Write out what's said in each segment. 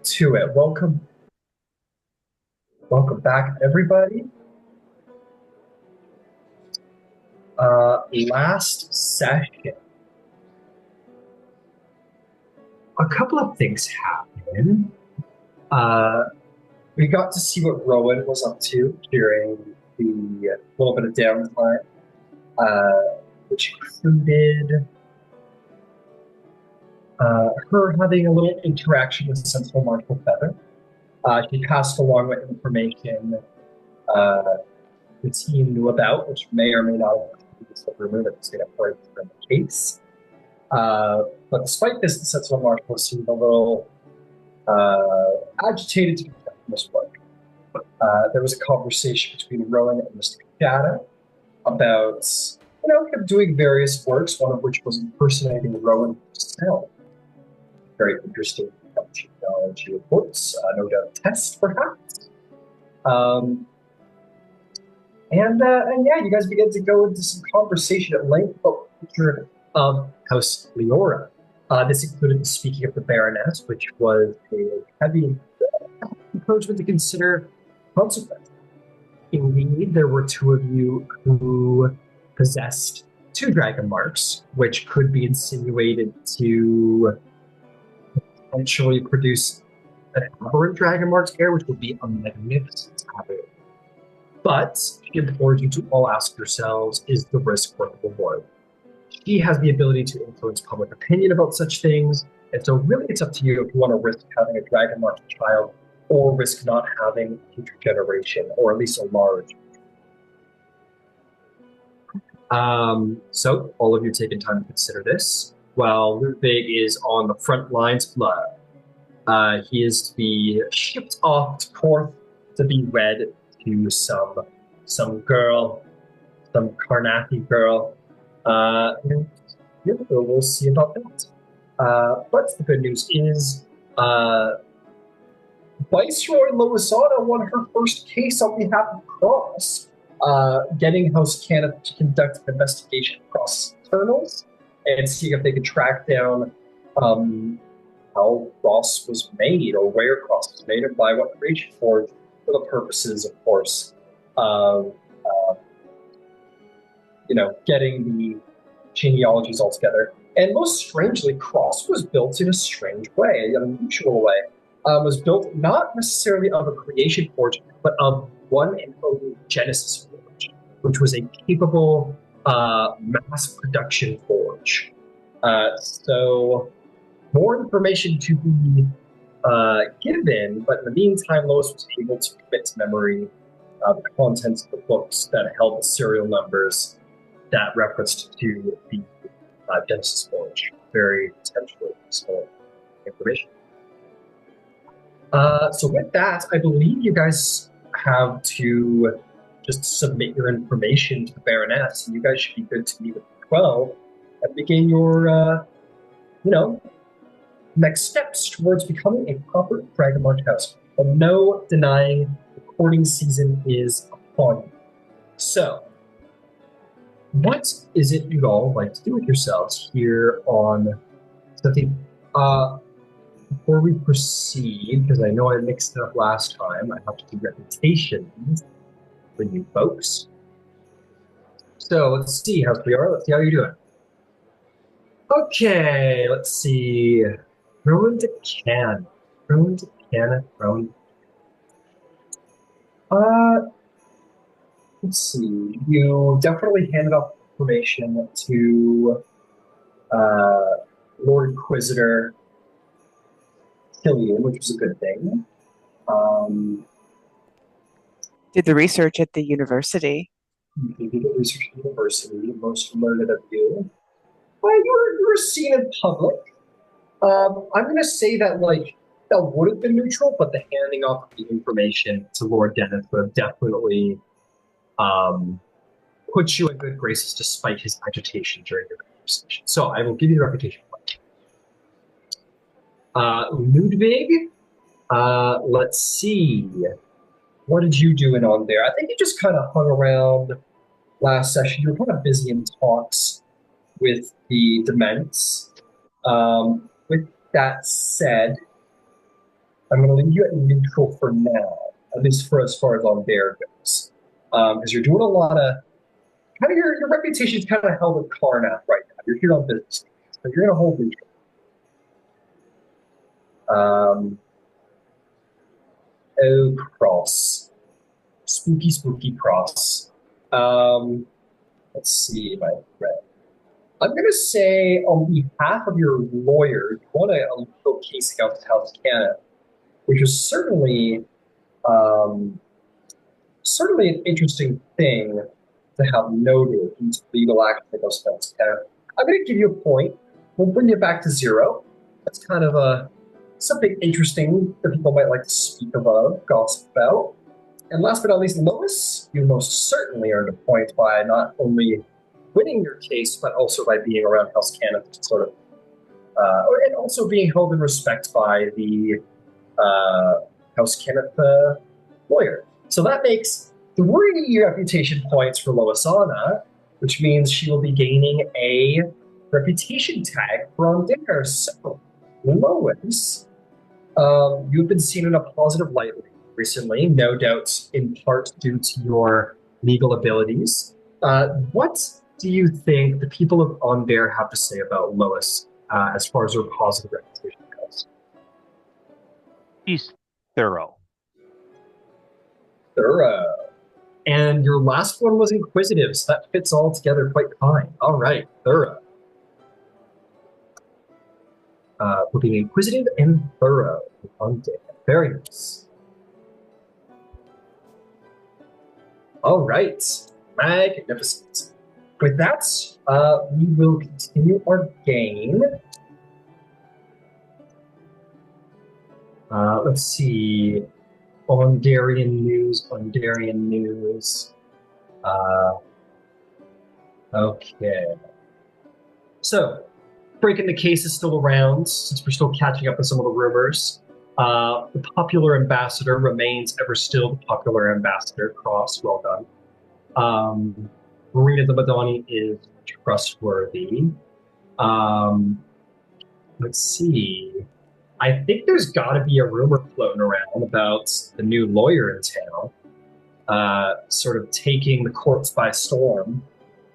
to it. Welcome back, everybody. Last session, a couple of things happened. We got to see what Rowan was up to during the little bit of downtime, which included her having a little interaction with Sentinel Marshal Feather. She passed along what information the team knew about, which may or may not have been the rumor that was going to from the case. But despite this, the Sentinel Marshal seemed a little agitated to be from this work. There was a conversation between Rowan and Mr. Shada about, him doing various works, one of which was impersonating Rowan himself. Very interesting technology reports, no doubt test, perhaps. And yeah, you guys begin to go into some conversation at length about the future of House Leora. This included speaking of the Baroness, which was a heavy encouragement to consider consequences. Indeed, there were two of you who possessed two dragon marks, which could be insinuated to potentially produce an aberrant dragon mark's heir, which would be a magnificent avenue. But she implores you to all ask yourselves, is the risk worth the reward? She has the ability to influence public opinion about such things, and so really it's up to you if you want to risk having a dragon marked child or risk not having a future generation, or at least a large. So all of you taking time to consider this. While Ludwig is on the front lines, he is to be shipped off to Korth to be wed to some girl, some Karnathi girl. And yeah, we'll see about that. But the good news is, Viceroy Loisana won her first case on behalf of Cross, getting House Canada to conduct an investigation across internals and see if they could track down how Cross was made, or where Cross was made, and by what creation forge, for the purposes, of course, of getting the genealogies all together. And most strangely, Cross was built in a strange way, an unusual way. Was built not necessarily of a creation forge, but of one and only Genesis forge, which was a capable mass production forge. So more information to be given, but in the meantime, Lois was able to commit to memory the contents of the books that held the serial numbers that referenced to the Genesis forge. Very potentially useful information. So with that, I believe you guys have to just submit your information to the Baroness, and you guys should be good to meet with 12 and begin your, next steps towards becoming a proper Dragonmark house. But no denying the courting season is upon you. So, what is it you'd all like to do with yourselves here on something? Before we proceed, because I know I mixed it up last time, I have to do reputations for you folks. So let's see how we are. Let's see how you're doing. Okay, let's see. Rowan to Can. Rowan to Can. Rowan. Let's see. You definitely handed off information to Lord Inquisitor Killian, which was a good thing. Did the research at the university. You did the research at the university, most learned of you. Well, you were seen in public. I'm going to say that, that would have been neutral, but the handing off of the information to Lord Dennis would have definitely put you in good graces despite his agitation during your conversation. So I will give you the reputation point. Ludwig, let's see. What did you do in on there? I think you just kind of hung around last session. You were kind of busy in talks with the Dements. With that said, I'm going to leave you at neutral for now, at least for as far as on there goes, because you're doing a lot of kind of your reputation is kind of held at Karnath right now. You're here on business, so you're going to hold neutral. Um, oh, cross, spooky, spooky cross. Um, let's see, my friend. I'm going to say, on behalf of your lawyer, you want a legal case against House Canada, which is um, certainly an interesting thing to have noted into legal action against House Canada. I'm going to give you a point. We'll bring you back to zero. That's kind of something interesting that people might like to speak about, gossip about. And last but not least, Lois, you most certainly earned a point by not only winning your case, but also by being around House Canada to sort of, and also being held in respect by the uh, House Canada lawyer. So that makes 3 reputation points for Loisana, which means she will be gaining a reputation tag from Dicker. So, Lois, you've been seen in a positive light recently, no doubt in part due to your legal abilities. What do you think the people of On Bear have to say about Lois as far as her positive reputation goes? He's thorough. Thorough. And your last one was inquisitive, so that fits all together quite fine. All right, thorough. We're being inquisitive and thorough on Dick. Very nice. All right, magnificent. With that, we will continue our game. Let's see. Ondarian news, Ondarian news. Okay. So, breaking the case is still around, since we're still catching up with some of the rumors. The popular ambassador remains ever still the popular ambassador. Cross, well done. Marina the Madani is trustworthy. Let's see. I think there's got to be a rumor floating around about the new lawyer in town, sort of taking the courts by storm.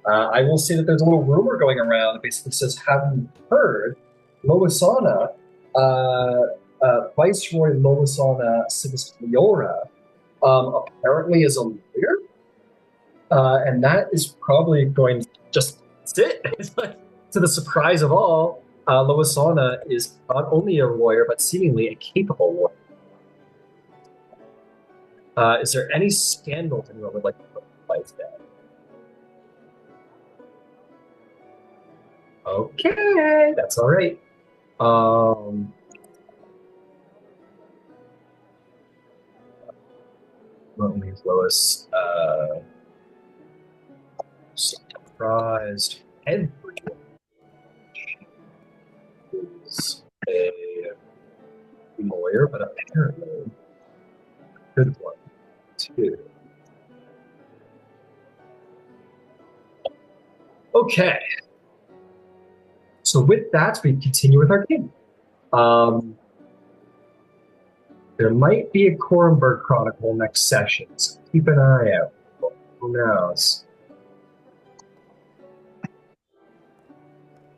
I will say that there's a little rumor going around that basically says, "Have you heard Loisana, Viceroy Loisana Civis Leora, apparently is a lawyer?" And that is probably going to just sit to the surprise of all. Loisana is not only a lawyer, but seemingly a capable lawyer. Is there any scandal anyone would like to put in place there? Okay, that's all right. What means Lois? Surprised everyone is a lawyer, but apparently a good one too. Okay. So with that, we continue with our game. There might be a Korenberg Chronicle next session, so keep an eye out. Who knows?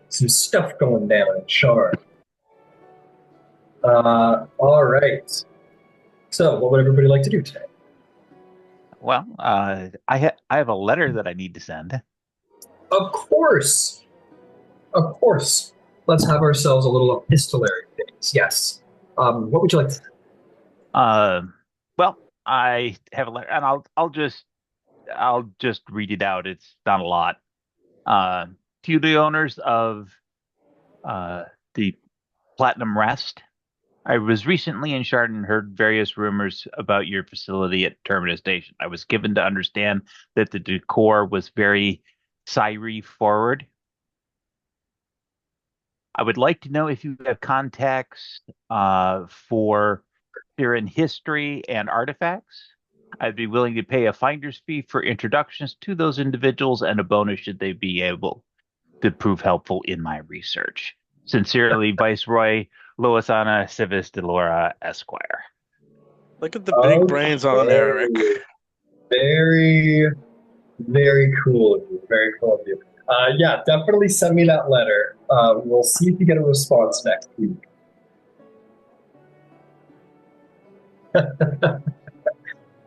Some stuff going down in Shard. All right. So, what would everybody like to do today? Well, I have a letter that I need to send. Of course. Of course. Let's have ourselves a little epistolary phase. Yes. What would you like to Well, I have a letter, and I'll just read it out. It's not a lot. To the owners of the Platinum Rest, I was recently in Shard and heard various rumors about your facility at Terminus Station. I was given to understand that the decor was very Cyri forward. I would like to know if you have contacts for Siren history and artifacts. I'd be willing to pay a finder's fee for introductions to those individuals and a bonus should they be able to prove helpful in my research. Sincerely, Viceroy Loisana Civis de Leora, Esquire. Look at the big brains on Eric. Very, very cool of you. Very cool of you. Yeah, definitely send me that letter. We'll see if you get a response next week.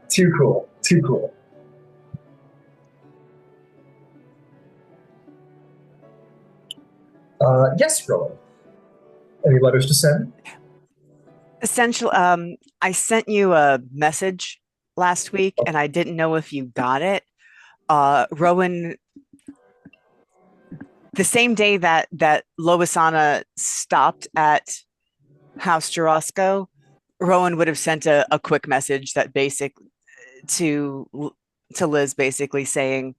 Too cool. Too cool. Yes, Rowan. Any letters to send? Essential. I sent you a message last week, and I didn't know if you got it. Rowan, the same day that Loisana stopped at House Jarosco, Rowan would have sent a quick message that to Liz, basically saying,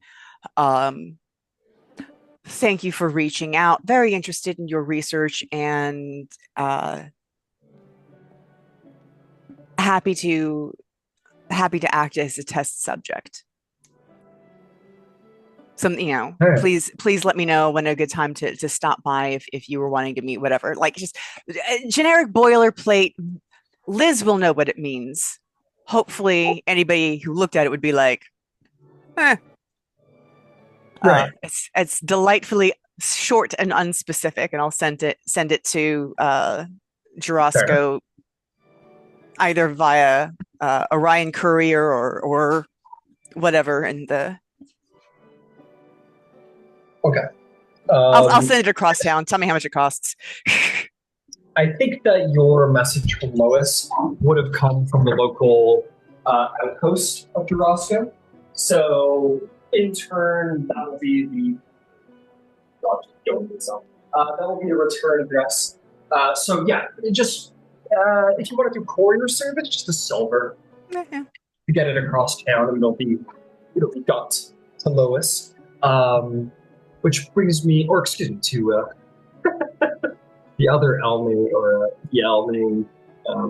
thank you for reaching out. Very interested in your research and happy to act as a test subject. Please let me know when a good time to stop by if you were wanting to meet, whatever. Like, just generic boilerplate. Liz will know what it means. Hopefully anybody who looked at it would be like, eh. Right. It's delightfully short and unspecific, and I'll send it to Jarosco either via Orion Courier or whatever. And okay, I'll send it across town. Tell me how much it costs. I think that your message from Lois would have come from the local outpost of Jarosco. So in turn, that'll be the that'll be the return address. So yeah, just if you want to do courier service, just a silver. Yeah. To get it across town, and it'll be got to Lois. Which brings me, or excuse me, to the other Elming or Yelming,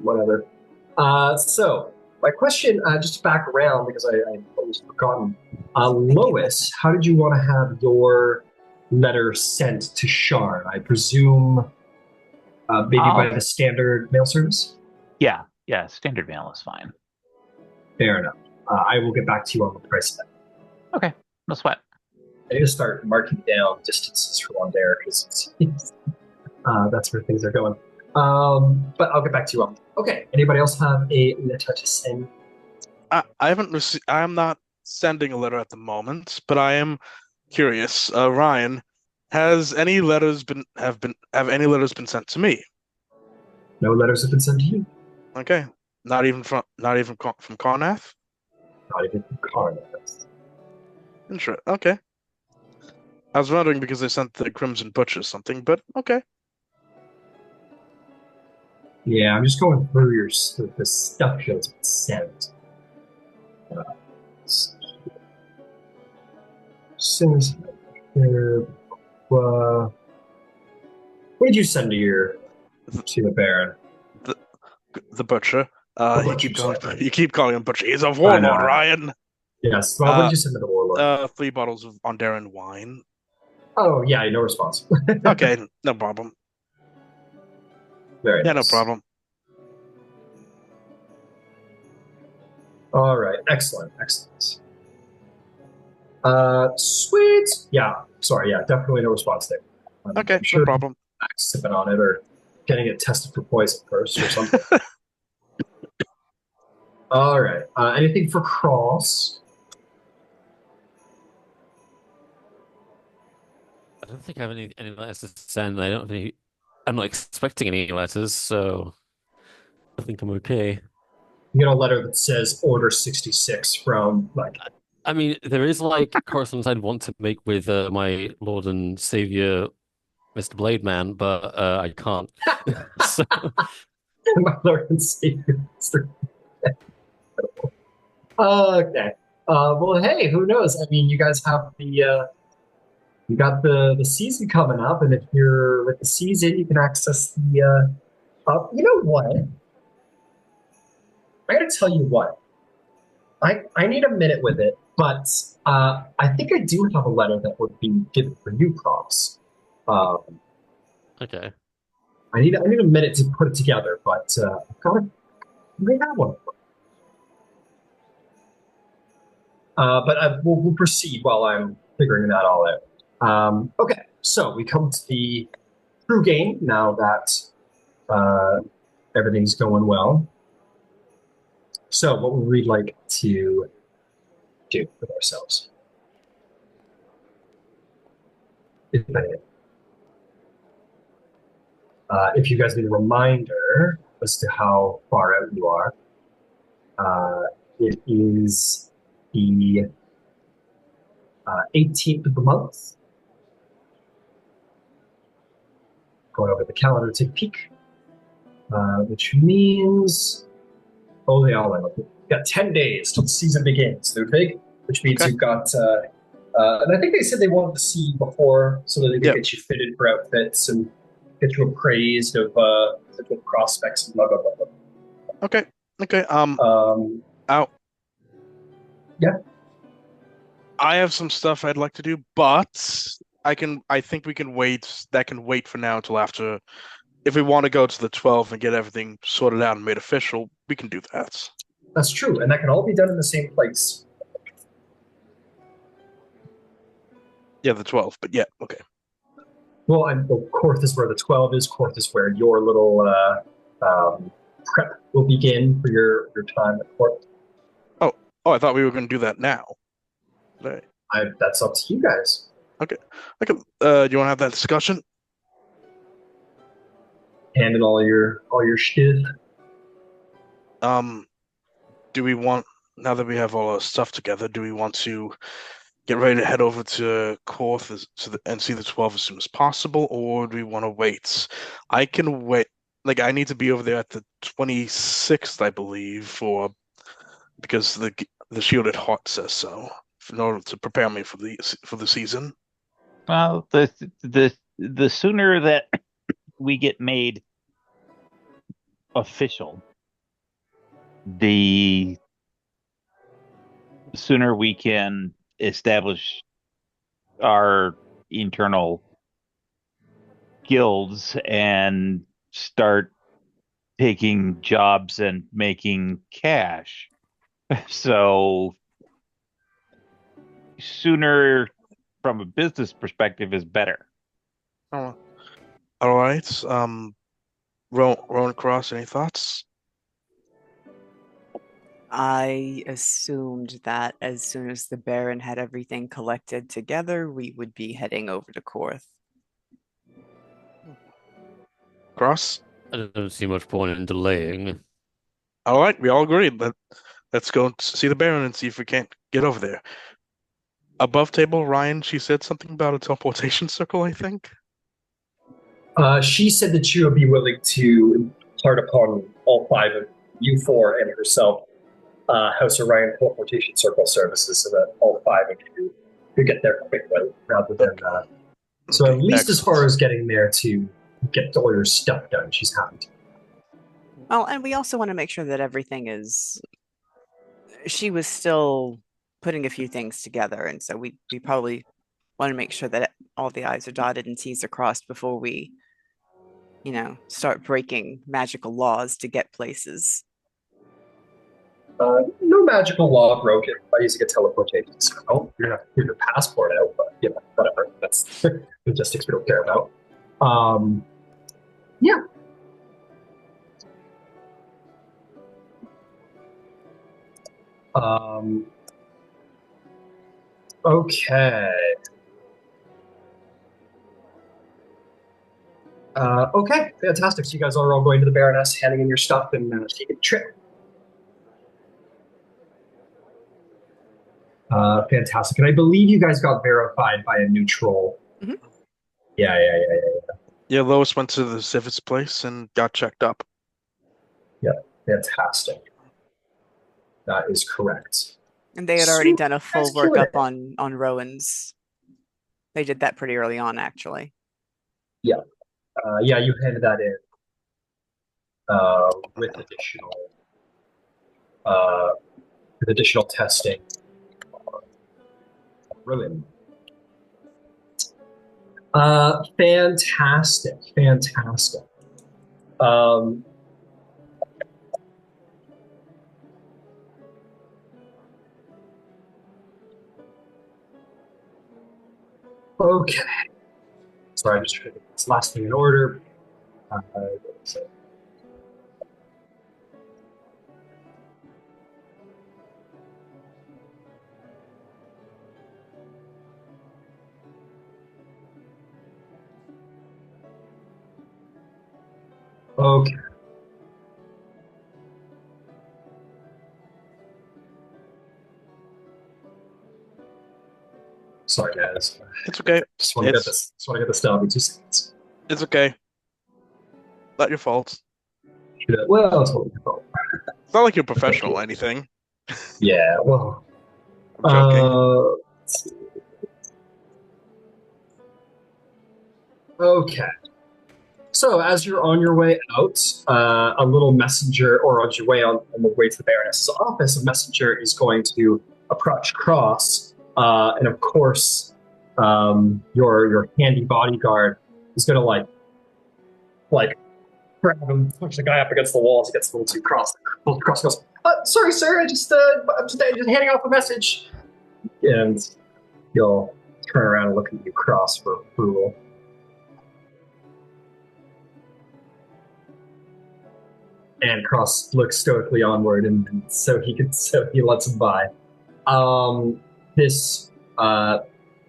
whatever. So my question, just back around because I always forgotten. Lois, how did you want to have your letter sent to Shard? I presume maybe by the standard mail service? Yeah, standard mail is fine. Fair enough. I will get back to you on the price of that. Okay, no sweat. I need to start marking down distances for Londare because that's where things are going. But I'll get back to you on. Okay. Anybody else have a letter to send? I haven't received. I am not sending a letter at the moment, but I am curious. Ryan, has any letters have any letters been sent to me? No letters have been sent to you. Okay. Not even from Carnath? Not even from Carnath. Interesting. Okay. I was wondering because they sent the Crimson Butcher something, but okay. Yeah, I'm just going through the stuff that's been sent. What did you send to the Baron? The Butcher. You keep calling him Butcher. He's a warlord, Ryan. Yes. Well, what did you send to the warlord? 3 bottles of Ondaran wine. Oh yeah, no response. Okay, no problem. Very nice. No problem. All right, excellent. Sweet. Yeah, sorry. Yeah, definitely no response there. Okay, sure, no problem. Sipping on it or getting it tested for poison first or something. All right. Anything for Cross? I don't think I have any letters to send. I'm not expecting any letters, so I think I'm okay. You get a letter that says Order 66 from I mean, there is correspondence I'd want to make with my Lord and Savior, Mr. Blademan, but I can't. So... My Lord and Savior, Mr. Okay. Well, hey, who knows? I mean, you guys have you got the season coming up, and if you're with the season, you can access the. You know what? I gotta tell you what. I need a minute with it, but I think I do have a letter that would be given for you, Cross. Okay. I need a minute to put it together, but I've got it. I may have one. But we'll proceed while I'm figuring that all out. Okay, so we come to the true game now that everything's going well. So, what would we like to do with ourselves? If you guys need a reminder as to how far out you are, it is the 18th of the month. Going over the calendar to take a peek, which means, oh, they all are. You've got 10 days till the season begins, Ludwig, which means you've got, and I think they said they wanted to see you before so that they could get you fitted for outfits and get you appraised of the prospects and blah, blah, blah, blah. Okay. Yeah. I have some stuff I'd like to do, but I think we can wait. That can wait for now until after. If we want to go to the 12 and get everything sorted out and made official, we can do that. That's true, and that can all be done in the same place. Yeah, the 12, but yeah, okay. Well, Korth is where the 12 is. Korth is where your little prep will begin for your time at Korth. Oh, I thought we were going to do that now. Right. That's up to you guys. Okay. Do you want to have that discussion? Handing all your shit. Do we want, now that we have all our stuff together, do we want to get ready to head over to Korth and see the 12 as soon as possible, or do we want to wait? I can wait. Like, I need to be over there at the 26th, I believe, because the Shielded Heart says so, in order to prepare me for the season. Well, the sooner that we get made official, the sooner we can establish our internal guilds and start taking jobs and making cash. So sooner from a business perspective is better. Oh, all right. Rowan Cross, any thoughts? I assumed that as soon as the Baron had everything collected together, we would be heading over to Korth. Cross? I don't see much point in delaying. All right, we all agreed. Let's go see the Baron and see if we can't get over there. Above table, Ryan, she said something about a teleportation circle, I think. She said that she would be willing to impart upon all five of you four and herself House Orion teleportation circle services so that all five of you could get there quickly rather than. So at least as far as getting there to get all your stuff done, she's happy to. Well, and we also want to make sure that everything is. She was still putting a few things together, and so we probably want to make sure that all the I's are dotted and T's are crossed before we, start breaking magical laws to get places. No magical law broken by using a teleportation circle. You're gonna have to get your passport out, but whatever. That's logistics we don't care about. Yeah. Okay. Okay, fantastic. So you guys are all going to the Baroness, handing in your stuff, and taking a trip. Fantastic. And I believe you guys got verified by a neutral. Mm-hmm. Yeah. Yeah, Lois went to the Civis place and got checked up. Yeah, fantastic. That is correct. And they had already done a full workup on Rowan's. They did that pretty early on, actually. Yeah. Yeah, you handed that in with additional testing. Ruin. Fantastic, fantastic. Um, okay. Sorry, I'm just trying to get this last thing in order. So- okay. Sorry, guys. It's okay. Just want to get this. Just want to get this done in 2 seconds. It's okay. Not your fault. Well, it's not your fault. It's not like you're professional or anything. Yeah. Well. I'm joking. Let's see. Okay. So as you're on your way out, a little messenger, or on your way on the way to the Baroness's office, a messenger is going to approach Cross, and of course, your handy bodyguard is going to like grab him, push the guy up against the wall as he gets a little too cross. Cross goes, "Sorry, sir, I'm just handing off a message," and he'll turn around and look at you, Cross, for approval. And Cross looks stoically onward, and so he lets him by. This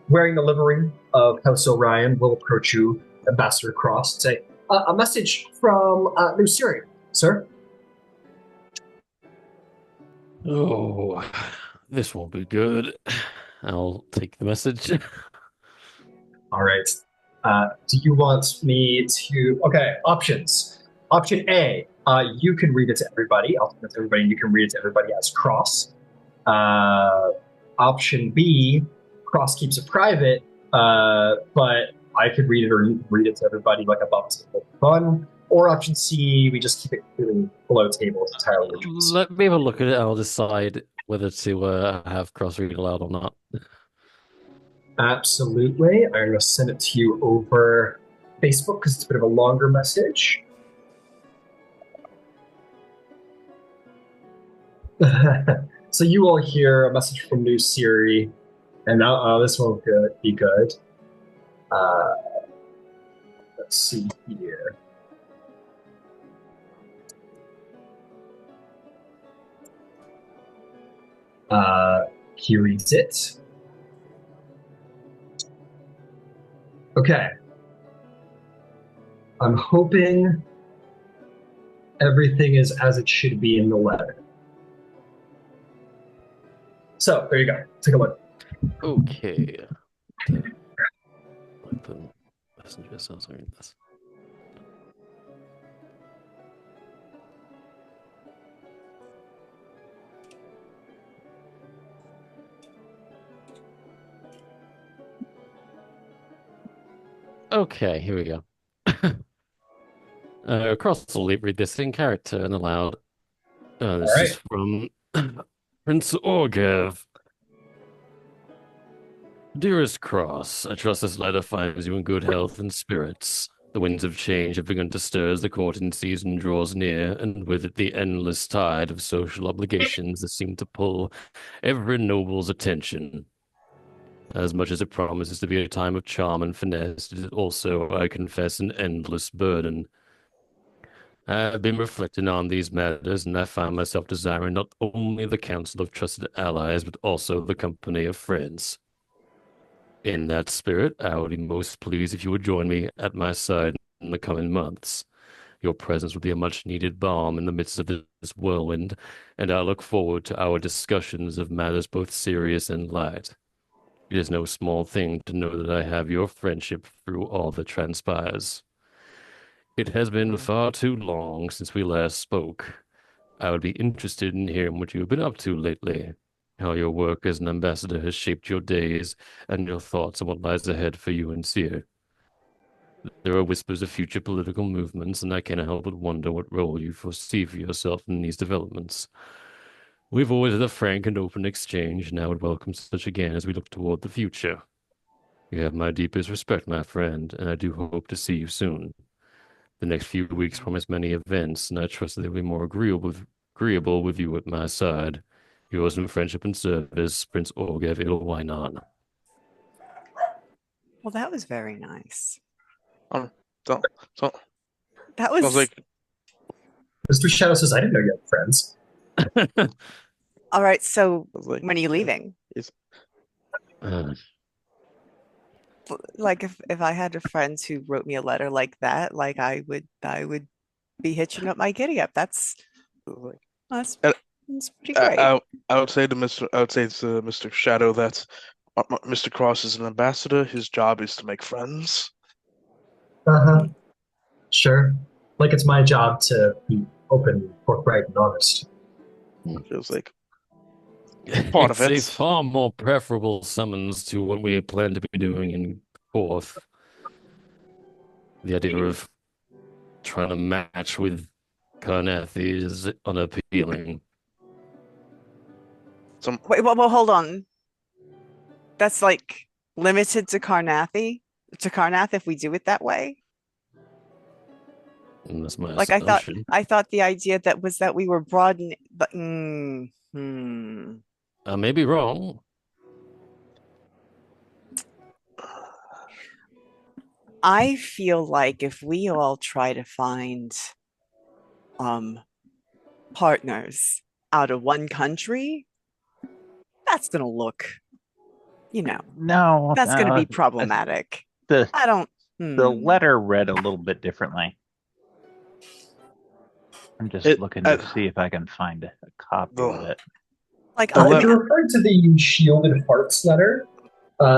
wearing the livery of House Orion will approach you, Ambassador Cross, and say, "A message from Lucerian, sir." Oh, this won't be good. I'll take the message. All right. Do you want me to? Okay, options. Option A, you can read it to everybody. I'll tell it to everybody. You can read it to everybody as Cross. Option B, Cross keeps it private, but I could read it, or you can read it to everybody like above table fun. Or option C, we just keep it really below table. It's entirely yours. Let me have a look at it. I'll decide whether to have Cross read aloud or not. Absolutely. I'm going to send it to you over Facebook because it's a bit of a longer message. So you will hear a message from New Siri, and now this won't be good. Let's see here. He reads it. Okay. I'm hoping everything is as it should be in the letter. So, there you go. Take a look. Okay. Open messenger, so I'll read this. Okay, here we go. Cross will read this in character and aloud. This is from Prince Orgev. Dearest Cross, I trust this letter finds you in good health and spirits. The winds of change have begun to stir as the courting season draws near, and with it the endless tide of social obligations that seem to pull every noble's attention. As much as it promises to be a time of charm and finesse, it is also, I confess, an endless burden. I have been reflecting on these matters, and I find myself desiring not only the counsel of trusted allies, but also the company of friends. In that spirit, I would be most pleased if you would join me at my side in the coming months. Your presence would be a much-needed balm in the midst of this whirlwind, and I look forward to our discussions of matters both serious and light. It is no small thing to know that I have your friendship through all that transpires. It has been far too long since we last spoke. I would be interested in hearing what you have been up to lately, how your work as an ambassador has shaped your days, and your thoughts on what lies ahead for you and Seer. There are whispers of future political movements, and I cannot help but wonder what role you foresee for yourself in these developments. We've always had a frank and open exchange, and I would welcome such again as we look toward the future. You have my deepest respect, my friend, and I do hope to see you soon. The next few weeks promise many events, and I trust that they'll be more agreeable with you at my side. Yours in friendship and service, Prince Orgev Ilwainan. Well, that was very nice. So, That sounds was like Mr. Shadow says, I didn't know you had friends. all right. So like when are you leaving? Like if I had friends who wrote me a letter like that, like I would be hitching up my giddy up. That's Uh, pretty great. I would say to Mr. Shadow that Mr. Cross is an ambassador. His job is to make friends. Uh-huh. Sure. Like it's my job to be open, forthright, and honest. Feels like part of It's a it. far more preferable summons to what we plan to be doing in Fourth. The idea of trying to match with Karnathi is unappealing. Wait, well, hold on. That's like limited to Karnathi? To Karnath if we do it that way? And that's my Like assumption. I thought the idea that was that we were broadening, but I may be wrong. I feel like if we all try to find partners out of one country, that's gonna look, No, that's gonna be problematic. the I don't. the letter read a little bit differently. I'm just looking to see if I can find a copy of it. Like, if you're referring to the Shielded Hearts letter,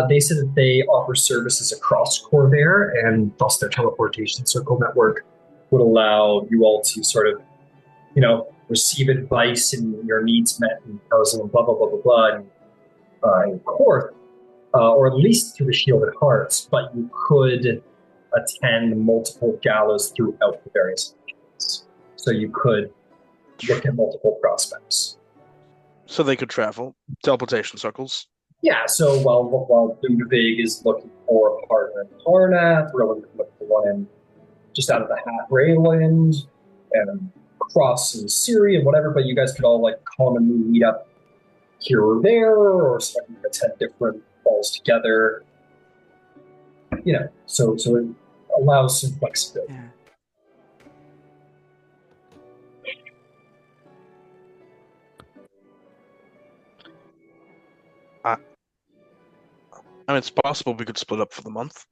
they said that they offer services across Corvair, and thus their teleportation circle network would allow you all to sort of, receive advice and your needs met in housing and blah, blah, blah, blah, blah, in Corth, or at least through the Shielded Hearts, but you could attend multiple galas throughout the various regions. So you could look at multiple prospects. So they could travel. Teleportation circles. Yeah, so while Ludwig is looking for a partner in Karnath, Rowan could look for one in just out of the Hat Rayland, and Cross in Syria and whatever, but you guys could all commonly meet up here or there, or attend different balls together. So it allows some flexibility. Yeah. I mean, it's possible we could split up for the month.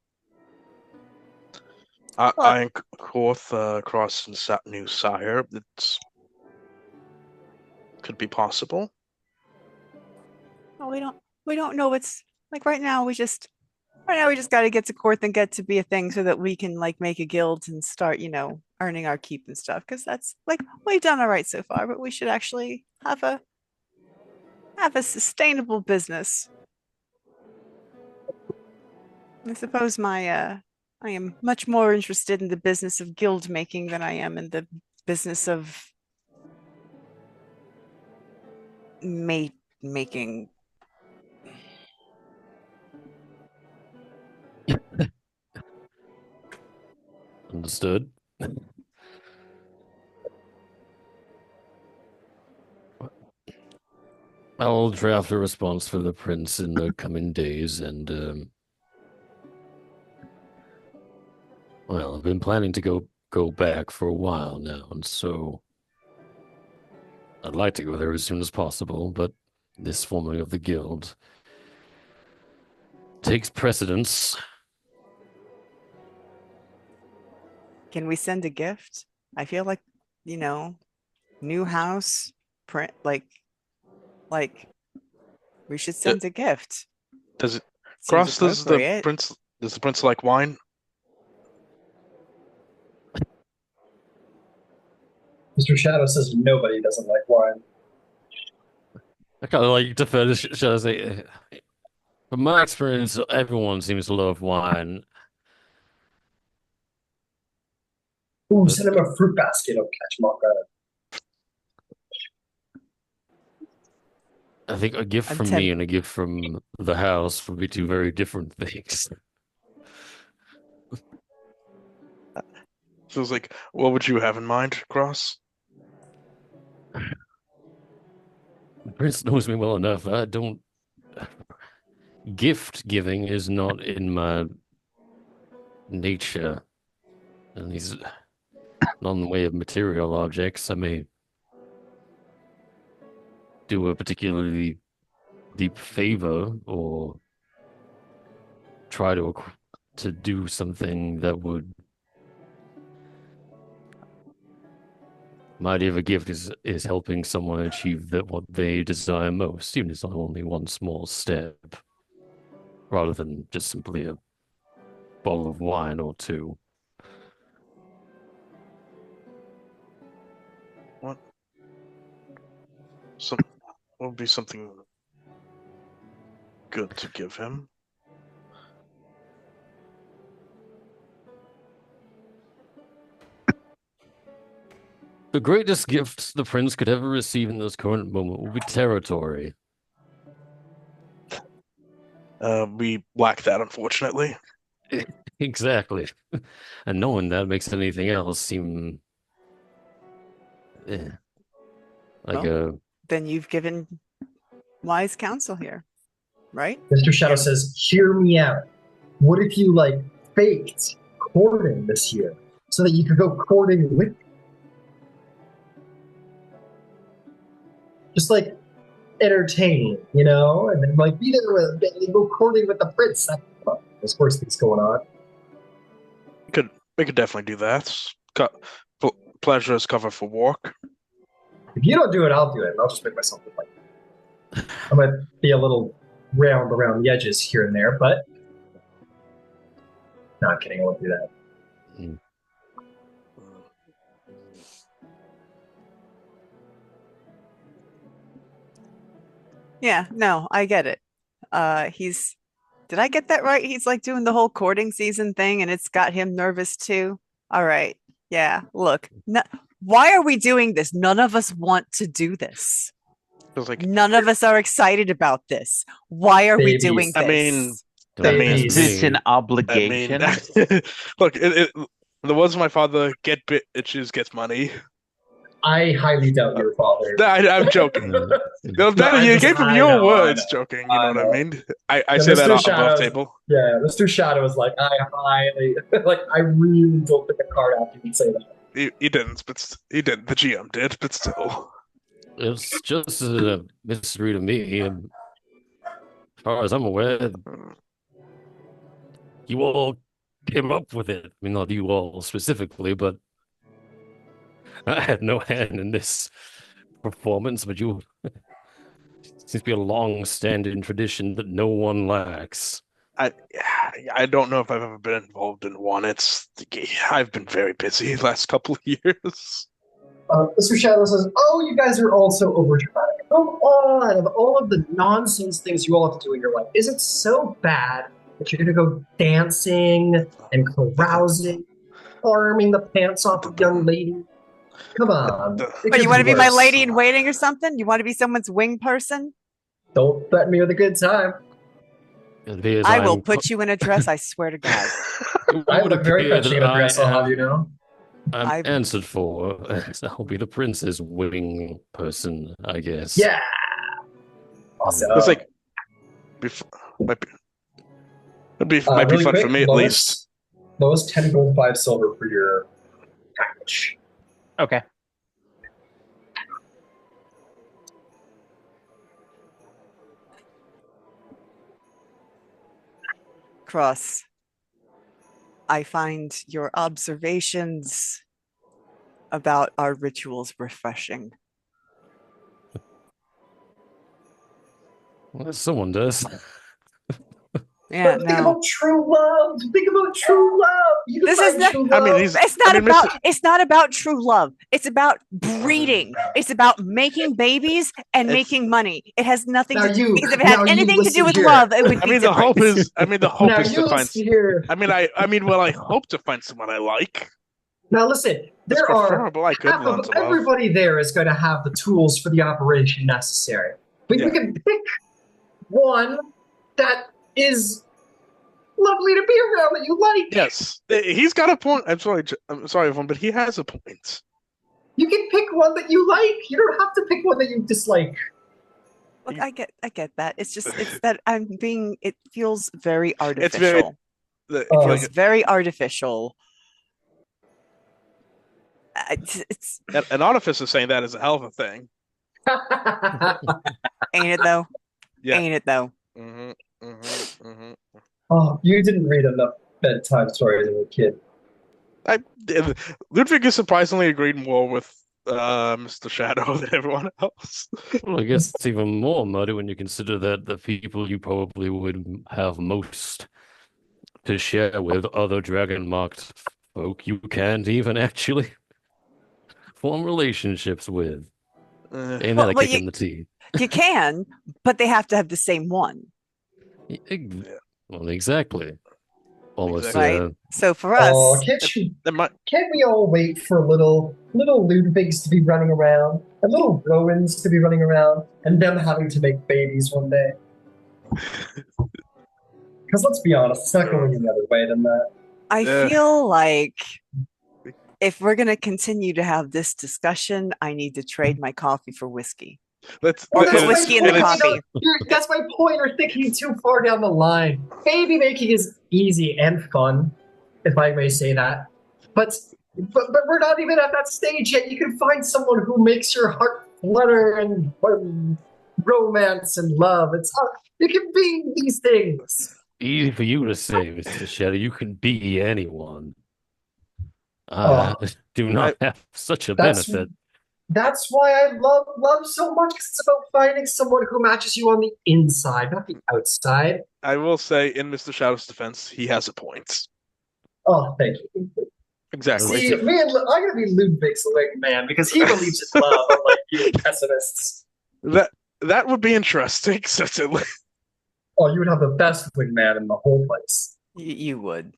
I and Korth, Cross and New Sire. It could be possible. Well, we don't know what's like right now. We just got to get to Korth and get to be a thing so that we can make a guild and start, earning our keep and stuff. Because that's we've done all right so far, but we should actually have a sustainable business. I suppose I am much more interested in the business of guild making than I am in the business of making. Understood. I'll draft a response for the prince in the coming days, and well, I've been planning to go back for a while now, and so I'd like to go there as soon as possible, but this forming of the guild takes precedence. Can we send a gift? I feel like, new house, print, we should send a gift. Does it? Cross, does the prince like wine? Mr. Shadow says nobody doesn't like wine. I kind of like to finish. Shall I say? From my experience, everyone seems to love wine. Ooh, send him a fruit basket. I'll catch him off guard. I think a gift from me and a gift from the house would be two very different things. So it's like, what would you have in mind, Cross? The prince knows me well enough. I don't. Gift giving is not in my nature, at least not in the way of material objects. I may do a particularly deep favor or try to do something that would. My idea of a gift is helping someone achieve what they desire most, even if it's only one small step, rather than just simply a bottle of wine or two. What would be something good to give him? The greatest gift the prince could ever receive in this current moment would be territory. We lack that, unfortunately. Exactly. And knowing that makes anything else seem then you've given wise counsel here, right? Mr. Shadow says, hear me out. What if you, faked courting this year so that you could go courting with me? Just, entertain, and then, be there with and go courting with the prince. There's worse things going on. We could definitely do that. Pleasure is cover for work. If you don't do it, I'll do it. I'll just make myself look like it. I might be a little round around the edges here and there, but not kidding. I won't do that. Mm. Yeah, no, I get it. Did I get that right? He's doing the whole courting season thing and it's got him nervous too. All right. Yeah, look. Why are we doing this? None of us want to do this. None of us are excited about this. Why are we doing this? It's an obligation. Look, the words of my father, get bitches, get money. I highly doubt your father. I'm joking. You gave him your words, joking. You know what I mean? I say that above table. Yeah, Mr. Shadow is I really don't pick a card after you say that. He didn't, but he did. The GM did, but still. It's just a mystery to me. As far as I'm aware, you all came up with it. I mean, not you all specifically, but I had no hand in this performance, but you seems to be a long-standing tradition that no one lacks. I don't know if I've ever been involved in one. I've been very busy the last couple of years. Mr. Shadow says, "Oh, you guys are all so overdramatic. Come on, of all of the nonsense things you all have to do in your life, is it so bad that you're going to go dancing and carousing, arming the pants off of young lady? Come on. But you want to be my lady in waiting or something? You want to be someone's wing person? Don't threaten me with a good time. I will put you in a dress, I swear to God. I would have very much in a dress, I'll have you know. I'm answered for. I'll be the prince's wing person, I guess. Yeah. Awesome. It's might be really fun quick, for me at least. Lowest 10 gold, 5 silver for your package. Okay. Cross, I find your observations about our rituals refreshing. Well, someone does. Yeah, Think about true love. Think about true love. This is not. True love. I mean, it's not about true love. It's about breeding. It's about making babies and making money. It has nothing to do. Because if it had anything to do with love, it would be the hope is. The hope now is to find. Here. I hope to find someone I like. Now listen, there are half of everybody there is going to have the tools for the operation necessary. We can pick one that is lovely to be around that you like. Yes, he's got a point. I'm sorry, everyone, but he has a point. You can pick one that you like. You don't have to pick one that you dislike. Look, I get that. It's that it feels very artificial. It's very artificial. An artificer saying that is a hell of a thing. Ain't it though? Yeah. Ain't it though? Oh, you didn't read enough bedtime stories as a kid. Ludwig is surprisingly agreed more with Mr. Shadow than everyone else. Well, I guess it's even more muddy when you consider that the people you probably would have most to share with, other dragon-marked folk, you can't even actually form relationships with. Ain't that a kick in the teeth? You can, but they have to have the same one. Well, exactly. Almost right. So for us, can't we all wait for little Ludwigs to be running around and little Rowans to be running around and them having to make babies one day? Because let's be honest, it's not going any other way than that. I feel like if we're going to continue to have this discussion, I need to trade my coffee for whiskey. That's whiskey and the coffee. That's my point. You're thinking too far down the line. Baby making is easy and fun, if I may say that. But we're not even at that stage yet. You can find someone who makes your heart flutter and romance and love. It can be these things. Easy for you to say, Mr. Shadow. You can be anyone. Do not have such a benefit. That's why I love so much, because it's about finding someone who matches you on the inside, not the outside. I will say, in Mr. Shadow's defense, he has a point. Oh, thank you. Exactly. See, I'm going to be Ludwig's wingman, because he believes in love, unlike you pessimists. That would be interesting, certainly. Oh, you would have the best wingman in the whole place. You would.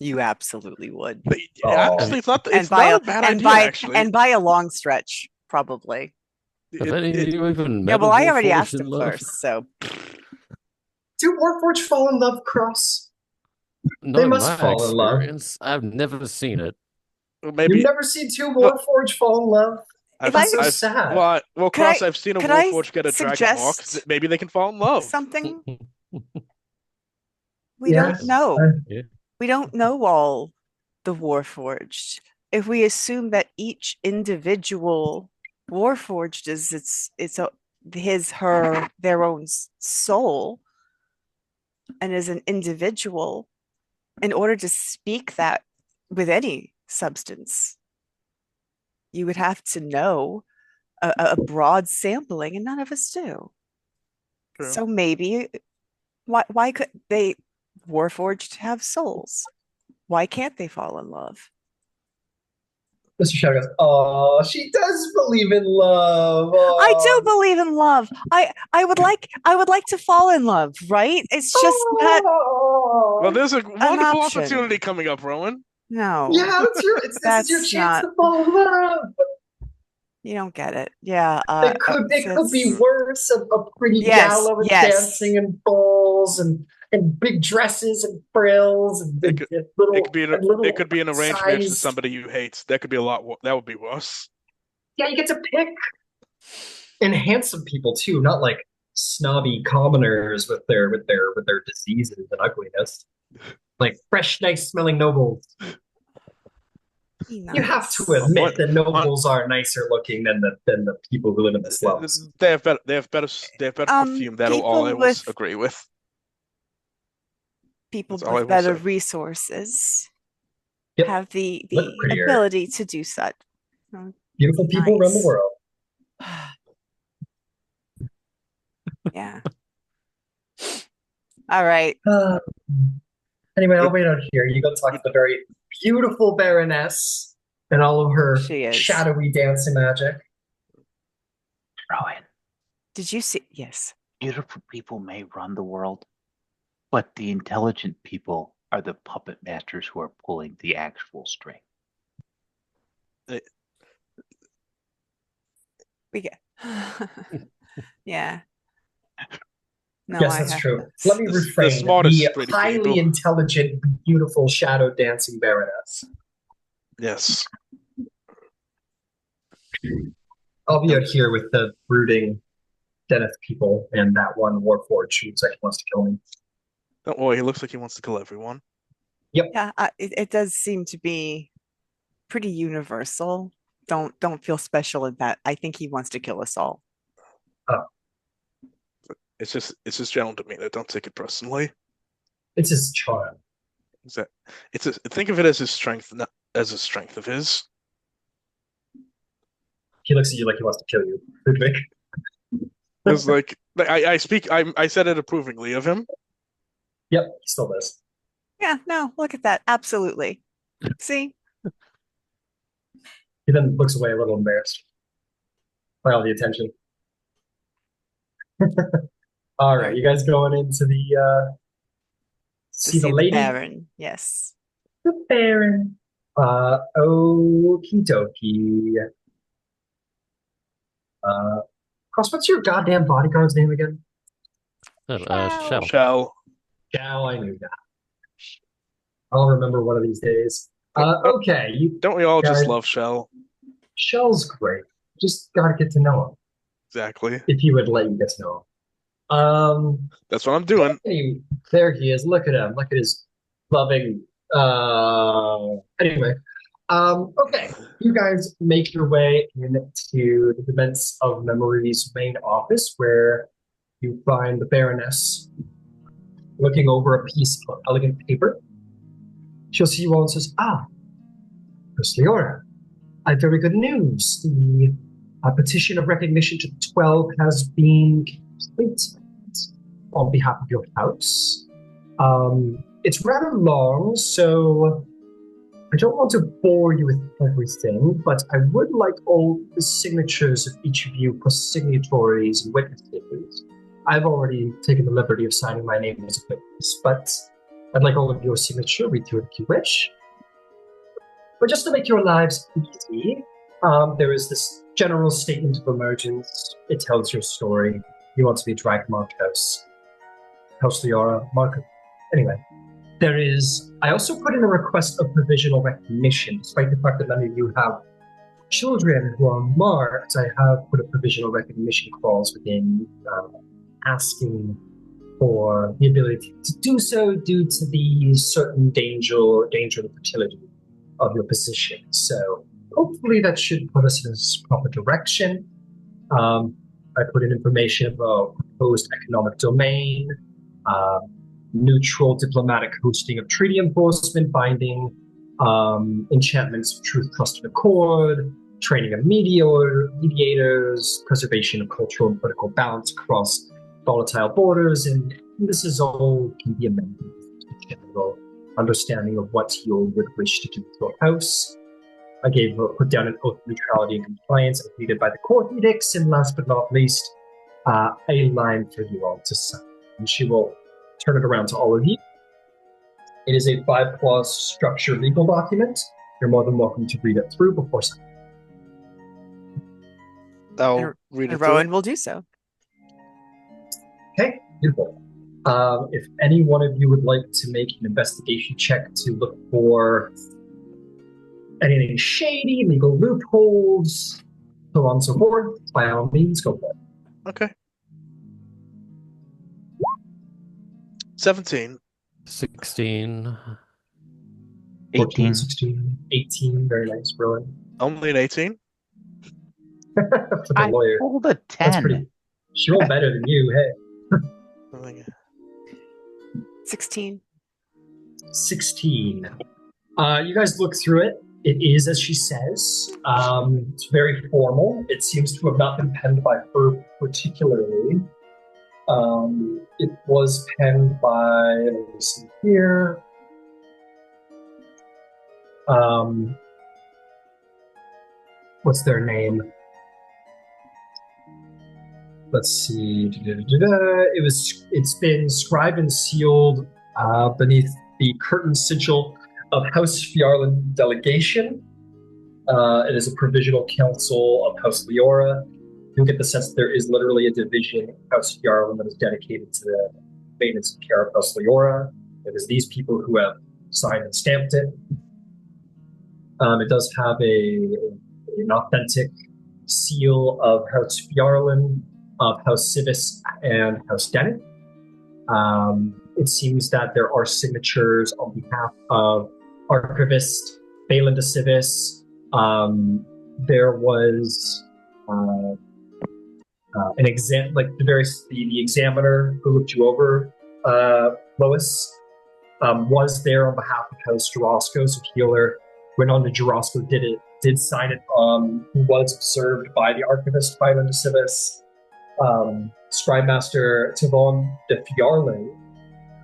You absolutely would. Actually, it's not a bad idea, actually. And by a long stretch, probably. Have any of you even met Yeah, well, I already Warforged asked in him love? first, so. Do Warforged fall in love, Cross? They must fall in love. I've never seen it. Maybe you've never seen two Warforged fall in love? That's so sad. Well, Cross, I've seen a Warforged get a dragon hawk. Maybe they can fall in love. Something we don't know. We don't know all the Warforged. If we assume that each individual Warforged is their own soul and is an individual, in order to speak that with any substance, you would have to know a broad sampling, and none of us do. True. So maybe why could they Warforged have souls? Why can't they fall in love? Mr. Shadow goes, "Oh, she does believe in love. Oh. I do believe in love. I would like to fall in love, right? It's just that. Well, there's a wonderful opportunity coming up, Rowan. No. Yeah, that's your chance to fall in love. You don't get it. Yeah. It could be worse. A pretty gal dancing in balls and big dresses and frills and it could be an arranged marriage to somebody you hate. That could be a lot. That would be worse. Yeah, you get to pick. And handsome people too, not like snobby commoners with their diseases and ugliness. Like fresh, nice smelling nobles. Nice. You have to admit that nobles are nicer looking than the people who live in the slums. They have better perfume. That all I will agree with. People with better resources have the ability to do such. Beautiful people around the world. Yeah. All right. Anyway, I'll wait out here. You go talk to the very beautiful Baroness and all of her shadowy dancing magic. Rowan. Did you see? Yes. Beautiful people may run the world, but the intelligent people are the puppet masters who are pulling the actual string. We get. Yeah. No, Yes, that's true. Let me reframe. The smartest The pretty highly people. intelligent, beautiful shadow dancing baroness. Yes. I'll be out here with the brooding Deneth people and that one Warforged who looks like he wants to kill me. Don't worry, he looks like he wants to kill everyone. Yep. Yeah, it does seem to be pretty universal. Don't feel special in that. I think he wants to kill us all. It's his general demeanor. Don't take it personally. It's his charm. Think of it as his strength, not as a strength of his. He looks at you like he wants to kill you, Ludwig. Because I said it approvingly of him. Yep, he still does. Yeah, no, look at that. Absolutely. See? He then looks away a little embarrassed by all the attention. All right, you guys going into the see the lady? The Baron, yes. The Baron. Okie dokie. Cross, what's your goddamn bodyguard's name again? Shell. Shell. Shell, I knew that. I'll remember one of these days. Okay. Don't we all guys, just love Shell? Shell's great. Just gotta get to know him. Exactly. If he would let you get to know him. That's what I'm doing. Hey, there he is. Look at him. Look at his loving. Anyway. Okay. You guys make your way into the Defense of Memory's main office, where you find the Baroness looking over a piece of elegant paper. She'll see you all and says, Miss Leora, I have very good news. The petition of recognition to the 12 has been completed on behalf of your house. It's rather long, so I don't want to bore you with everything, but I would like all the signatures of each of you for signatories and witnesses. I've already taken the liberty of signing my name as a witness, but I'd like all of your signature, read through it if you wish. But just to make your lives easy, there is this general statement of emergence. It tells your story. You want to be a Dragmark House. House Leora, Mark. Anyway, I also put in a request of provisional recognition, despite the fact that none of you have children who are marked. I have put a provisional recognition clause within, asking for the ability to do so due to the certain danger of the fertility of your position. So hopefully that should put us in a proper direction. I put in information about proposed economic domain, neutral diplomatic hosting of treaty enforcement, binding enchantments of truth, trust, and accord, training of mediators, preservation of cultural and political balance across volatile borders, and this is all can be amended to general understanding of what you would wish to do with your house. I put down an oath of neutrality and compliance completed by the court edicts, and last but not least, a line for you all to sign. And she will turn it around to all of you. It is a 5-clause structured legal document. You're more than welcome to read it through before signing. I'll read it through. Rowan will do so. Okay, beautiful. If any one of you would like to make an investigation check to look for anything shady, legal loopholes, so on and so forth, by all means, go for it. Okay. 17. 16. 14, 16, 18, very nice, Rowan. Only an 18? For the I lawyer. rolled a That's 10. pretty. She rolled better than you, hey. 16. 16. You guys look through it. It is, as she says, it's very formal. It seems to have not been penned by her particularly. It was penned by, let me see here. What's their name? Let's see. It's been scribed and sealed beneath the curtain sigil of House Fjarland Delegation. It is a provisional council of House Leora. you'll get the sense that there is literally a division in House Yarlin that is dedicated to the maintenance and care of House Leora. It is these people who have signed and stamped it. It does have an authentic seal of House Yarlin, of House Civis, and House Dennet. It seems that there are signatures on behalf of Archivist Balin de Civis. There was an the examiner who looked you over, Lois, was there on behalf of House Jarosco. So Keeler went on to Jarosco, did sign it, who was observed by the Archivist Balin de Civis. Scribe Master Tivon de Fjarlin,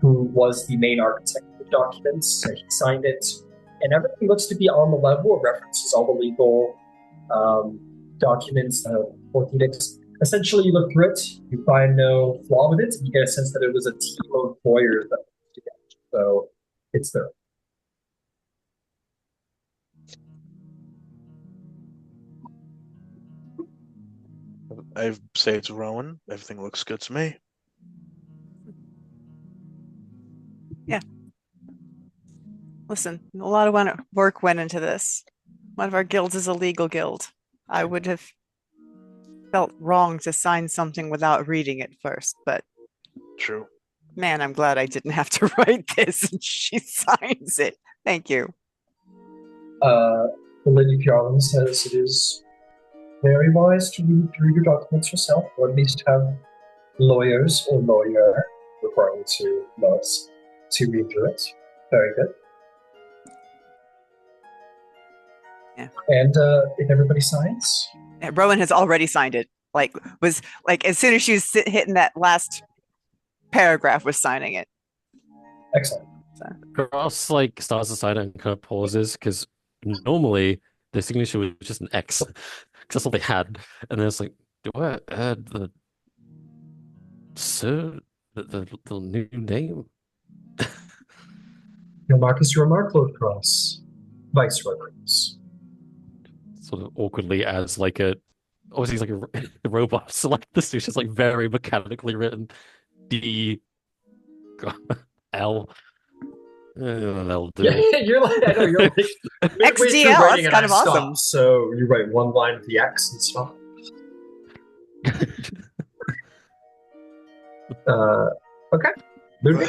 who was the main architect of the documents, he signed it, and everything looks to be on the level. It references all the legal documents, orthetics. Essentially, you look through it, you find no flaw with it, and you get a sense that it was a team of lawyers that put it together. So it's there. I say to Rowan, everything looks good to me. Yeah. Listen, a lot of work went into this. One of our guilds is a legal guild. I would have felt wrong to sign something without reading it first, but True. Man, I'm glad I didn't have to write this and she signs it. Thank you. Lady Fjarlin says it is very wise to read through your documents yourself, or at least have lawyers or lawyer, referring to Lois, to read through it. Very good. Yeah. And if everybody signs? Yeah, Rowan has already signed it. Was as soon as she was hitting that last paragraph, was signing it. Excellent. Cross starts to sign it and kind of pauses because normally the signature was just an X. That's all they had. And then it's like, do I add the new name? Your Marcus, your Mark, Lord Cross. Viceroy Cross. Sort of awkwardly as obviously he's a robot, so this is just very mechanically written. D L. That'll do. Yeah, you're I know, you're XDL, that's kind of awesome. So you write one line with the X and stop. Okay. Moving.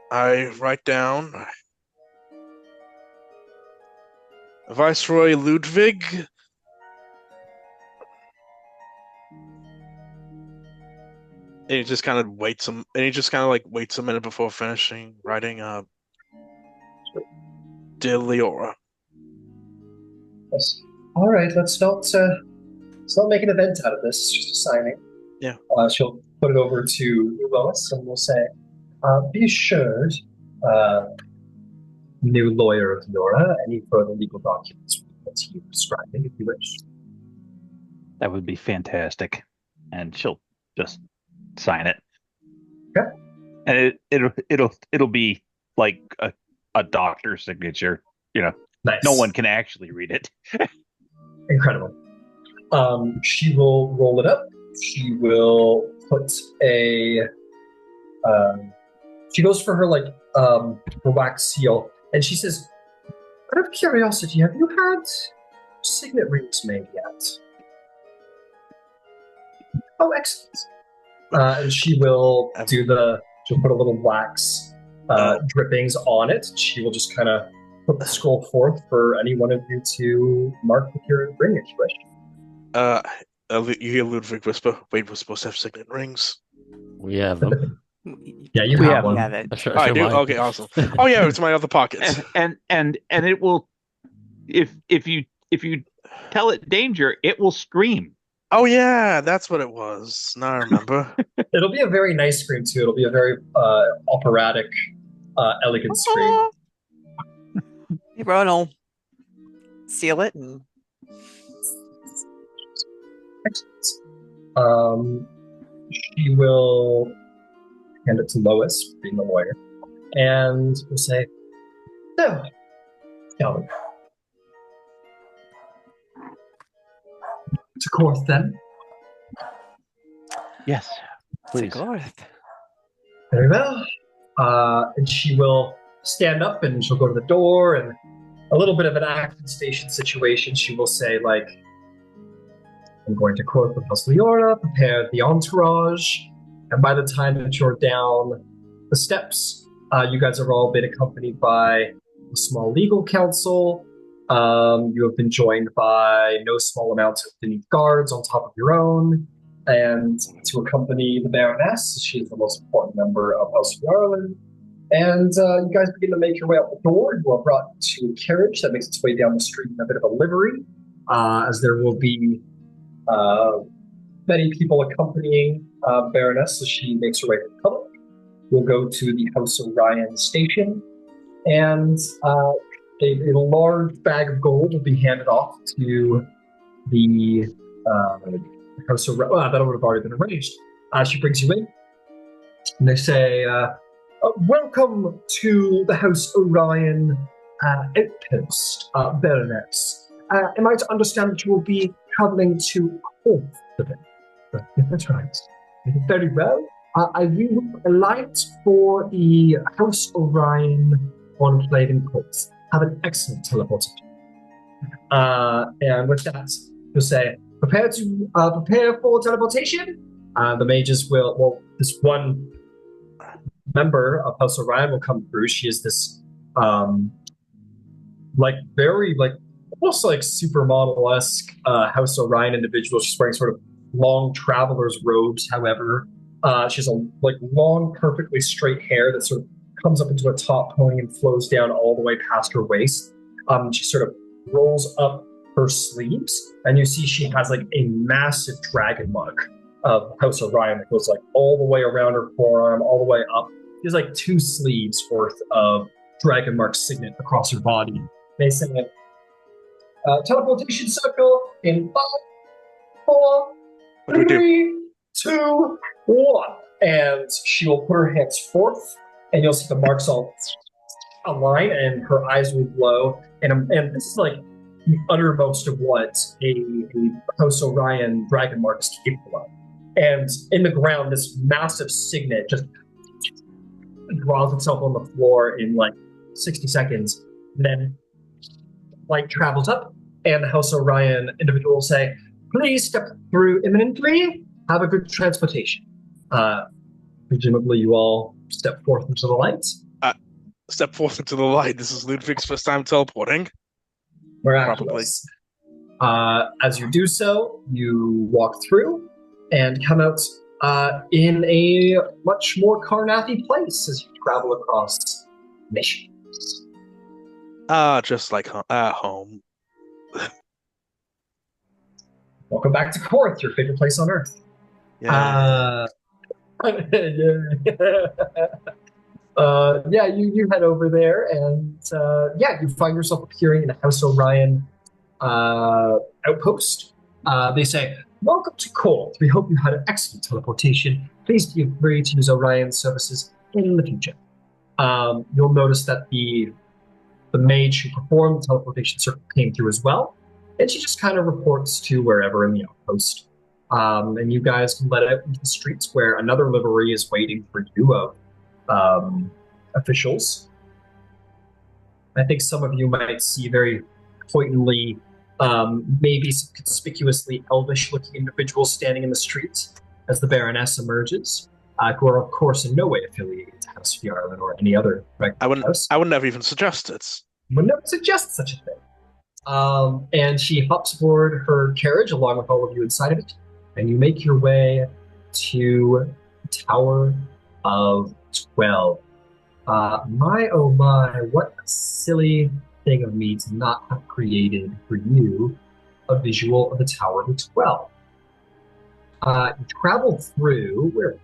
I write down Viceroy Ludwig. And he just kind of waits a minute before finishing writing De Leora. Yes. All right, let's not make an event out of this. It's just a signing. Yeah. She'll put it over to Lois, and we'll say, be assured, new lawyer of Leora, any further legal documents that you describing, if you wish. That would be fantastic. And she'll just sign it. Okay. And it'll be like a doctor's signature. Nice. No one can actually read it. Incredible. She will roll it up. She will put she goes for her her wax seal, and she says, out of curiosity, have you had signet rings made yet? Oh, excellent. And she will she'll put a little wax drippings on it. She will just kind of put the scroll forth for any one of you to mark with your ring if you wish. You hear Ludwig whisper, wait, we're supposed to have signet rings. We have them. Yeah, you have one. We have it. I do? Okay, awesome. Oh yeah, it's my other pockets. And it will, if you tell it danger, it will scream. Oh yeah, that's what it was. Now I remember. It'll be a very nice scream too. It'll be a very operatic, elegant scream. Eberron will seal it and. Excellent. She will hand it to Lois, being the lawyer, and will say, "So, Calvin, to Korth then. Yes, please. Very well. And she will stand up and she'll go to the door, and a little bit of an action station situation. She will say, like, I'm going to Korth with House Leora, prepare the entourage, and by the time that you're down the steps, you guys have all been accompanied by a small legal council. You have been joined by no small amount of beneath guards on top of your own, and to accompany the Baroness. She is the most important member of House Yarlin. And you guys begin to make your way out the door. You are brought to a carriage that makes its way down the street in a bit of a livery, as there will be many people accompanying Baroness as she makes her way to the public. We'll go to the House Orion station, and a large bag of gold will be handed off to the House Orion. Well, that would have already been arranged. She brings you in, and they say, welcome to the House Orion outpost, Baroness. Am I to understand that you will be traveling to Korth today? Yes, that's right. Very well. I will alight for the House Orion enclave in Korth. Have an excellent teleportation. And with that, you'll say, prepare for teleportation. The mages will, this one member of House Orion will come through. She is this, very, almost like supermodel-esque House Orion individual. She's wearing sort of long traveler's robes, however. She has long, perfectly straight hair that sort of comes up into a top pony and flows down all the way past her waist. She sort of rolls up her sleeves, and you see she has a massive dragon mark of House Orion that goes all the way around her forearm, all the way up. She has 2 sleeves worth of dragon mark signet across her body. They say, teleportation circle in 5, 4, 3, 2, 1. And she will put her hands forth, and you'll see the marks all align, and her eyes will glow. And this is the uttermost of what a House Orion dragon mark is capable of. And in the ground, this massive signet just draws itself on the floor in 60 seconds. And then light travels up, and the House Orion individual will say, please step through imminently. Have a good transportation. Presumably you all step forth into the light. Step forth into the light. This is Ludwig's first time teleporting. Miraculous. As you do so, you walk through and come out in a much more Karnathi place as you travel across missions. Just like home. Welcome back to Korth, your favorite place on Earth. Yeah. You head over there, and you find yourself appearing in a House Orion outpost. They say, welcome to Korth. We hope you had an excellent teleportation. Please feel free to use Orion services in the future. You'll notice that the mage who performed the teleportation circle came through as well, and she just kind of reports to wherever in the outpost. And you guys can let out into the streets where another livery is waiting for you of officials. I think some of you might see very pointedly, maybe some conspicuously elvish-looking individuals standing in the streets as the Baroness emerges, who are, of course, in no way affiliated to House Yarlin or any other house. I would never even suggest it. Would never suggest such a thing. And she hops aboard her carriage along with all of you inside of it, and you make your way to the Tower of 12. My oh my, what a silly thing of me to not have created for you a visual of the Tower of 12. You travel through where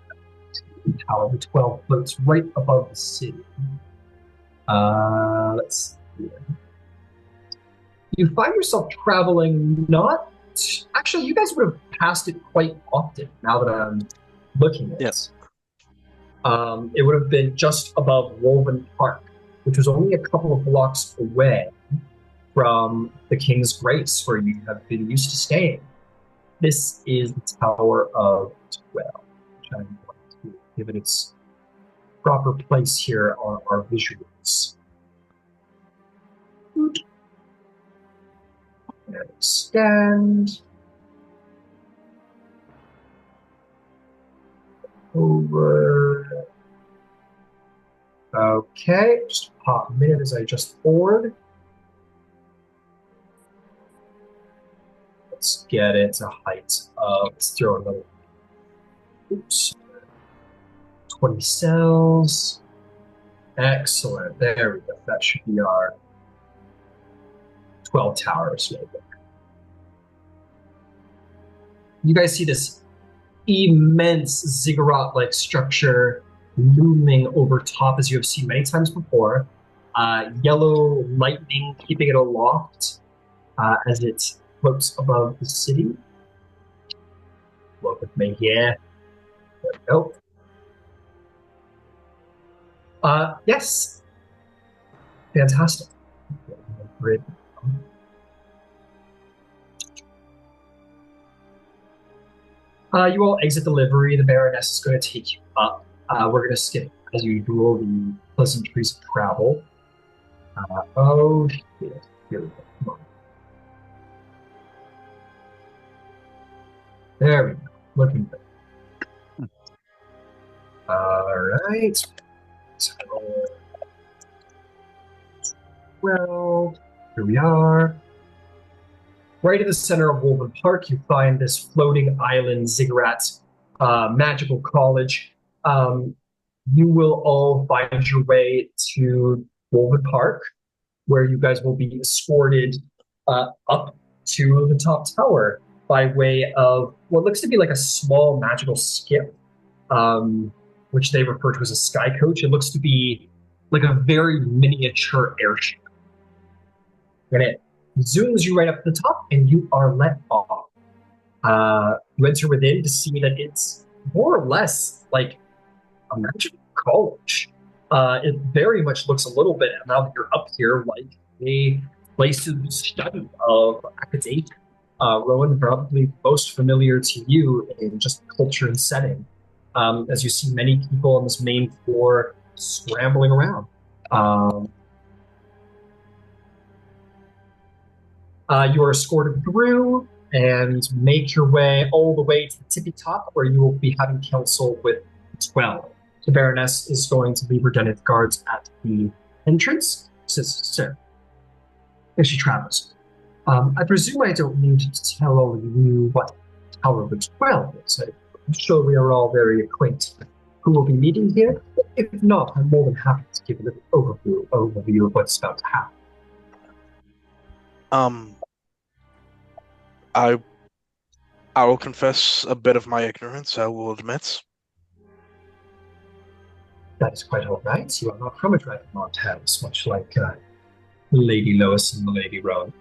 the Tower of 12 floats right above the city. Let's see. You find yourself traveling not... Actually, you guys would have passed it quite often now that I'm looking at it. Yes. It would have been just above Woven Park, which was only a couple of blocks away from the King's Grace, where you have been used to staying. This is the Tower of 12, which I'm going to give it its proper place here on our visuals. And extend. Over. Okay, just pop a minute as I adjust forward. Let's get it to height of, let's throw another, oops, 20 cells. Excellent, there we go. That should be our 12 towers. You guys see this immense ziggurat-like structure looming over top, as you have seen many times before. Yellow lightning keeping it aloft as it floats above the city. Look with me here. There we go. Yes. Fantastic. Great. You all exit the livery. The Baroness is going to take you up. We're going to skip, as usual, the pleasantries of travel. Oh, shit. Here we go. Come on. There we go. Looking good. All right. So, well, here we are. Right in the center of Woven Park, you find this floating island ziggurat magical college. You will all find your way to Woven Park, where you guys will be escorted up to the top tower by way of what looks to be like a small magical skip, which they refer to as a sky coach. It looks to be like a very miniature airship. And it zooms you right up to the top, and you are let off. You enter within to see that it's more or less like a magical college. It very much looks a little bit, now that you're up here, like a place of study of academia. Rowan, probably most familiar to you in just culture and setting, as you see many people on this main floor scrambling around. You are escorted through and make your way all the way to the tippy top, where you will be having counsel with 12. The Baroness is going to leave her den of guards at the entrance. Says, sir, as she travels, I presume I don't need to tell all of you what Tower of 12 is. I'm sure we are all very acquainted who will be meeting here. If not, I'm more than happy to give a little overview of what's about to happen. I will confess a bit of my ignorance, I will admit. That is quite all right. You are not from a Dragonmont house, much like Lady Lois and the Lady Rowan.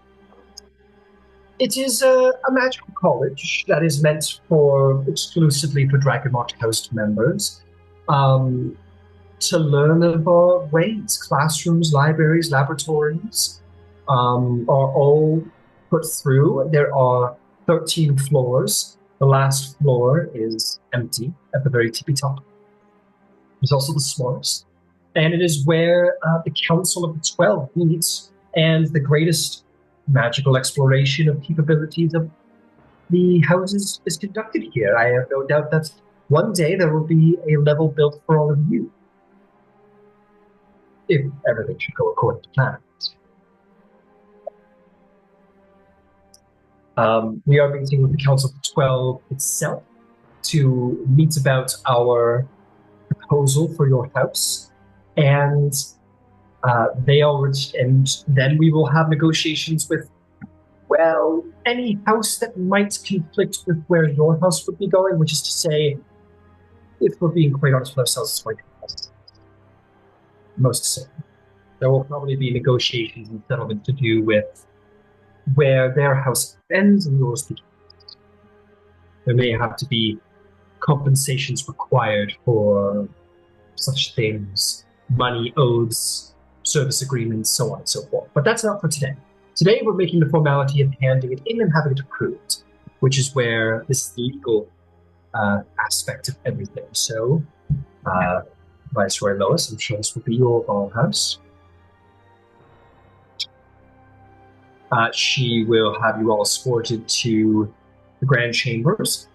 It is a magical college that is meant for exclusively for Dragonmont host members to learn about ways. Classrooms, libraries, laboratories are all put through. There are 13 floors. The last floor is empty at the very tippy top. It's also the smallest. And it is where the Council of the 12 meets, and the greatest magical exploration of capabilities of the houses is conducted here. I have no doubt that one day there will be a level built for all of you, if everything should go according to plan. We are meeting with the Council of 12 itself to meet about our proposal for your house, and and then we will have negotiations with, well, any house that might conflict with where your house would be going, which is to say, if we're being quite honest with ourselves, it's going to be most certain. There will probably be negotiations and settlement to do with where their house ends and yours begins. There may have to be compensations required for such things, money, oaths, service agreements, so on and so forth. But that's not for today. Today we're making the formality of handing it in and having it approved. which is where this legal aspect of everything. So, Viceroy Lois, I'm sure this will be your ballhouse. She will have you all escorted to the Grand Chambers.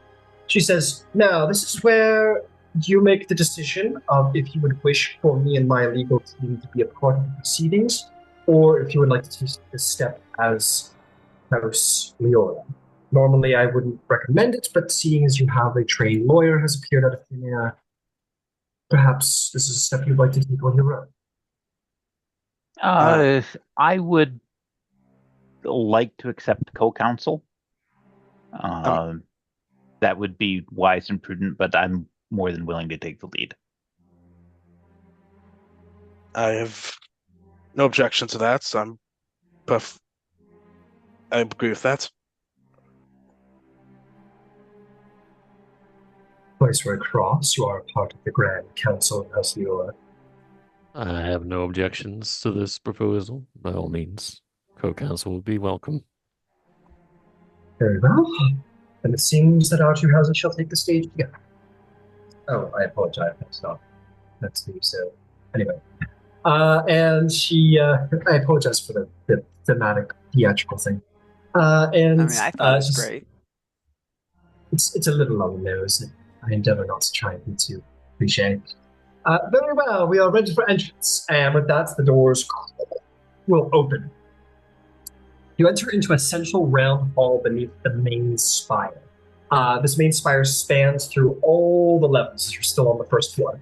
She says, now, this is where you make the decision of if you would wish for me and my legal team to be a part of the proceedings, or if you would like to take this step as House Leora. Normally, I wouldn't recommend it, but seeing as you have a trained lawyer has appeared out of thin air, perhaps this is a step you'd like to take on your own. I would like to accept co-counsel. That would be wise and prudent, but I'm more than willing to take the lead. I have no objection to that. I agree with that. Viceroy Cross, you are a part of the Grand Council of House Leora. I have no objections to this proposal. By all means, co-counsel would be welcome. Very well. And it seems that our two houses shall take the stage together. Oh, I apologize. That's me. So, anyway. And she, I apologize for the thematic theatrical thing. I thought it was great. It's a little on the nose. I endeavor not to try and be too cliche. Very well, we are ready for entrance. And with that, the doors will open. You enter into a central round hall beneath the main spire. This main spire spans through all the levels as you're still on the first floor.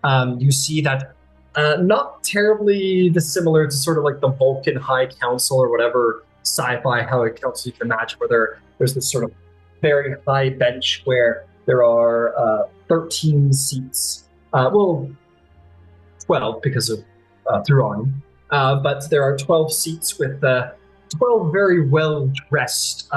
You see that not terribly dissimilar to sort of like the Vulcan High Council or whatever sci-fi High Council you can imagine, where there's this sort of very high bench where there are 13 seats. 12 because of Thuron. But there are 12 seats with 12 very well-dressed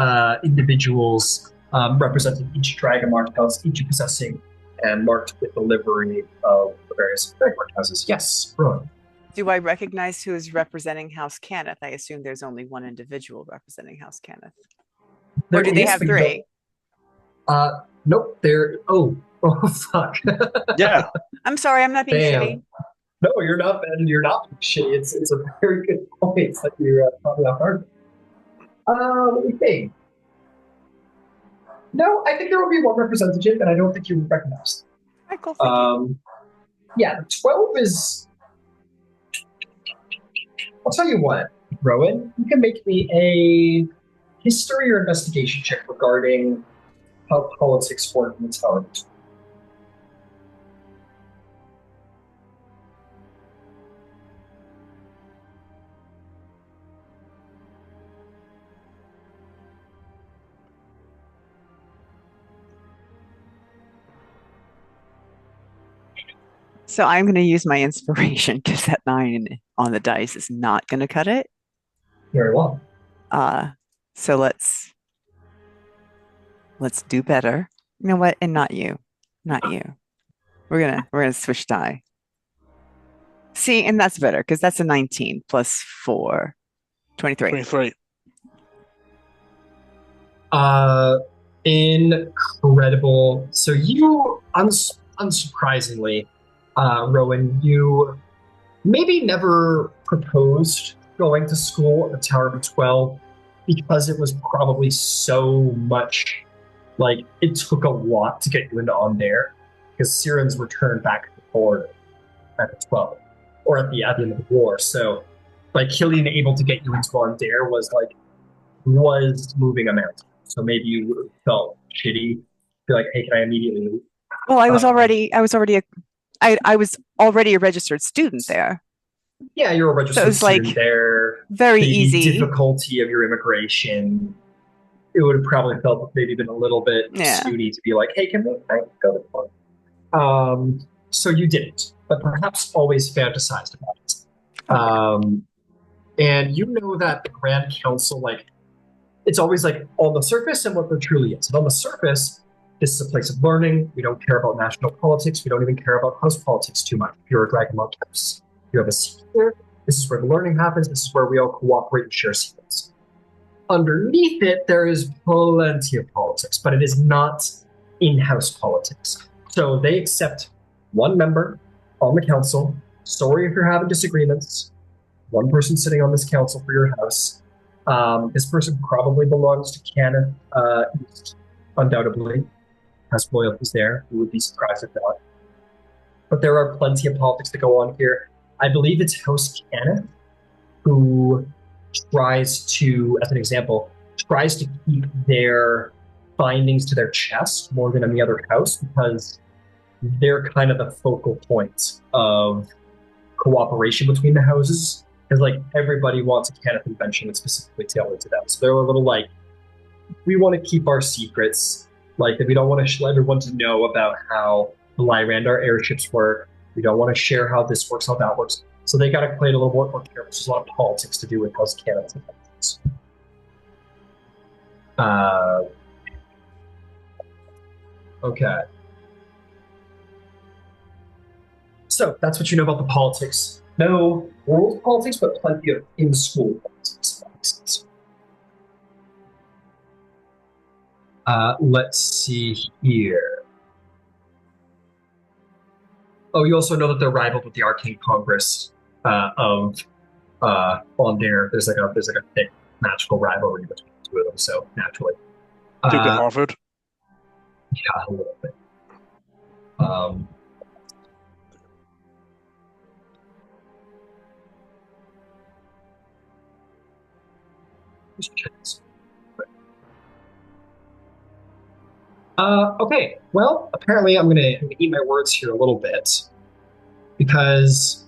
individuals representing each Dragonmark house, each possessing and marked with the livery of the various Dragonmark houses. Yes, Rowan. Do I recognize who is representing House Cannith? I assume there's only one individual representing House Cannith. Or do they have three? Nope. Oh, fuck. Yeah. I'm sorry, I'm not being shitty. No, you're not, and you're not shitty. It's a very good point that you're probably off guard. Let me think. No, I think there will be one representative, and I don't think you would recognize. All right, cool. Yeah, 12 is. I'll tell you what, Rowan, you can make me a history or investigation check regarding how politics work in the tower. So I'm going to use my inspiration because that 9 on the dice is not going to cut it. Very well. So let's do better. You know what? And not you. We're gonna switch die. See, and that's better because that's a 19 plus 4, 23. 23. Incredible. So you, unsurprisingly, Rowan, you maybe never proposed going to school at the Tower of 12 because it was probably so much, like, it took a lot to get you into Ondair because Sirens returned back to the board at the 12 or at the end of the war. So, like, Killian able to get you into Ondair was moving a mountain. So maybe you felt shitty, be like, hey, can I immediately leave? Well, I was already a registered student there. Yeah, you're a registered student there. Very the easy. Difficulty of your immigration, it would have probably felt maybe been a little bit snooty to be like, hey, can I go to the club? So you didn't, but perhaps always fantasized about it. Okay. And you know that the Grand Council, like, it's always like on the surface and what there truly is. And on the surface, this is a place of learning. We don't care about national politics. We don't even care about house politics too much. If you're a Dragonmark house, you have a seat here. This is where the learning happens. This is where we all cooperate and share secrets. underneath it, there is plenty of politics, but it is not in-house politics. So they accept one member on the council. Sorry if you're having disagreements. One person sitting on this council for your house. This person probably belongs to Canada East, undoubtedly. House loyalties there. Who would be surprised if not? But there are plenty of politics to go on here. I believe it's House Canada who tries to, as an example, tries to keep their findings to their chest more than any other house because they're kind of the focal point of cooperation between the houses. Because like everybody wants a Canada convention that's specifically tailored to them. So they're a little like, we want to keep our secrets. Like we don't want to let everyone to know about how the Lyrandar airships work. We don't want to share how this works, how that works. So they got to play it a little more careful. There's a lot of politics to do with House Canada's conventions. Okay. So that's what you know about the politics. No world politics, but plenty of in-school politics. Let's see here. Oh, you also know that they're rivaled with the Arcane Congress on there. There's like a thick magical rivalry between the two of them. So naturally, Duke of Harvard. Yeah, a little bit. Okay, well, apparently I'm gonna eat my words here a little bit because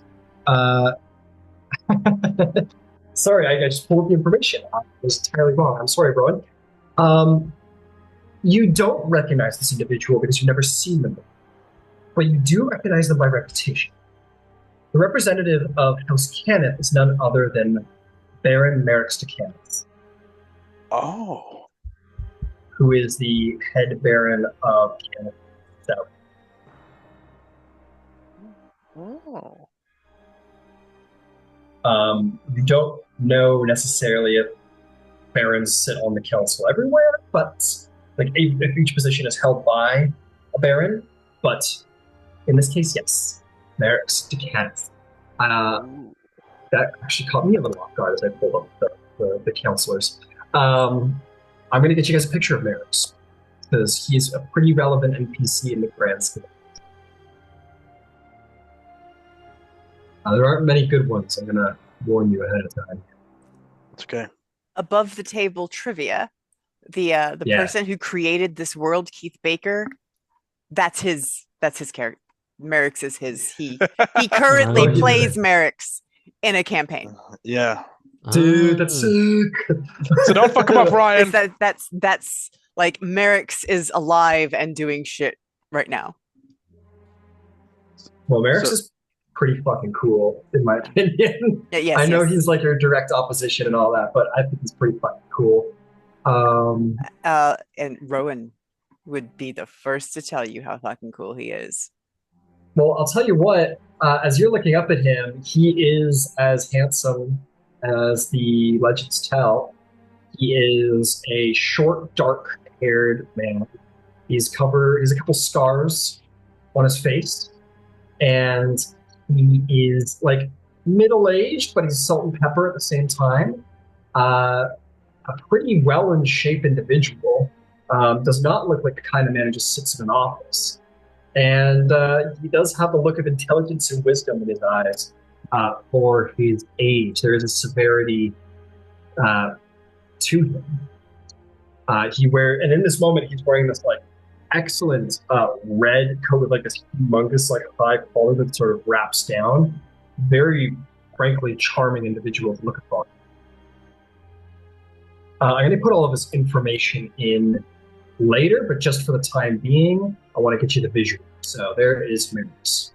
sorry, I just pulled up the information. I was entirely wrong. I'm sorry, Rowan. You don't recognize this individual because you've never seen them before, but you do recognize them by reputation. The representative of House Cannith is none other than Baron Merrick's de Cannith. Oh. Who is the head Baron of Cannith South. Oh. You don't know necessarily if barons sit on the council everywhere, but like if each position is held by a baron, but in this case, yes, Merrick's de Cannith. That actually caught me a little off guard as I pulled up the counselors. I'm going to get you guys a picture of Merrick's because he's a pretty relevant NPC in the grand scheme. There aren't many good ones. I'm going to warn you ahead of time. It's okay. Above the table trivia, the person who created this world, Keith Baker, that's his character. Merrick's is his. He currently plays Merrick's in a campaign. Yeah. Dude, that's sick. So don't fuck him up, Ryan. That's like Merrick's is alive and doing shit right now. Well, Merrick's is pretty fucking cool, in my opinion. Yes, I know he's like your direct opposition and all that, but I think he's pretty fucking cool. And Rowan would be the first to tell you how fucking cool he is. Well, I'll tell you what, as you're looking up at him, he is as handsome as the legends tell. He is a short, dark-haired man. He's a couple scars on his face, and he is like middle-aged, but he's salt and pepper at the same time. A pretty well in shape individual. Does not look like the kind of man who just sits in an office. And he does have a look of intelligence and wisdom in his eyes for his age. There is a severity to him. And in this moment, he's wearing this like excellent red coat with like this humongous like high collar that sort of wraps down. Very, frankly, charming individual to look upon. I'm going to put all of this information in later, but just for the time being, I want to get you the visual. So there is Merrick's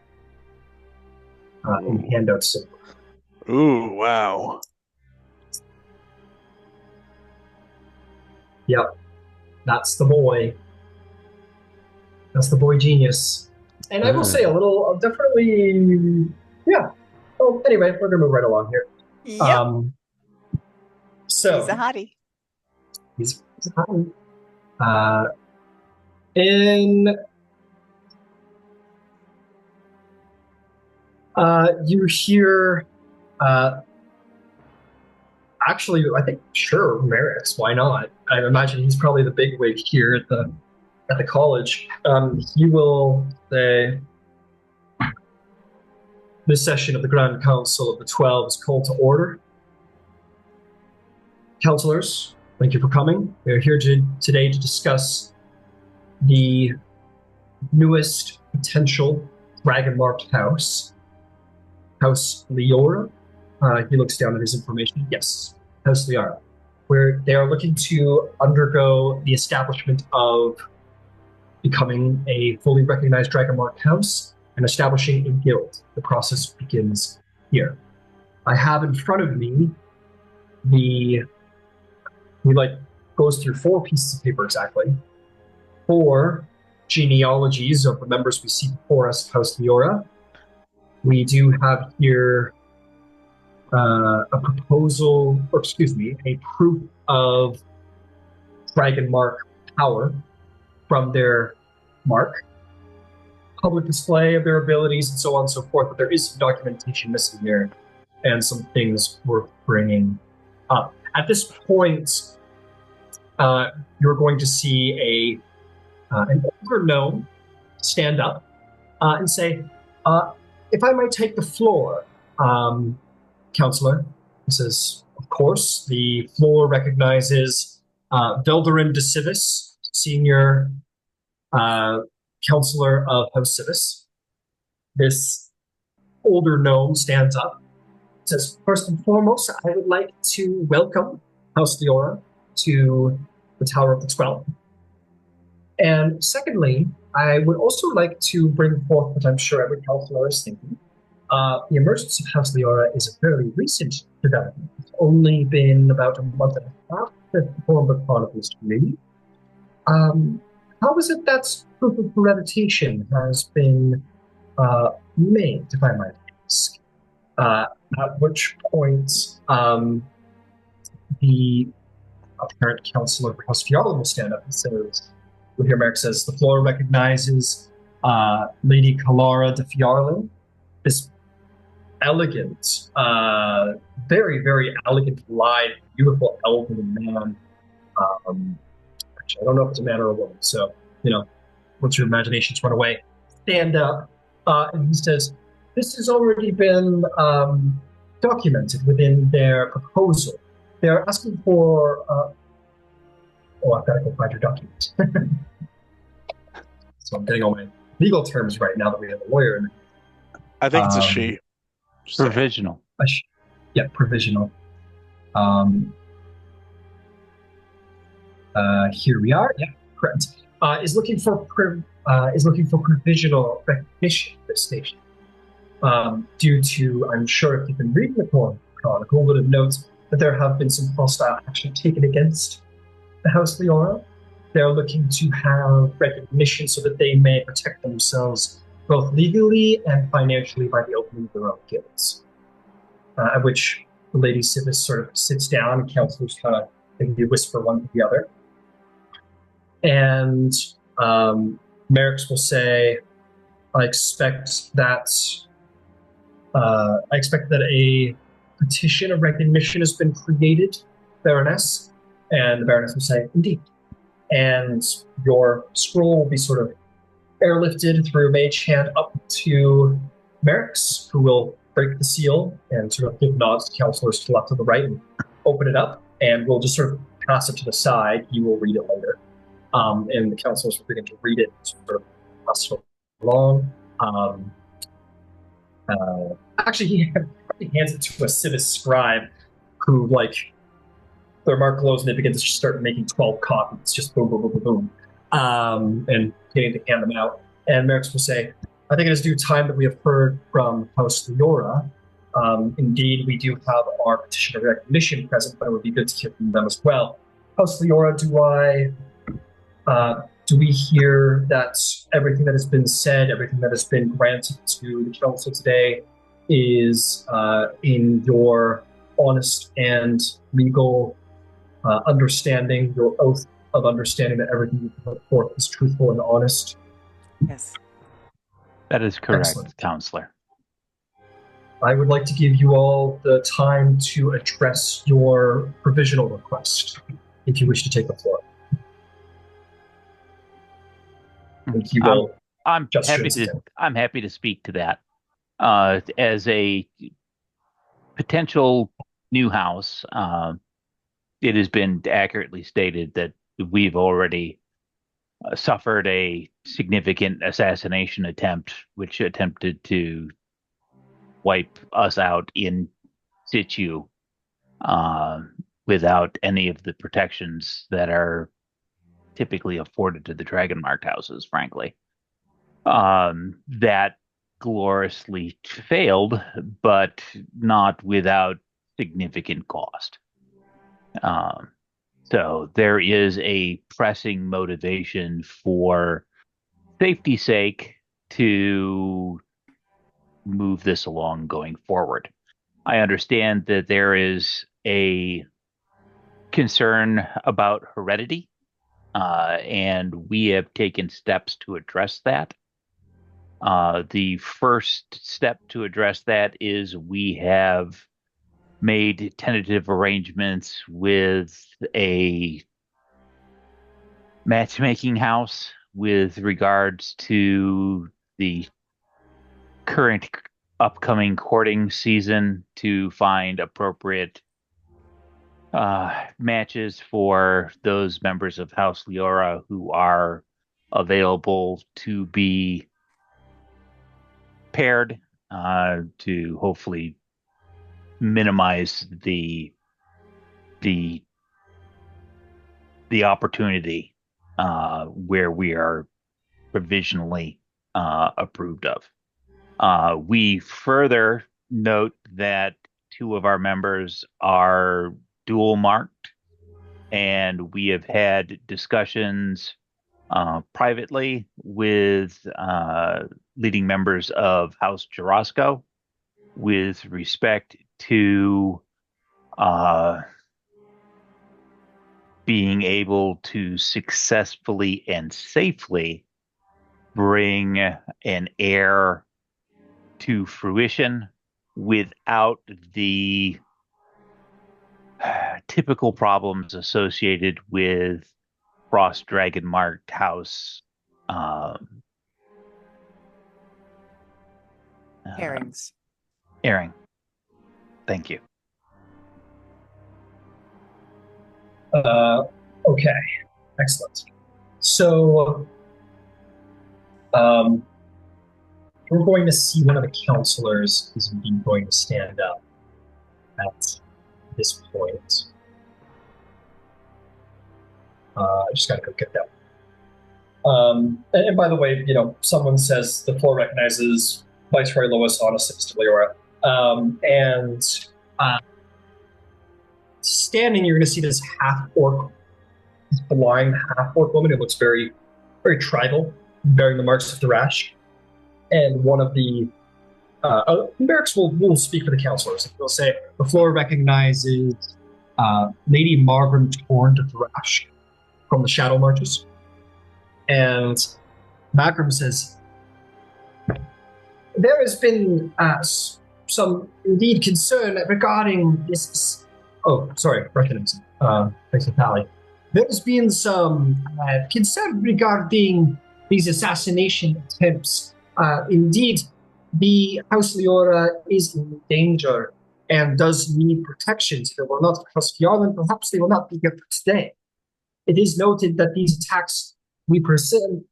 in handout symbol. Ooh, wow. Yep, that's the boy. That's the boy genius. And I will say a little, definitely, yeah. Well, anyway, we're going to move right along here. Yep. So he's a hottie. He's fine. In you hear actually, I think sure, Merrick's, why not? I imagine he's probably the bigwig here at the college. He will say, this session of the Grand Council of the 12 is called to order. Councilors, thank you for coming. We are here today to discuss the newest potential dragon-marked house, House Leora. He looks down at his information. Yes, House Leora, where they are looking to undergo the establishment of becoming a fully recognized dragon-marked house and establishing a guild. The process begins here. I have in front of me he goes through 4 pieces of paper exactly, 4 genealogies of the members we see before us, House Leora. We do have here a proposal, or excuse me, a proof of dragon mark power from their mark, public display of their abilities, and so on and so forth. But there is some documentation missing here, and some things worth bringing up. At this point, you're going to see an older gnome stand up and say, if I might take the floor, Counselor. He says, of course, the floor recognizes Velderin de Civis, Senior Counselor of House Civis. This older gnome stands up, says, first and foremost, I would like to welcome House Leora to the Tower of the 12. And secondly, I would also like to bring forth what I'm sure every counselor is thinking. The emergence of House Leora is a fairly recent development. It's only been about a month and a half that the Former Chronicles to me. How is it that proof of hereditation has been made, if I might ask? At which point the apparent counselor for House Fiala will stand up and says, well, here Merrick says, the floor recognizes Lady Kalara de Fiarlin, this elegant, very, very elegant, lithe, beautiful elderly man. Actually, I don't know if it's a man or a woman, so, once your imaginations run away, stand up, and he says, this has already been documented within their proposal. They're asking for, I've got to go find your document. So I'm getting all my legal terms right now that we have a lawyer in. I think it's a she. Provisional. Yeah, provisional. Here we are. Yeah, correct. Is looking for provisional recognition of this station. Due to, I'm sure if you've been reading the Chronicle, would have noted that there have been some hostile action taken against the House Leora. They're looking to have recognition so that they may protect themselves both legally and financially by the opening of their own guilds. At which the Lady Civis sort of sits down and counselors kind of maybe whisper one to the other. And Merrick's will say, I expect that a petition of recognition has been created, Baroness. And the Baroness will say, indeed. And your scroll will be sort of airlifted through Mage Hand up to Merrick's, who will break the seal and sort of give nods to counselors to the left and the right and open it up. And we'll just sort of pass it to the side. You will read it later. And the counselors will begin to read it and sort of pass it along. Actually, he hands it to a Civis scribe who, their mark glows and they begin to start making 12 copies, just boom, boom, boom, boom, boom, and getting to hand them out. And Merrick's will say, I think it is due time that we have heard from House Leora. Indeed, we do have our petition of recognition present, but it would be good to hear from them as well. House Leora, do we hear that everything that has been said, everything that has been granted to the council today is in your honest and legal understanding your oath of understanding that everything you put forth is truthful and honest? Yes. That is correct, Excellent. Counselor. I would like to give you all the time to address your provisional request, if you wish to take the floor. You will I'm happy to speak to that. As a potential new house, it has been accurately stated that we've already suffered a significant assassination attempt, which attempted to wipe us out in situ without any of the protections that are typically afforded to the dragon marked houses, frankly. That gloriously failed, but not without significant cost. So there is a pressing motivation for safety's sake to move this along going forward. I understand that there is a concern about heredity, and we have taken steps to address that. The first step to address that is we have made tentative arrangements with a matchmaking house with regards to the current upcoming courting season to find appropriate matches for those members of House Leora who are available to be paired to hopefully minimize the opportunity where we are provisionally approved of. We further note that 2 of our members are dual marked, and we have had discussions privately with leading members of House Jarosco with respect to being able to successfully and safely bring an heir to fruition without the typical problems associated with Frost Dragon marked house Pairings. airing. Thank you. Okay, excellent. So, we're going to see one of the counselors is indeed going to stand up at this point. I just gotta go get that. And by the way, someone says the floor recognizes Viceroy Lois Honest to Leora. And standing, you're going to see this half-orc, blind half-orc woman. It looks very, very tribal, bearing the marks of Thrash. And one of the barracks will speak for the counselors. They'll say, the floor recognizes Lady Margaret Torn to Thrash from the Shadow Marches. And Magram says, there has been some indeed concern regarding this. Oh, sorry, recognizing. Thanks for Pally. There's been some concern regarding these assassination attempts. Indeed, the House Leora is in danger and does need protections. If it were not for House Yarland, perhaps they will not be here today. It is noted that these attacks we present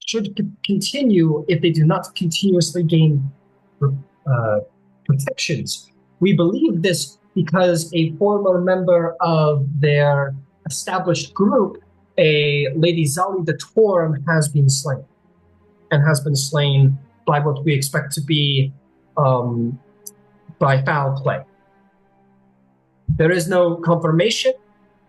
should continue if they do not continuously gain protections. We believe this because a former member of their established group, a Lady Zali de Torm, has been slain. And has been slain by what we expect to be by foul play. There is no confirmation,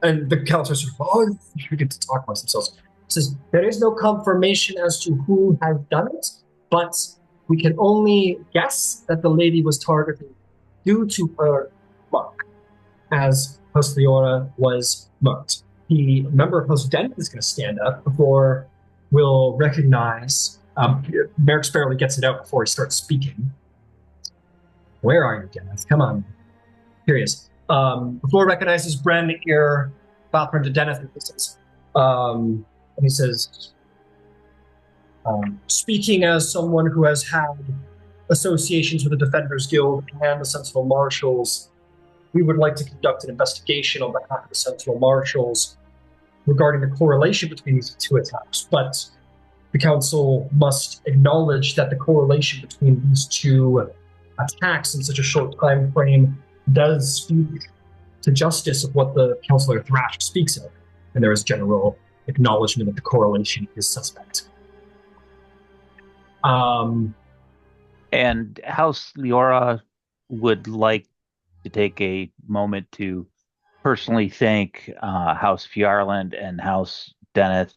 and the counselors are, you get to talk amongst themselves. It says, there is no confirmation as to who has done it, but we can only guess that the lady was targeted due to her mark, as House Leora was marked. The member of House Dent is going to stand up before we'll recognize. Merrick barely gets it out before he starts speaking. Where are you, Dennis? Come on. Curious. Before recognizes Bren, your Valkyrin to Dennis, and he says, speaking as someone who has had associations with the Defenders Guild and the Sentinel Marshals, we would like to conduct an investigation on behalf of the Sentinel Marshals regarding the correlation between these two attacks. But the Council must acknowledge that the correlation between these two attacks in such a short time frame does speak to justice of what the Councilor Thrash speaks of. And there is general acknowledgement that the correlation is suspect. And House Leora would like to take a moment to personally thank House Fjarland and House Deneth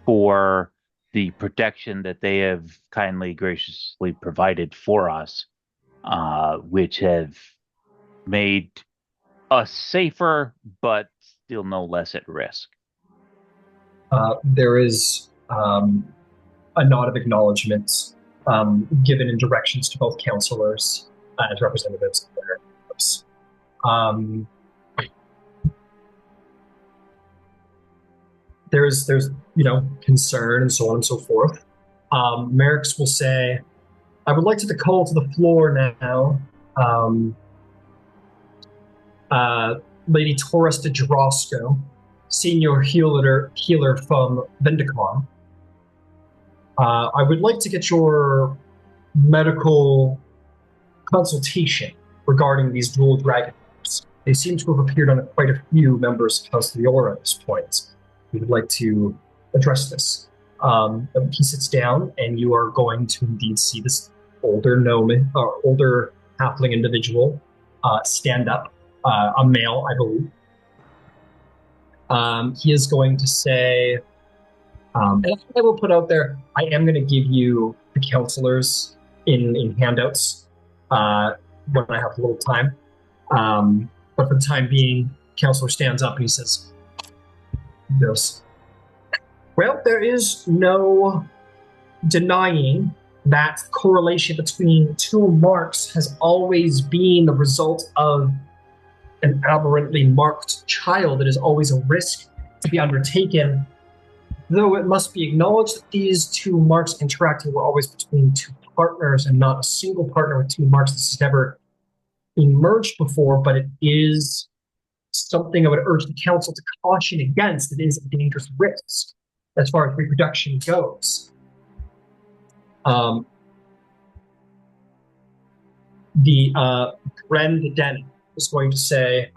for the protection that they have kindly, graciously provided for us, which have made us safer, but still no less at risk. There is a nod of acknowledgement given in directions to both councillors as representatives of their groups. There's concern and so on and so forth. Merrick's will say, I would like to call to the floor now Lady Taurus de Jarosco, senior healer from Vindicon. I would like to get your medical consultation regarding these dual dragon groups. They seem to have appeared on quite a few members of House Leora at this point. We would like to address this. He sits down, and you are going to indeed see this older halfling individual stand up, a male, I believe. He is going to say, and I will put out there, I am going to give you the counselors in handouts when I have a little time. But for the time being, counselor stands up and he says, well, there is no denying that correlation between two marks has always been the result of an aberrantly marked child. It is always a risk to be undertaken, though it must be acknowledged that these two marks interacting were always between two partners and not a single partner with two marks. This has never emerged before, but it is something I would urge the council to caution against. It is a dangerous risk as far as reproduction goes. Bren Denny is going to say,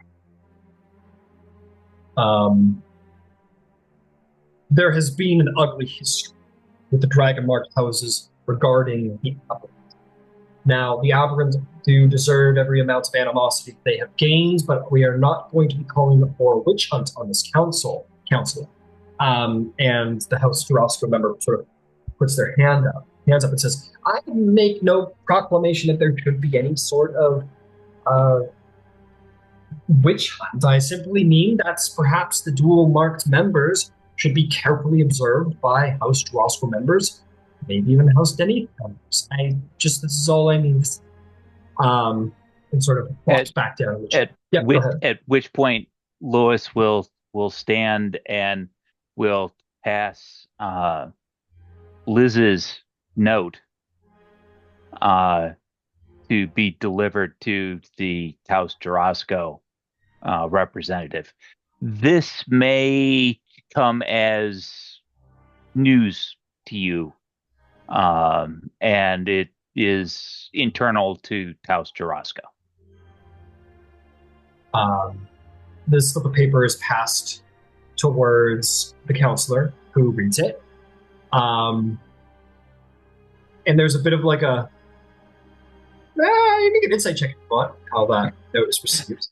there has been an ugly history with the Dragon Mark houses regarding the Aberrons. Now, the Aberrons do deserve every amount of animosity they have gained, but we are not going to be calling for a witch hunt on this council. And the House Jarosco member sort of puts their hands up and says, I make no proclamation that there should be any sort of witch hunt. I simply mean that perhaps the dual marked members should be carefully observed by House Jarosco members, maybe even House Denny members. This is all I mean. And sort of walks back down. At which point, Lois will stand and will pass Liz's note to be delivered to the House Jarosco representative. This may come as news to you, and it is internal to House Jarosco. This slip of paper is passed towards the counselor who reads it. And there's a bit of like you make an insight check if you want, how that note is received.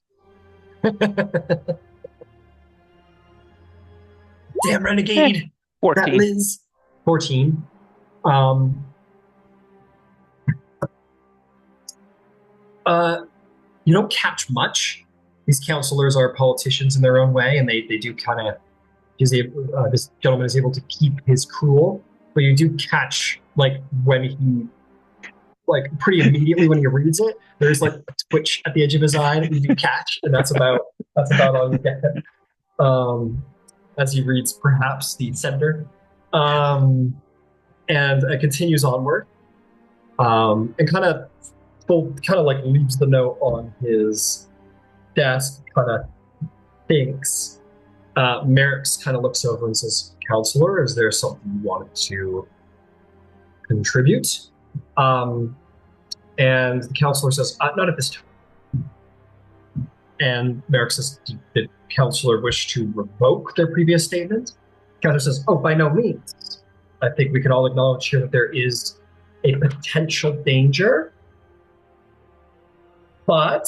Damn renegade! 14. That Liz. 14. You don't catch much these counselors are politicians in their own way, and they do kind of. This gentleman is able to keep his cool, but you do catch when he pretty immediately when he reads it, there's a twitch at the edge of his eye that you do catch, and that's about all you get. As he reads perhaps the sender, and it continues onward, and kind of leaves the note on his desk, kind of thinks. Merrick's kind of looks over and says, "Counselor, is there something you wanted to contribute?" And the counselor says, "Not at this time." And Merrick says, "Did the counselor wish to revoke their previous statement?" The counselor says, "Oh, by no means. I think we can all acknowledge here that there is a potential danger, but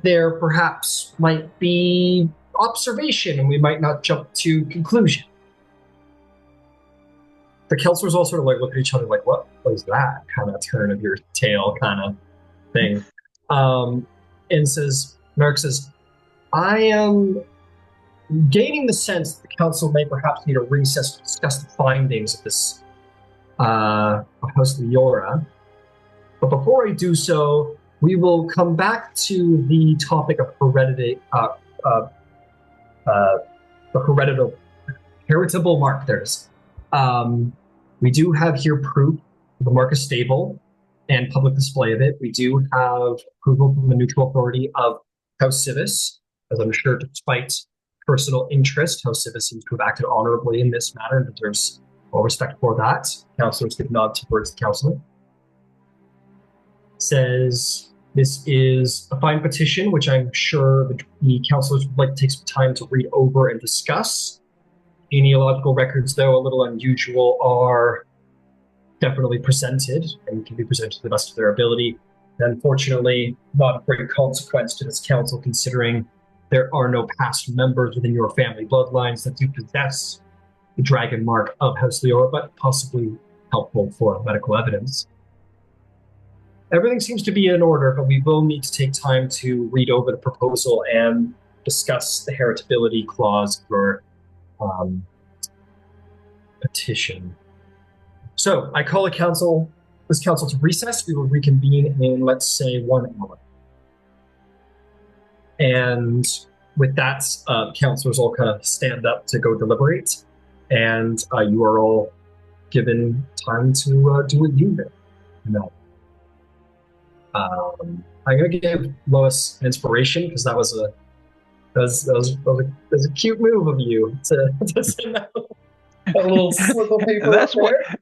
there perhaps might be observation, and we might not jump to conclusion." The counselors all sort of look at each other like, what was that kind of turn of your tail kind of thing? And Merrick says, "I am gaining the sense that the council may perhaps need a recess to discuss the findings of this House Leora. But before I do so, we will come back to the topic of the heritable mark." We do have here proof the mark is stable and public display of it. We do have approval from the neutral authority of House Civis, as I'm sure despite personal interest, House Civis seems to have acted honorably in this matter and deserves all respect for that. Councillors give nod towards the councillor. Says this is a fine petition, which I'm sure the councillors would like to take some time to read over and discuss. Genealogical records, though a little unusual, are definitely presented and can be presented to the best of their ability. And unfortunately, not of great consequence to this council, considering there are no past members within your family bloodlines that do possess the dragon mark of House Leora, but possibly helpful for medical evidence. Everything seems to be in order, but we will need to take time to read over the proposal and discuss the heritability clause for petition. So I call this council to recess. We will reconvene in, let's say, 1 hour. And with that, councilors all kind of stand up to go deliberate, and you are all given time to do what you do. No. I'm going to give Lois an inspiration because that was a cute move of you to send out a little slip of paper.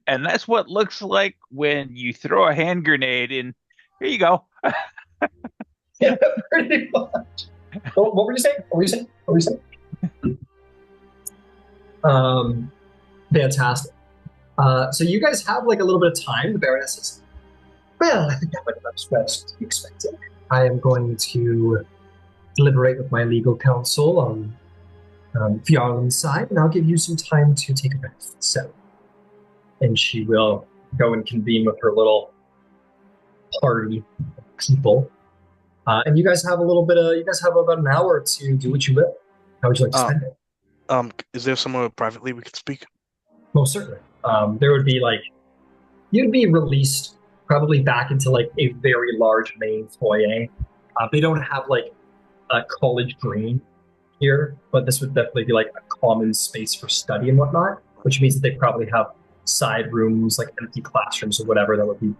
And that's what looks like when you throw a hand grenade in. Here you go. Yeah, pretty much. What were you saying? Fantastic. So you guys have a little bit of time. The Baroness says, "Well, I think that might be best to be expected. I am going to deliberate with my legal counsel on Fjarland's side, and I'll give you some time to take a rest." So, and she will go and convene with her little party of people. And you guys have about an hour to do what you will. How would you like to spend it? Is there somewhere privately we could speak? Most certainly. There would be you'd be released probably back into a very large main foyer. They don't have a college green here, but this would definitely be a common space for study and whatnot, which means that they probably have side rooms, empty classrooms or whatever that would be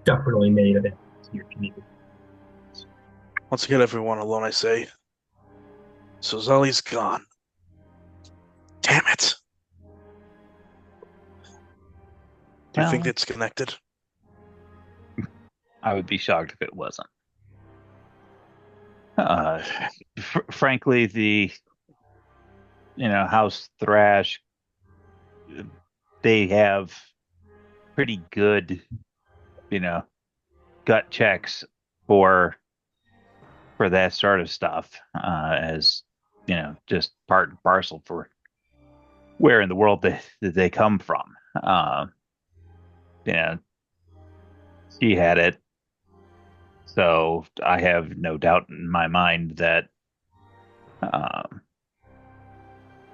definitely made available to your community. Once again, everyone alone, I say, so Zali's gone. Damn it. Do you think it's connected? I would be shocked if it wasn't. Frankly, the House Thrash, they have pretty good, gut checks for that sort of stuff, as just part and parcel for where in the world that they come from. She had it. So I have no doubt in my mind that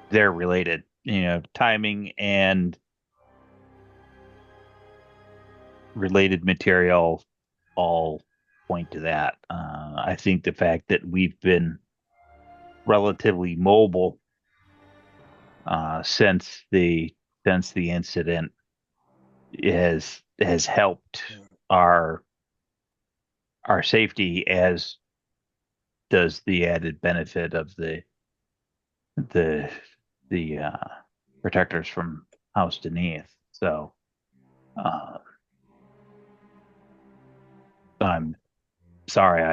they're related. Timing and related material all point to that. I think the fact that we've been relatively mobile since the incident has helped our safety, as does the added benefit of the protectors from House Deneath. So I'm sorry,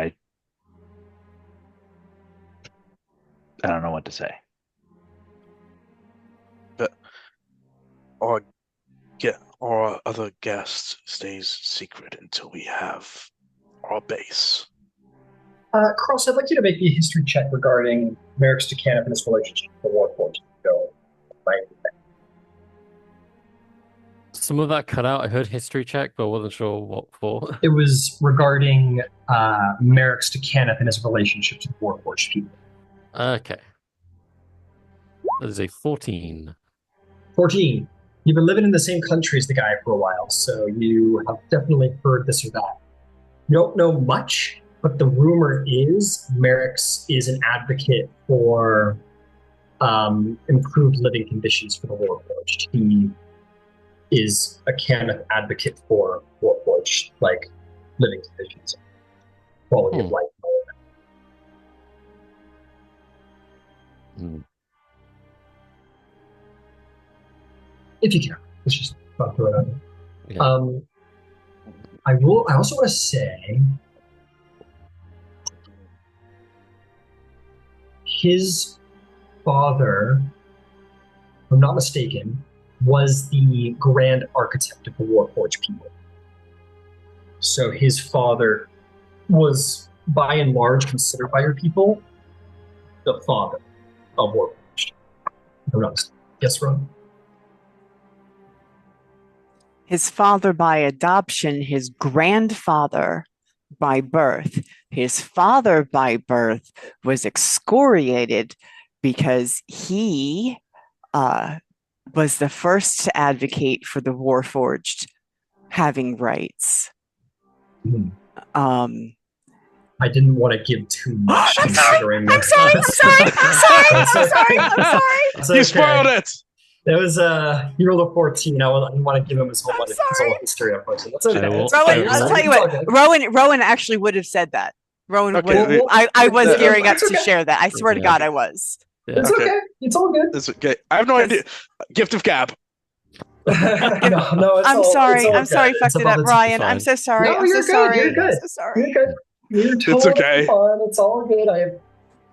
I don't know what to say. But our other guest stays secret until we have our base. Cross, I'd like you to make me a history check regarding Merrick's Decaniff and his relationship to the Warforged. Go. Right. Some of that cut out. I heard history check, but I wasn't sure what for. It was regarding Merrick's Decaniff and his relationship to the Warforged people. Okay. That is a 14. 14. You've been living in the same country as the guy for a while, so you have definitely heard this or that. You don't know much, but the rumor is Merrick's is an advocate for improved living conditions for the Warforged. He is a Caniff advocate for Warforged, like living conditions, quality of life. If you can, let's just throw it out. Yeah. I also want to say his father, if I'm not mistaken, was the grand architect of the Warforged people. So his father was, by and large, considered by your people the father of Warforged. If I'm not mistaken. Yes, Ron? His father by adoption, his grandfather by birth. His father by birth was excoriated because he was the first to advocate for the Warforged having rights. I didn't want to give too much. I'm sorry. You spoiled it. It was you rolled a 14. I didn't want to give him his whole history, unfortunately. That's okay. Rowan, I'll tell you what. Rowan actually would have said that. Rowan, okay. I was gearing up to share that. I swear to God, I was. Yeah. It's okay. It's all good. It's okay. I have no idea. Gift of gab. no, I'm sorry. I'm sorry. Fucked it up, Ryan. I'm so sorry. No, you're good. You're good. I'm so sorry. You're good. You're totally it's okay. fine. It's all good. I have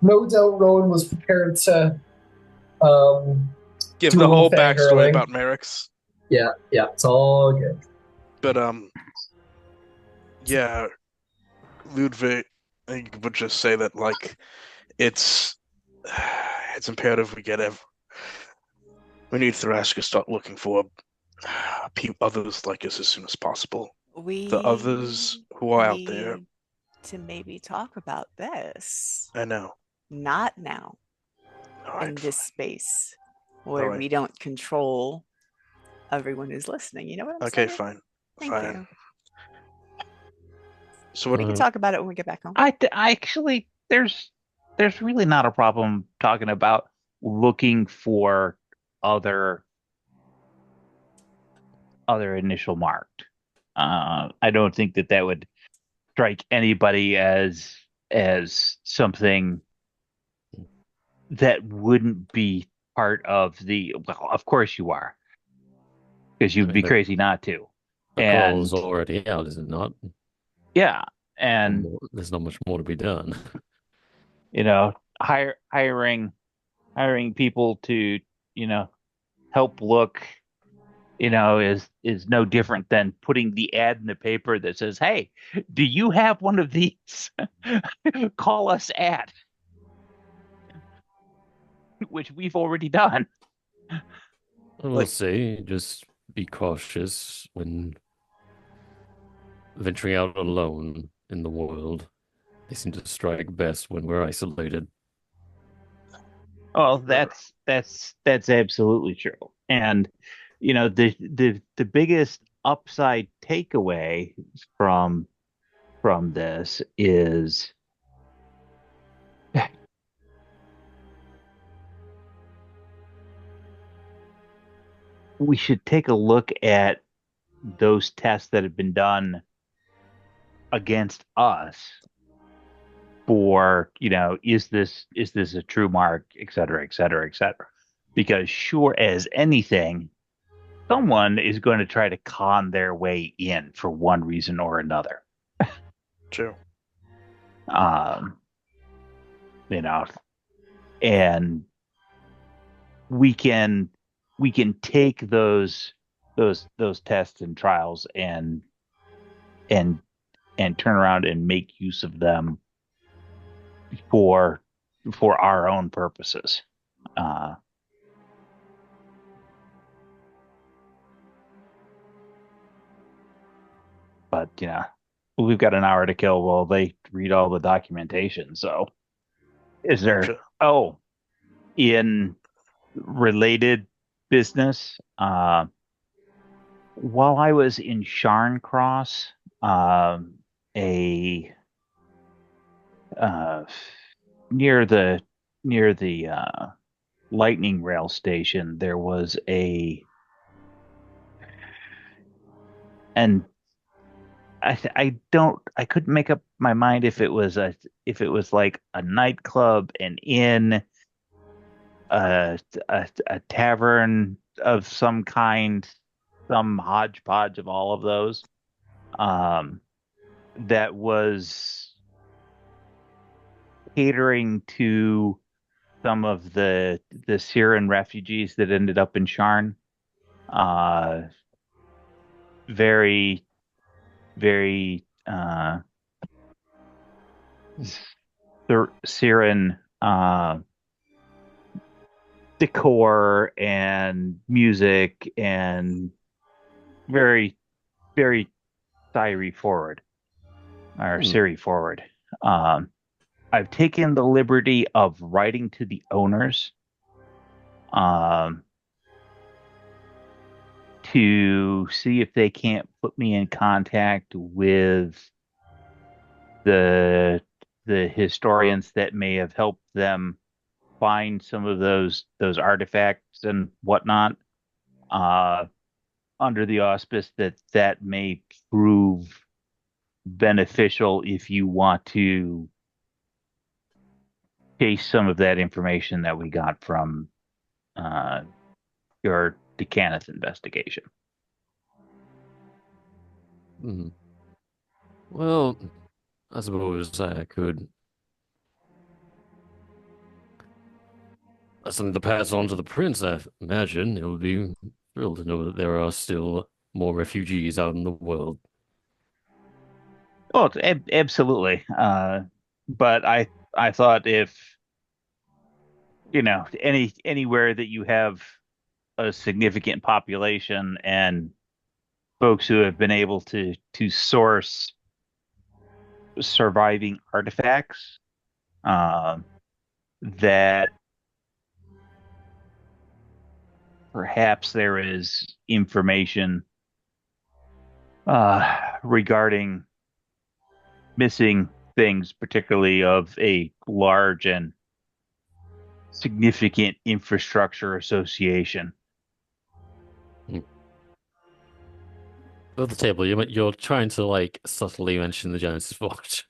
no doubt Rowan was prepared to give the whole backstory about Merrick's. Yeah, it's all good. But yeah, Ludwig, I would just say that like it's imperative we need Thrash to start looking for others like us as soon as possible. The others who are out there. To maybe talk about this. I know. Not now. Right, in this space where we don't control everyone who's listening. You know what I'm saying? Okay, fine. Thank you. So what we can talk about it when we get back home. I actually, there's really not a problem talking about looking for other initial marked. I don't think that would strike anybody as something that wouldn't be part of the. Well, of course you are, because you'd be crazy not to. The call's already out, is it not? Yeah, and there's not much more to be done. Hiring people to help look. Is no different than putting the ad in the paper that says, "Hey, do you have one of these? Call us at," which we've already done. We'll see. Just be cautious when venturing out alone in the world. They seem to strike best when we're isolated. Oh, that's absolutely true. And the biggest upside takeaway from from this is we should take a look at those tests that have been done against us for, is this a true mark, et cetera, et cetera, et cetera. Because sure as anything, someone is going to try to con their way in for one reason or another. True. Um, you know, and we can take those tests and trials and turn around and make use of them for our own purposes. Uh, but we've got an hour to kill while they read all the documentation. So, is there? Sure. Oh, in related business, while I was in Sharn Cross, a uh, near the lightning rail station, there was and I couldn't make up my mind if it was like a nightclub, an inn, a tavern of some kind, some hodgepodge of all of those. Um, that was catering to some of the Syrian refugees that ended up in Sharn. Uh, very, very Syrian decor and music, and very, very Syri forward or Siri forward. I've taken the liberty of writing to the owners to see if they can't put me in contact with the historians that may have helped them find some of those artifacts and whatnot, under the auspice that may prove beneficial if you want to chase some of that information that we got from your Decanus investigation. Well, I suppose I could. That's something to pass on to the prince, I imagine. He'll be thrilled to know that there are still more refugees out in the world. Oh, absolutely. But I thought if anywhere that you have a significant population and folks who have been able to source surviving artifacts, that perhaps there is information regarding missing things, particularly of a large and significant infrastructure association. At the table, you're trying to subtly mention the Genesis Forge.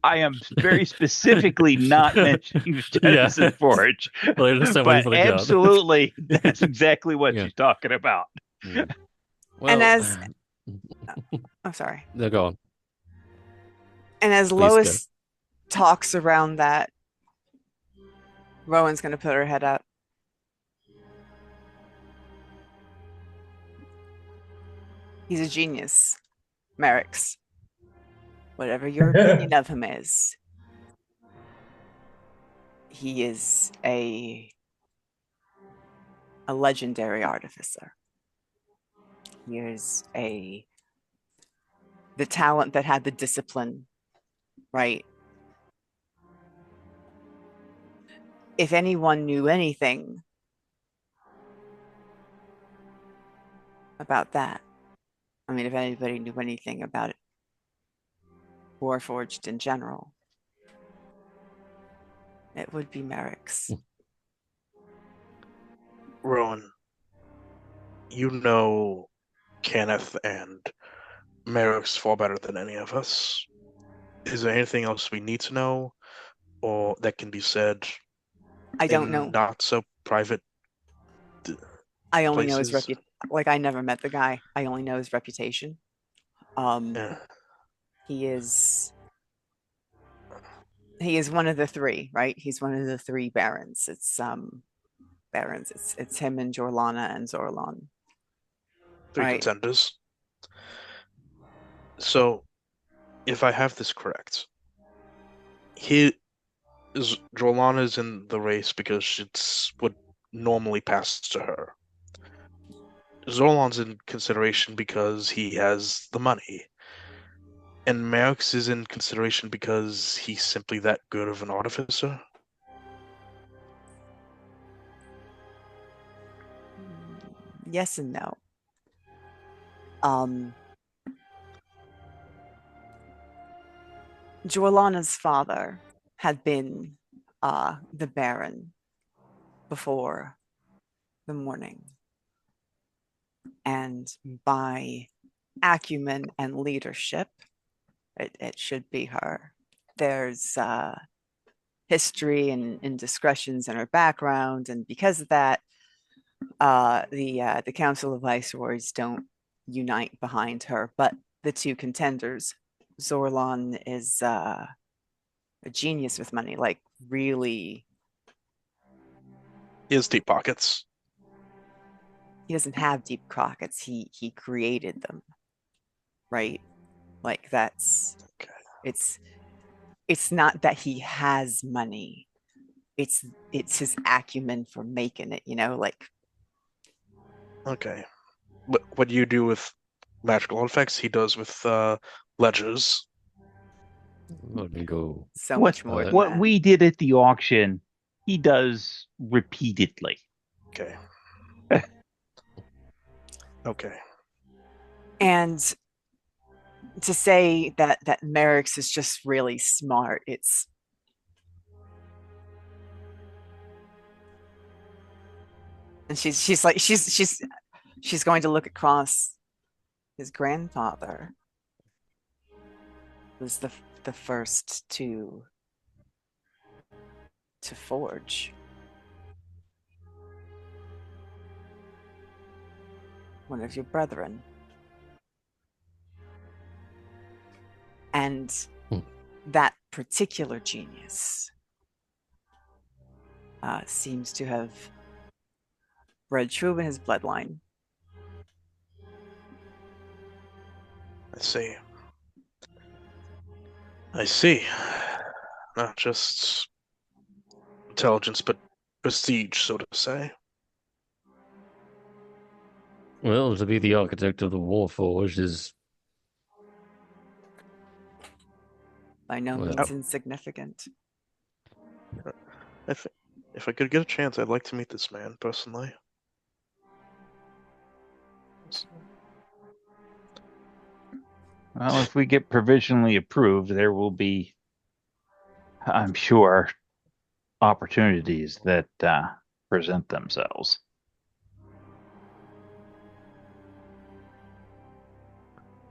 I am very specifically not mentioning the Genesis Forge, but absolutely, that's exactly what she's talking about. Well, and as I'm sorry. No, go on. And as Lois talks around that, Rowan's going to put her head up. He's a genius, Merrick's. Whatever your opinion of him is, he is a legendary artificer. He is the talent that had the discipline, right? if anyone knew anything about that, I mean, if anybody knew anything about it, Warforged in general, it would be Merrick's. Rowan, you know Kenneth and Merrick's far better than any of us. Is there anything else we need to know, or that can be said? I don't know. Not so private. I only know his places? Like, I never met the guy. I only know his reputation. Yeah. He is one of the three, right? He's one of the three barons. It's barons. It's him and Jorlana and Zorlon. Three Right. contenders. So, if I have this correct, Jorlana's in the race because it's what normally passes to her. Zorlon's in consideration because he has the money. And Merrick's is in consideration because he's simply that good of an artificer. Yes and no. Jorlana's father had been the Baron before the morning. And by acumen and leadership, it should be her. There's history and indiscretions in her background, and because of that, the Council of Viceroys don't unite behind her. But the two contenders, Zorlon is a genius with money, like really. He has deep pockets. He doesn't have deep pockets. He created them, right? Like that's okay. It's not that he has money. It's his acumen for making it, like. Okay. What you do with magical artifacts, he does with ledgers. Let me go. So much more than what that. we did at the auction, he does repeatedly. Okay. Okay. And to say that Merrick's is just really smart, it's and she's like she's going to look across. His grandfather was the first to forge. One of your brethren. And that particular genius seems to have bred true in his bloodline. I see. Not just intelligence, but prestige, so to say. Well, to be the architect of the Warforged is by no means insignificant. If I could get a chance, I'd like to meet this man personally. Well, if we get provisionally approved, there will be, I'm sure, opportunities that present themselves.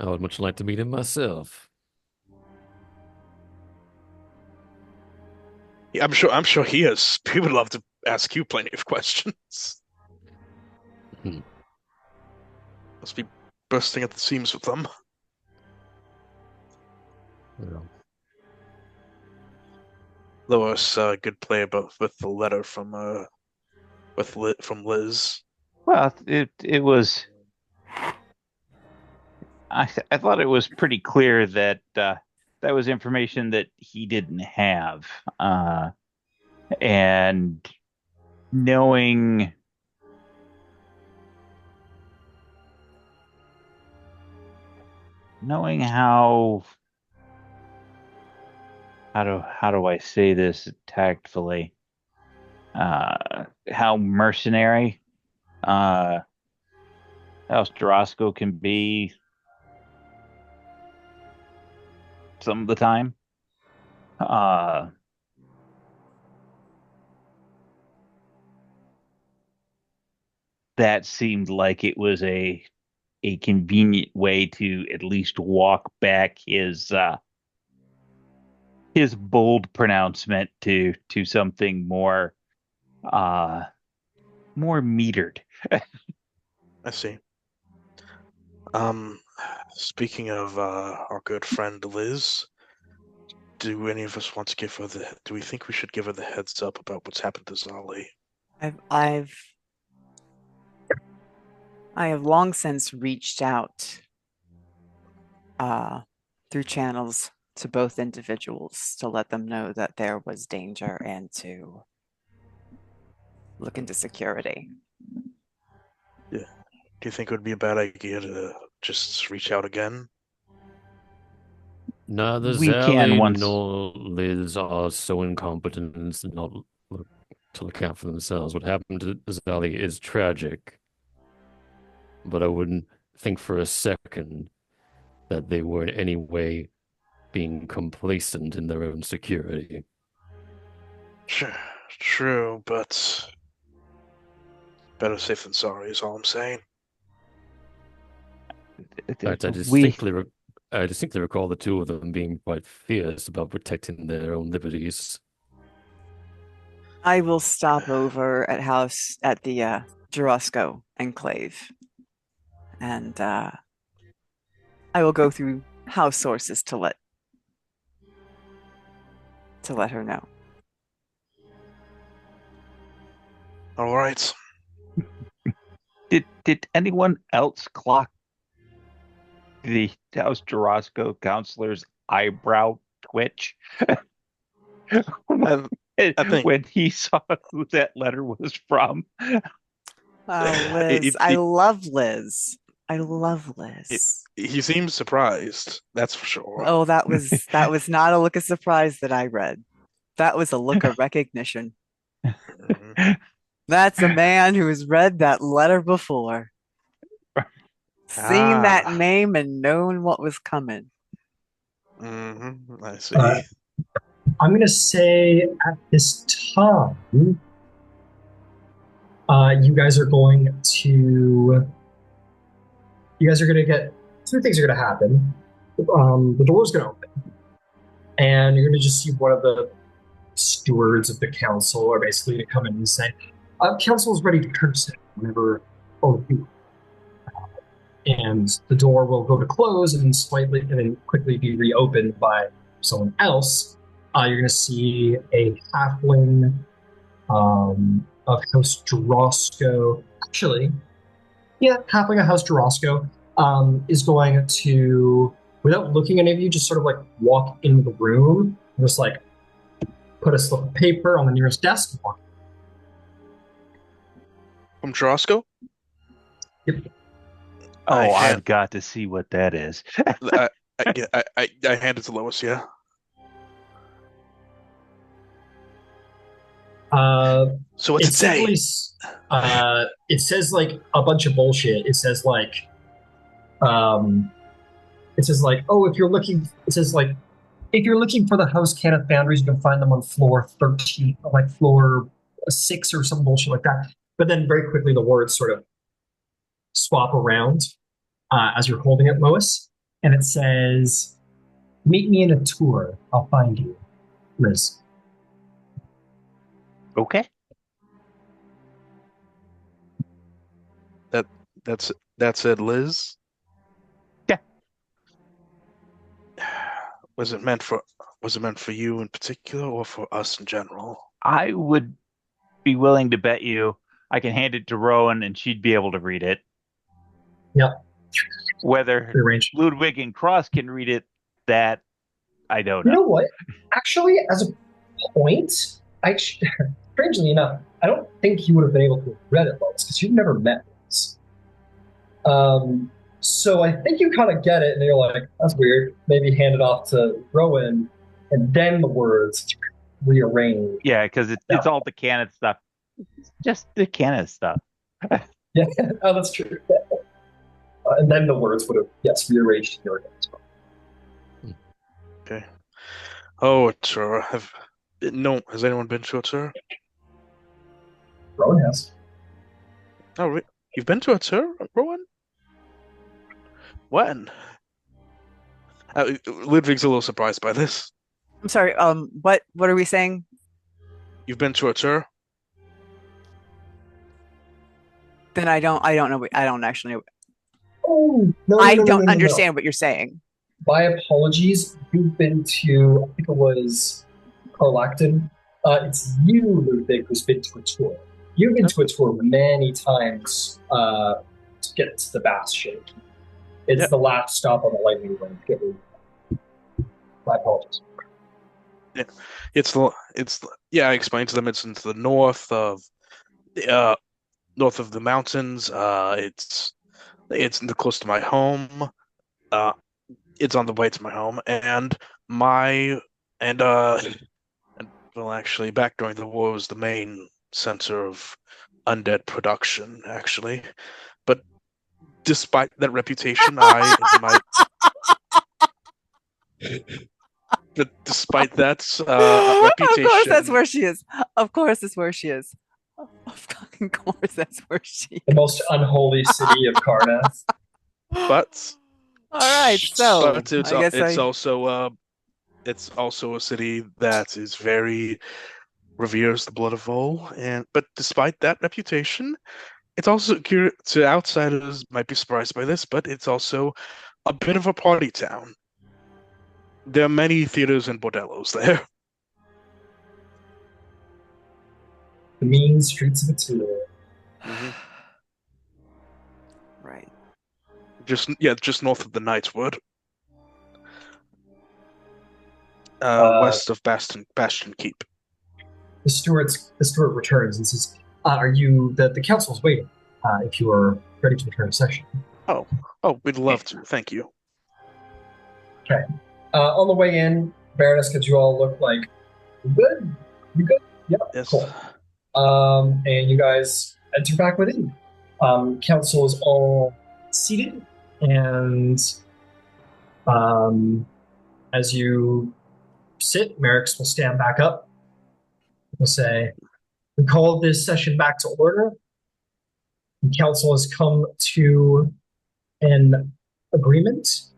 I would much like to meet him myself. Yeah, I'm sure he is. He would love to ask you plenty of questions. Must be bursting at the seams with them. Yeah. Lois, good play with the letter from Liz. Well, it was. I thought it was pretty clear that that was information that he didn't have, and knowing how do I say this tactfully? how mercenary House Jarosco can be some of the time. That seemed like it was a convenient way to at least walk back his bold pronouncement to something more metered. I see. Speaking of our good friend Liz, do any of us want to give her do we think we should give her the heads up about what's happened to Zali? I have long since reached out through channels to both individuals to let them know that there was danger and to look into security. Yeah. Do you think it would be a bad idea to just reach out again? Neither We can Zali once. nor Liz are so incompetent as not to look out for themselves. What happened to Zali is tragic, but I wouldn't think for a second that they were in any way being complacent in their own security. True, but better safe than sorry is all I'm saying. In fact, I distinctly recall the two of them being quite fierce about protecting their own liberties. I will stop over at the Jarosco enclave, and I will go through house sources to let her know. All right. Did anyone else clock the House Jarosco counselor's eyebrow twitch when he saw who that letter was from? Oh, Liz. I love Liz. I love Liz. He seems surprised, that's for sure. Oh, that was not a look of surprise that I read. That was a look of recognition. That's a man who has read that letter before. Seen that name and known what was coming. I see. I'm going to say at this time, you guys are going to get two things are going to happen. The door's going to open, and you're going to just see one of the stewards of the council are basically to come in and say, council is ready to curse it whenever and the door will go to close and then quickly be reopened by someone else. You're going to see a halfling of House Jarosco. Actually, yeah, halfling of House Jarosco is going to, without looking at any of you, just sort of like walk into the room and just like put a slip of paper on the nearest desk. From Jarosco? Yep. I've got to see what that is. I hand it to Lois, yeah. So what's it say? It says like a bunch of bullshit. It says like, oh, if you're looking for the House Cannon Foundries, you can find them on floor 13, like floor 6 or some bullshit like that. But then very quickly the words sort of swap around as you're holding it, Lois, and it says, "Meet me in a tour. I'll find you, Liz." Okay. That's it, Liz? Yeah. Was it meant for you in particular or for us in general? I would be willing to bet you I can hand it to Rowan and she'd be able to read it. Yep. Whether Ludwig and Cross can read it, that I don't know. You know what? Actually, as a point, strangely enough, I don't think you would have been able to have read it, Lois, because you've never met Liz. So I think you kind of get it, and you're like, that's weird. Maybe hand it off to Rowan, and then the words. rearrange. Yeah, because it's all the canon stuff. It's just the canon stuff. Yeah, oh, that's true. And then the words would have, yes, rearranged in your head as well. Okay. Oh, Atura. Has anyone been to Atura? Rowan has. Oh, you've been to Atura, Rowan? When? Ludwig's a little surprised by this. I'm sorry. What are we saying? You've been to Atura? Then I don't know. I don't actually know. Oh, no, I no, don't no, understand what you're saying. My apologies. You've been to, I think it was Prolactin. It's you, Ludwig, who's been to a tour. You've been to a tour many times to get to the Bastion. It's the last stop on the lightning lane. My apologies. Yeah, I explained to them it's into the north of the mountains. It's close to my home. It's on the way to my home, well, actually, back during the war, was the main center of undead production, actually. But despite that reputation, But despite that reputation, of course, that's where she is. Of course, that's where she is. Of course, that's where she is. The most unholy city of Karnath. But all right, so but it's also a city that is very reveres the blood of Vol, but despite that reputation, it's also to outsiders might be surprised by this, but it's also a bit of a party town. There are many theaters and bordellos there. The mean streets of Atura. Mm-hmm. Right. Just north of the Knightswood. West of Bastion Keep. The steward returns and says, "Are you the council's waiting? If you are ready to return to session." Oh, we'd love to. Thank you. Okay. On the way in, Baroness gives you all a look like, "You good? You good? Yep. Yes. Cool." And you guys enter back within. Council is all seated, and as you sit, Merrick's will stand back up. We'll say, "We call this session back to order. The council has come to an agreement.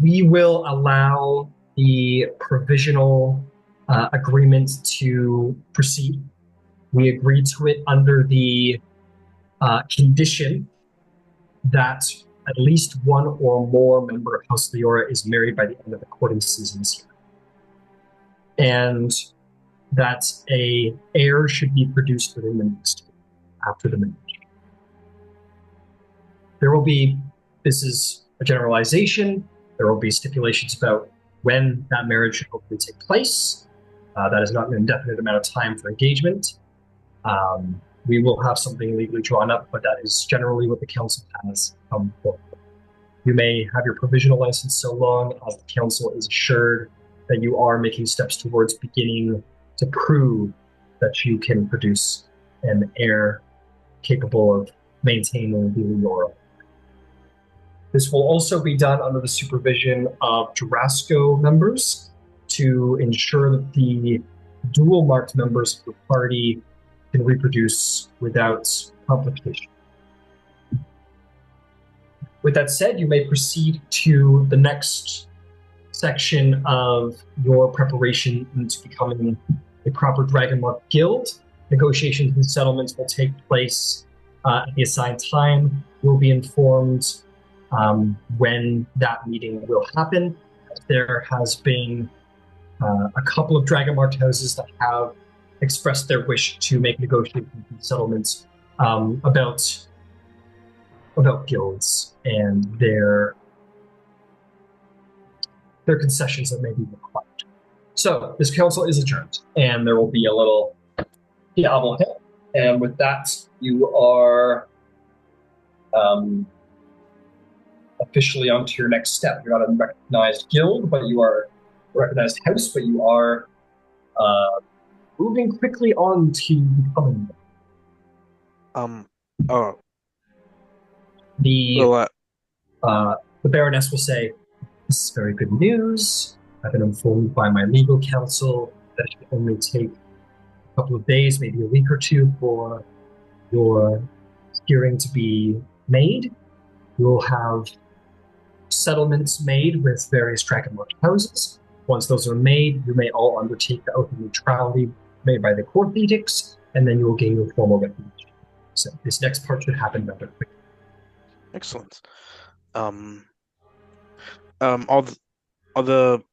We will allow the provisional agreement to proceed. We agreed to it under the condition that at least one or more member of House Leora is married by the end of the courting season this year. And that a heir should be produced within the next year after the marriage. This is a generalization. There will be stipulations about when that marriage should hopefully take place. That is not an indefinite amount of time for engagement. We will have something legally drawn up, but that is generally what the council has come for. You may have your provisional license so long as the council is assured that you are making steps towards beginning to prove that you can produce an heir capable of maintaining the Leora. This will also be done under the supervision of Jurasco members to ensure that the dual-marked members of the party can reproduce without complication. With that said, you may proceed to the next section of your preparation into becoming a proper Dragonmark guild. Negotiations and settlements will take place at the assigned time. You'll be informed when that meeting will happen. There has been a couple of Dragonmarked houses that have expressed their wish to make negotiations and settlements about guilds and their concessions that may be required. So this council is adjourned, and there will be a little hit. And with that, you are officially onto your next step. You're not a recognized guild, but you are recognized house, but you are moving quickly on to becoming Oh, the well, the Baroness will say, "This is very good news. I've been informed by my legal counsel that it should only take a couple of days, maybe a week or two, for your hearing to be made. You'll have settlements made with various Dragonmark houses. Once those are made, you may all undertake the oath of neutrality made by the court edicts, and then you will gain your formal recognition. So this next part should happen rather quickly." excellent. Are the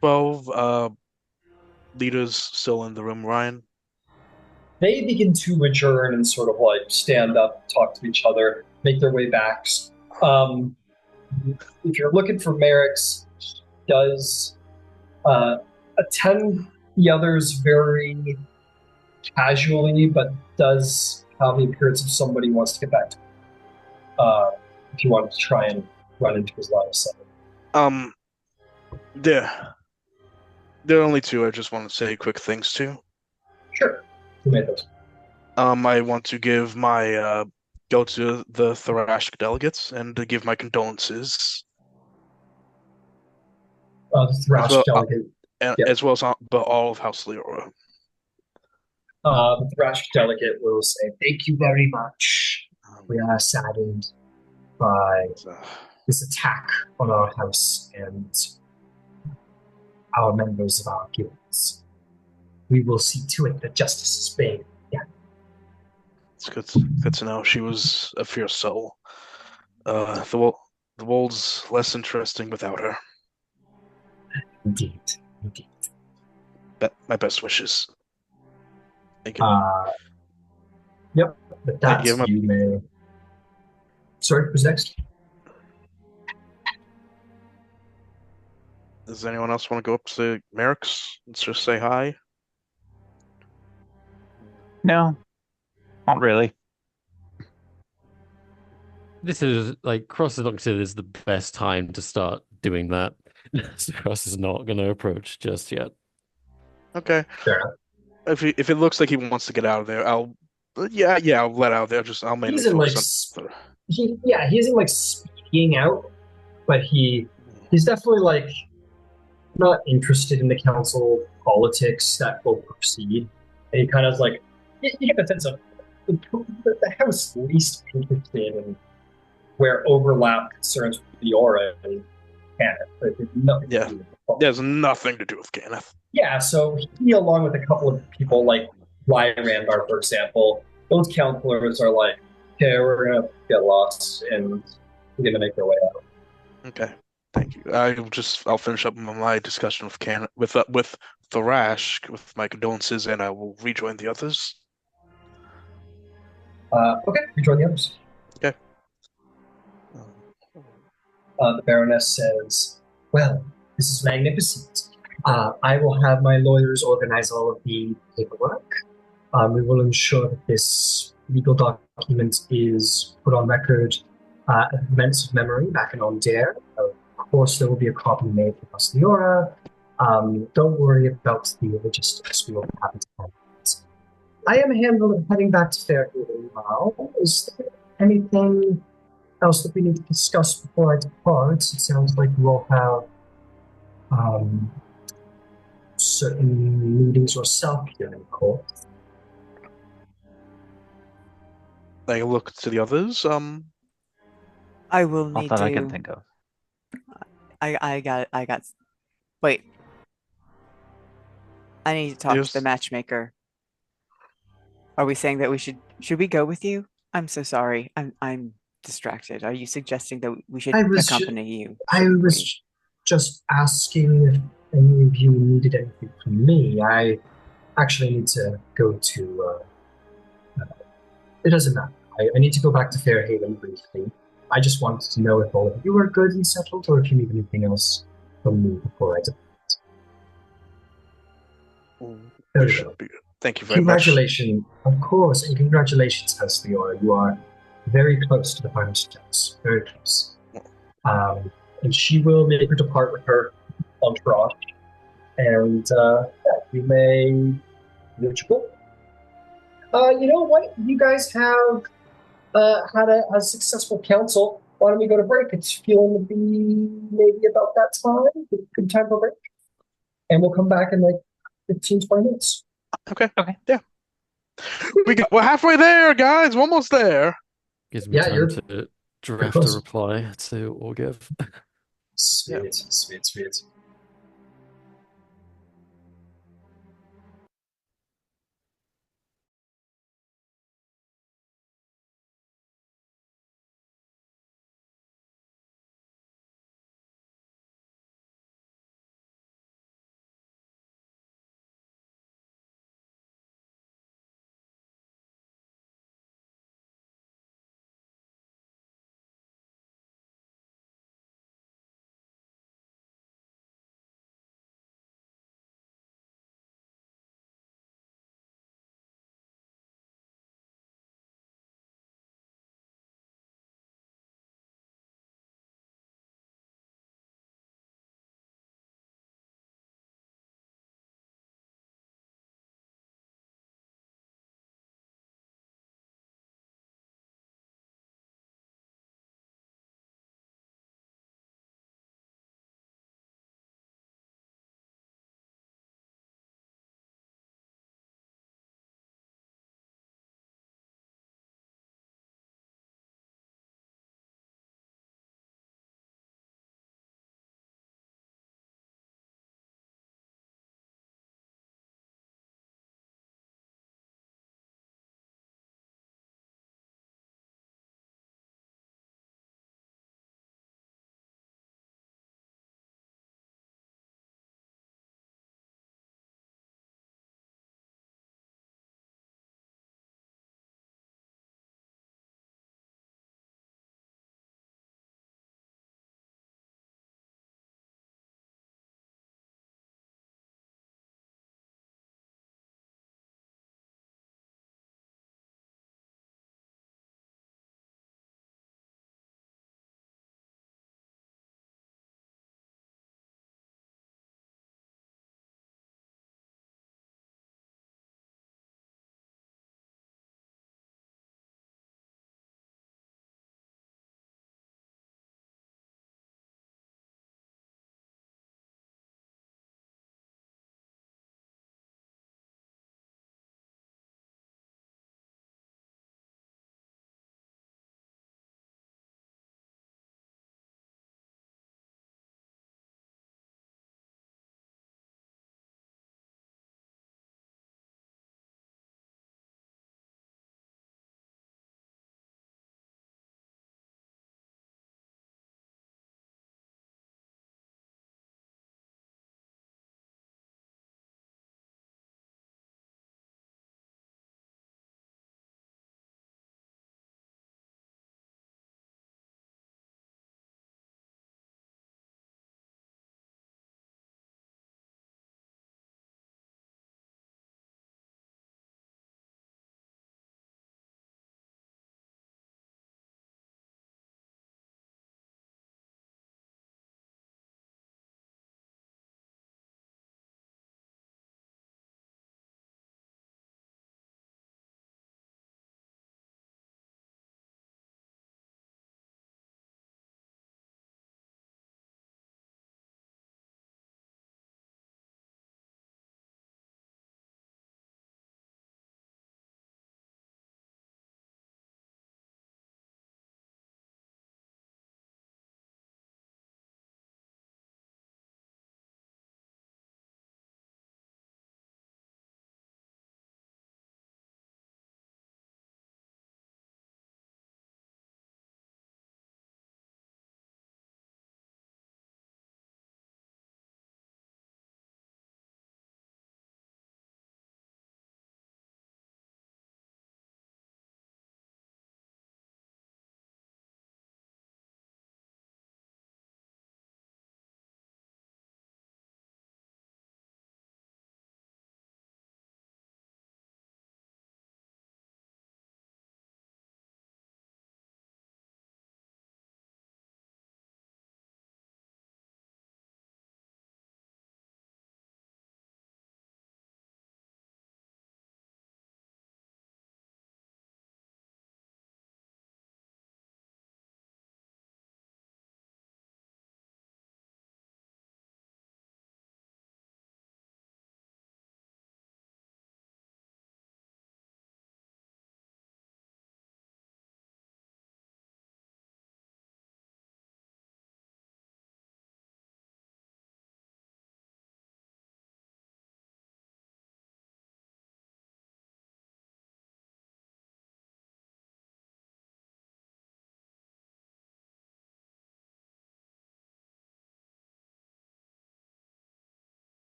12 leaders still in the room, Ryan? They begin to adjourn and sort of like stand up, talk to each other, make their way back. If you're looking for Merrick's, he does attend the others very casually, but does have the appearance of somebody who wants to get back to him. If you wanted to try and run into his line of sight. There are only two I just want to say quick things to. Sure. Who made those? I want to give my go to the Tharashk delegates and to give my condolences. The Thrash delegate. As well as all of House Leora. The Thrash delegate will say, "Thank you very much. We are saddened by this attack on our house and our members of our guilds. We will see to it that justice is made." Yeah. It's good to know. She was a fierce soul. The world's less interesting without her. Indeed. My best wishes. Thank you. Yep. But that's you may. Sorry, who's next? Does anyone else want to go up to Merrick's and just say hi? No, not really. This is like Cross is considered is the best time to start doing that. So Cross is not going to approach just yet. Okay. Fair. If it looks like he wants to get out of there, I'll let out there. I'll mainly he's in like he isn't like speaking out, but he's definitely like not interested in the council politics that will proceed. And he kind of like you get the sense of the house least interested in where overlap concerns with Leora and Kenneth. There's nothing to do with Kenneth. Yeah, so he, along with a couple of people like Randar, for example, those counselors are like, okay, we're gonna get lost and we're gonna make our way out. Okay, thank you. I'll finish up my discussion with Tharash with my condolences, and I will rejoin the others. Okay, rejoin the others. Okay. The Baroness says, "Well, this is magnificent. I will have my lawyers organize all of the paperwork. We will ensure that this legal document is put on record at events of memory back in Ondare. Of course, there will be a copy made for us, Leora. Don't worry about the logistics. We will be happy to handle it. I am heading back to Fairhaven now. Is there anything else that we need to discuss before I depart? It sounds like you all have certain meetings yourself here in court." I look to the others. I will Not need that to. I can think of. I got. Wait. I need to talk to the matchmaker. Are we saying that we should we go with you? I'm so sorry. I'm distracted. Are you suggesting that we should accompany you? I was just asking if any of you needed anything from me. I actually need to go to... it doesn't matter. I need to go back to Fairhaven briefly. I just wanted to know if all of you are good and settled, or if you need anything else from me before I depart. Thank you very much. Congratulations, of course, and congratulations, House Leora. You are very close to the final steps. Very close. And she will make her depart with her entourage. and you may reachable. You know what? You guys have had a successful council. Why don't we go to break? It's feeling to be maybe about that time. Good time for break. And we'll come back in like 15, 20 minutes. Okay. Okay. Yeah. We're halfway there, guys. We're almost there. Gives me time you're to draft a close. reply to what we'll give. Sweet, sweet, sweet.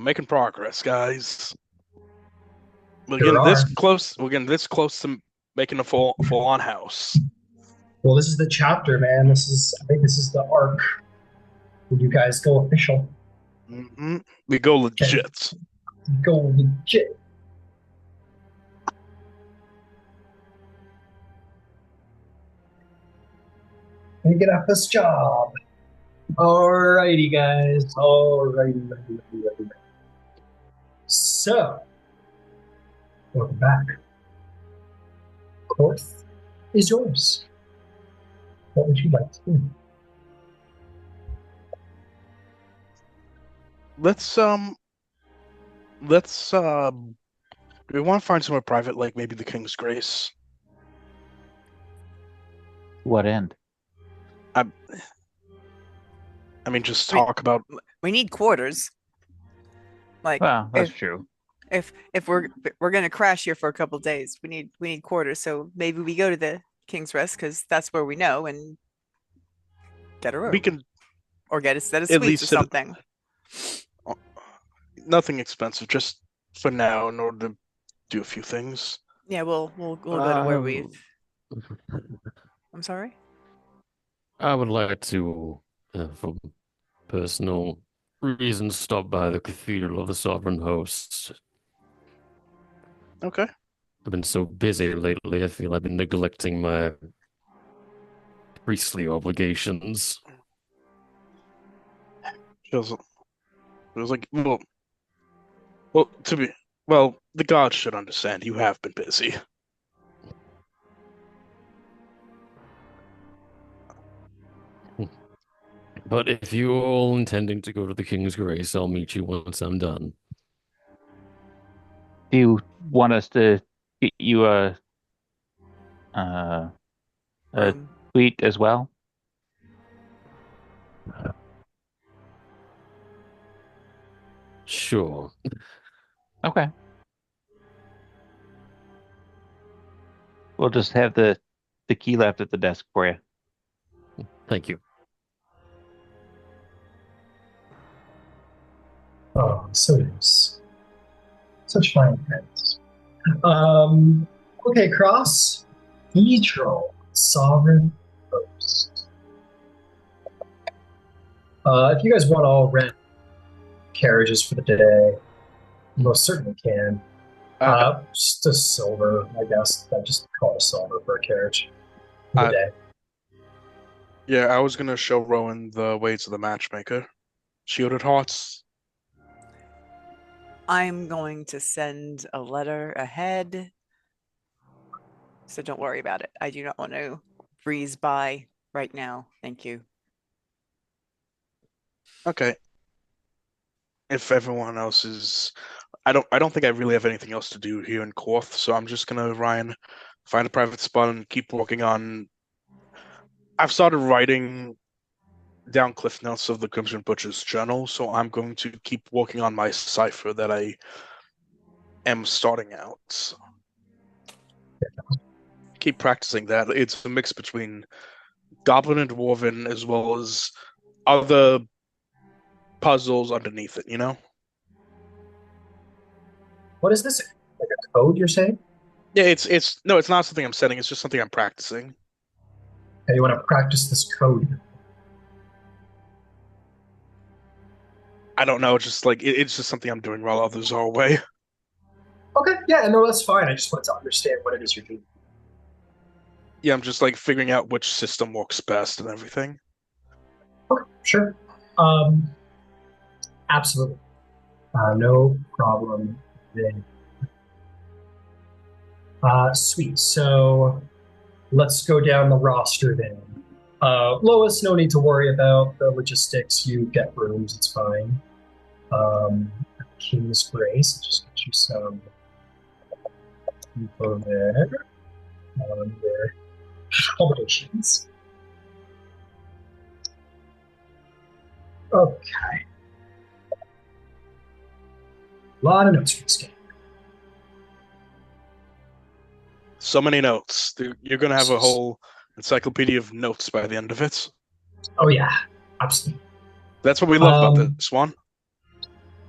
We're making progress, guys. We're There getting this are. close. We're getting this close to making a full-on house. Well, this is the chapter, man. I think this is the arc. When you guys go official. Mm-hmm. We go legit. Okay. Go legit. And get our first job. Alrighty, guys. Alrighty. So, welcome back. Korth is yours. What would you like to do? Do we want to find somewhere private, like maybe the King's Grace? What end? I mean, just talk about. We need quarters. Like, Well, that's true. If we're gonna crash here for a couple days, we need quarters. So maybe we go to the King's Rest because that's where we know, and get a room. We can, or get a set of at sweets least or sit- something. Nothing expensive, just for now, in order to do a few things. Yeah, we'll go to where we've. I'm sorry. I would like to, for personal reasons, stop by the Cathedral of the Sovereign Hosts. Okay. I've been so busy lately, I feel I've been neglecting my priestly obligations. It was like, the gods should understand. You have been busy. But if you're all intending to go to the King's Grace, I'll meet you once I'm done. Do you want us to get you a suite as well? Sure. Okay. We'll just have the key left at the desk for you. Thank you. Oh, so nice. Such fine pens. Okay, Cross. Cathedral, Sovereign Host. If you guys want to all rent carriages for the day, you most certainly can. Just a silver, I guess. I just call it a silver for a carriage for the day. Yeah, I was gonna show Rowan the way to the matchmaker. Shielded Hearts. I'm going to send a letter ahead. So don't worry about it. I do not want to breeze by right now. Thank you. Okay. If everyone else is, I don't think I really have anything else to do here in Korth, so I'm just gonna, Ryan, find a private spot and keep working on. I've started writing down cliff notes of the Crimson Butcher's journal, so I'm going to keep working on my cipher that I am starting out. Keep practicing that. It's a mix between Goblin and Dwarven as well as other puzzles underneath it, you know? What is this? Like a code you're saying? Yeah, it's not something I'm setting, it's just something I'm practicing. Okay, you want to practice this code? I don't know, it's just like it's just something I'm doing while others are away. Okay, yeah, no, that's fine. I just wanted to understand what it is you're doing. Yeah, I'm just like figuring out which system works best and everything. Okay, sure. Absolutely. No problem there. Sweet. So let's go down the roster then. Lois, no need to worry about the logistics. You get rooms, it's fine. King's Grace, I'll just get you some info there on your accommodations. Okay. A lot of notes for this game. So many notes. You're gonna have a whole encyclopedia of notes by the end of it. Oh yeah, absolutely. That's what we love about this one.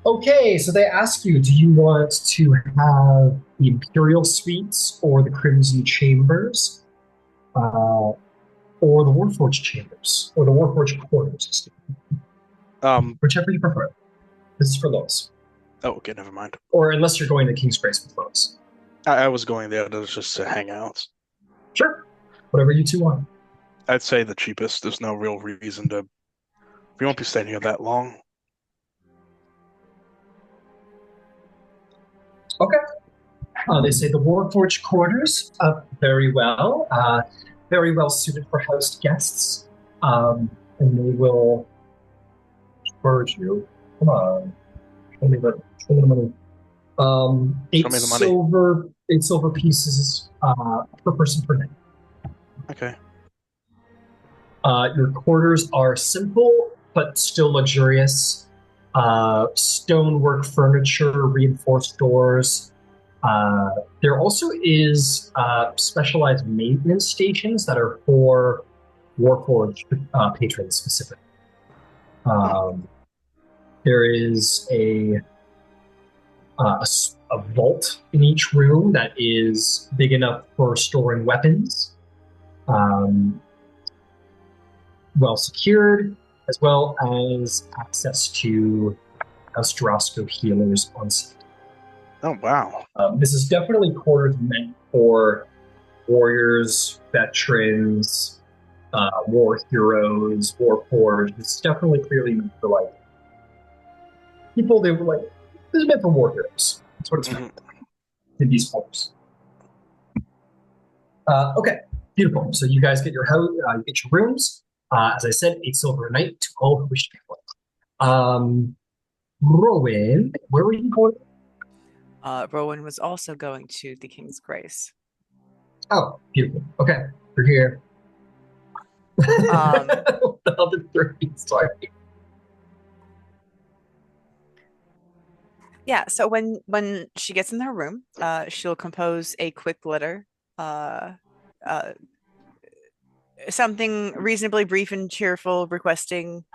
Okay, so they ask you, do you want to have the Imperial Suites or the Crimson Chambers, or the Warforged Chambers, or the Warforged Quarters? Whichever you prefer. This is for Lois. Oh, okay, never mind. Or unless you're going to King's Grace with Lois. I was going there just to hang out. Sure. Whatever you two want. I'd say the cheapest. There's no real reason to... We won't be staying here that long. Okay. They say the Warforged Quarters, very well suited for house guests. And they will charge you. Come on. Show me the money. Eight silver pieces per person per night. Okay. Your quarters are simple but still luxurious. Stonework furniture, reinforced doors. There also is specialized maintenance stations that are for Warforged patrons specifically. There is a vault in each room that is big enough for storing weapons, well secured, as well as access to House Jarosco healers on site. Oh, wow. This is definitely quarters meant for warriors, veterans, war heroes, warforged. It's definitely clearly meant for like people. They were like, this is meant for war heroes. That's what it's meant in these quarters. Okay, beautiful. So you guys get your house, you get your rooms. As I said, 8 silver a night to all who wish to pay for it. Rowan, where were you going? Rowan was also going to the King's Grace. Oh, beautiful. Okay, we're here. The other three, sorry. Yeah, so when she gets in her room, she'll compose a quick letter, something reasonably brief and cheerful, requesting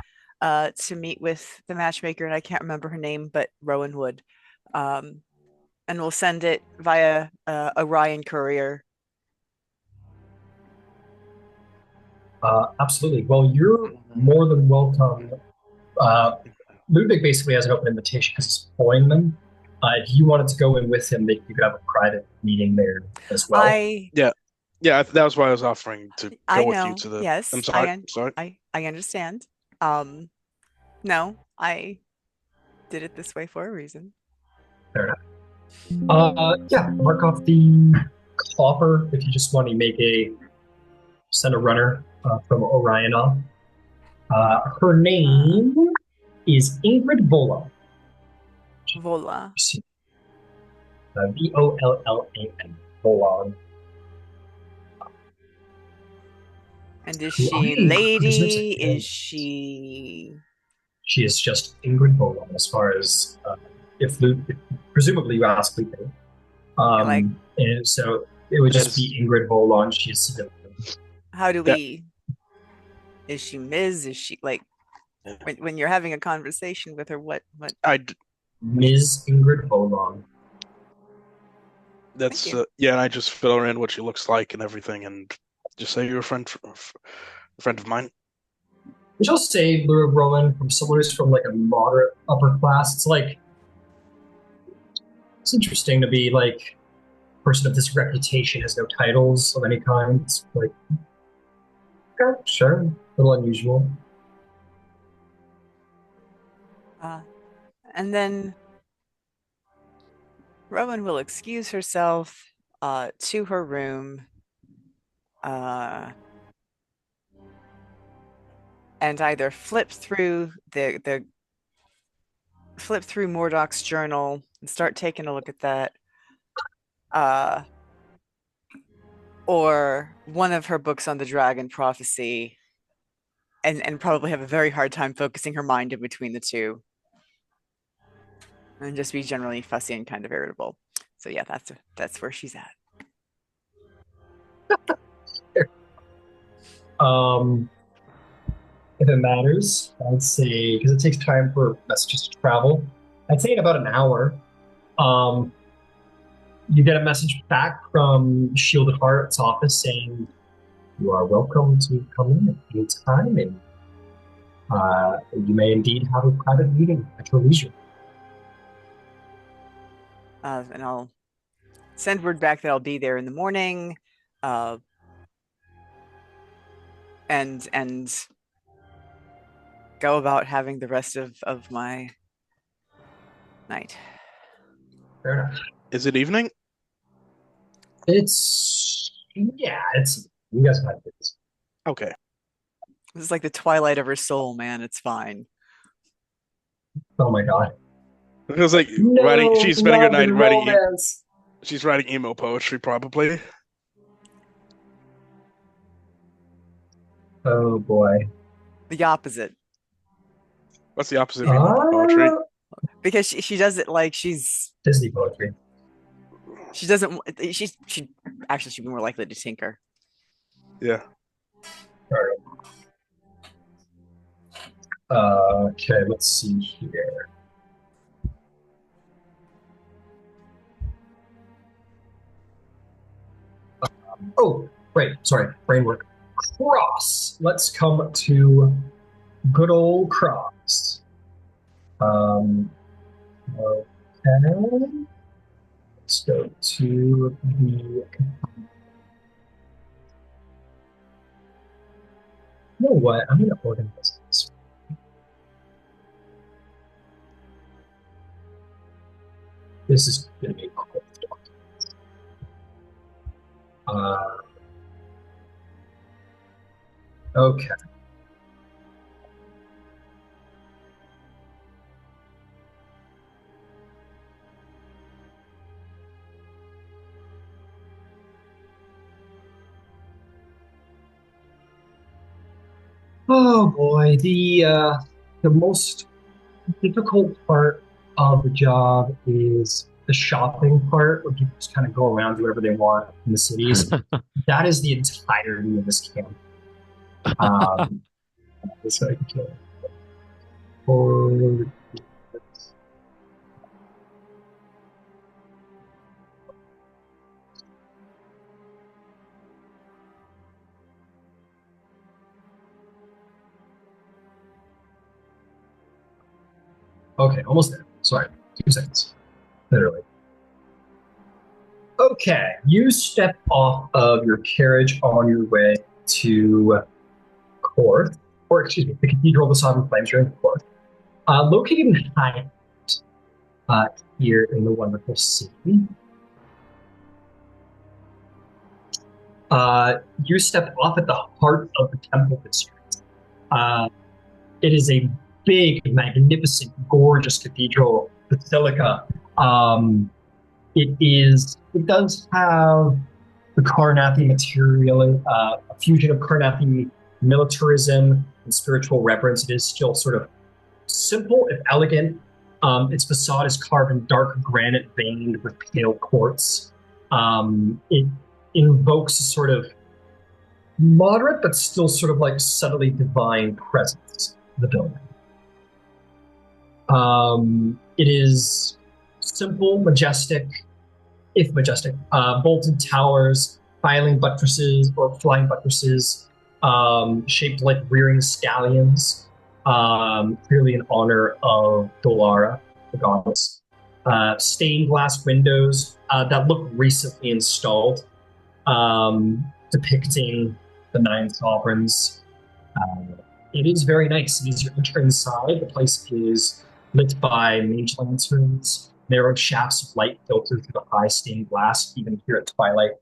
to meet with the matchmaker, and I can't remember her name, but Rowan would. And we'll send it via a Ryan courier. Absolutely. Well, you're more than welcome. Ludwig basically has an open invitation because he's employing them. If you wanted to go in with him, you could have a private meeting there as well. Yeah, that was why I was offering to go with you to the... Yes, I'm sorry. I understand. No, I did it this way for a reason. Fair enough. Yeah, mark off the copper if you just want to send a runner from Orion off. Her name is Ingrid Volla. Volla. Vollan. Volan. And is she lady? Is she... She is just Ingrid Volan, as far as if presumably you ask Lupe. And so it would just be Ingrid Volan. She is civilian. How do we... Is she Ms.? Is she like... When you're having a conversation with her, what? Ms. Ingrid Volan. That's and I just fill her in what she looks like and everything, and just say you're a friend of mine. She'll say Rowan from someone who's from like a moderate upper class. It's interesting to be like a person of this reputation has no titles of any kind. It's like, okay, sure, a little unusual. And then Rowan will excuse herself to her room and either flip through Mordoc's journal and start taking a look at that, or one of her books on the dragon prophecy, and probably have a very hard time focusing her mind in between the two. And just be generally fussy and kind of irritable. So yeah, that's where she's at. If it matters, I'd say, because it takes time for messages to travel, I'd say in about an hour. Um, you get a message back from Shielded Heart's office saying you are welcome to come in at any time, and you may indeed have a private meeting at your leisure. And I'll send word back that I'll be there in the morning, and go about having the rest of my night. Fair enough. Is it evening? It's you guys have this. Okay. This is like the twilight of her soul, man. It's fine. Oh my god. It was like she's spending her night writing. She's writing emo poetry, probably. Oh boy. The opposite. What's the opposite of emo poetry? Because she does it like she's Disney poetry. She doesn't. She actually should be more likely to tinker. Yeah. All right. Okay, let's see here. Oh, right. Sorry, brain work. Cross. Let's come to good old Cross. Okay. Let's go to the. You know what? I'm going to organize this. This is going to be a quick document. Okay. Oh boy, the most difficult part of the job is the shopping part, where people just kind of go around, do whatever they want in the cities. That is the entirety of this camp. Okay, almost there. Sorry, 2 seconds. Literally. Okay, you step off of your carriage on your way to Court, or excuse me, the Cathedral of the Sovereign Flames. You're in Court. Located in High here in the wonderful city. You step off at the heart of the Temple District. It is a big, magnificent, gorgeous cathedral basilica. It does have the Karnathi material, a fusion of Karnathi militarism and spiritual reverence. It is still sort of simple and elegant. Its facade is carved in dark granite veined with pale quartz. It invokes a sort of moderate but still sort of like subtly divine presence of the building. It is simple, majestic, if majestic, bolted towers, flying buttresses, shaped like rearing stallions, clearly in honor of Leora, the goddess. Stained glass windows that look recently installed, depicting the 9 sovereigns. It is very nice. As you enter inside, the place is lit by mage lanterns. Narrow shafts of light filter through the high stained glass, even here at twilight.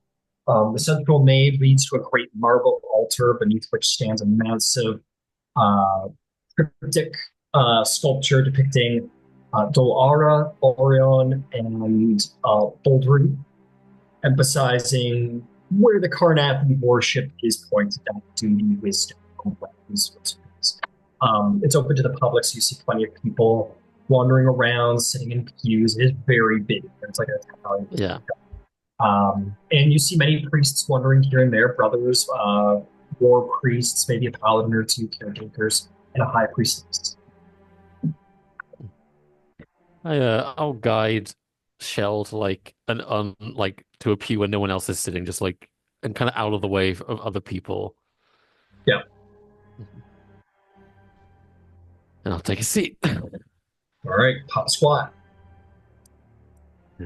The central nave leads to a great marble altar beneath which stands a massive cryptic sculpture depicting Leora, Orion, and Boldry, emphasizing where the Karnathi worship is pointed out: duty, wisdom, resources. It's open to the public, so you see plenty of people wandering around, sitting in pews. It is very big. It's like an Italian. Yeah. And you see many priests wandering here and there, brothers, war priests, maybe a paladin or 2 caretakers, and a high priestess. I'll guide Shell to to a pew where no one else is sitting, just and kind of out of the way of other people. Yeah. And I'll take a seat. All right, pop squat. I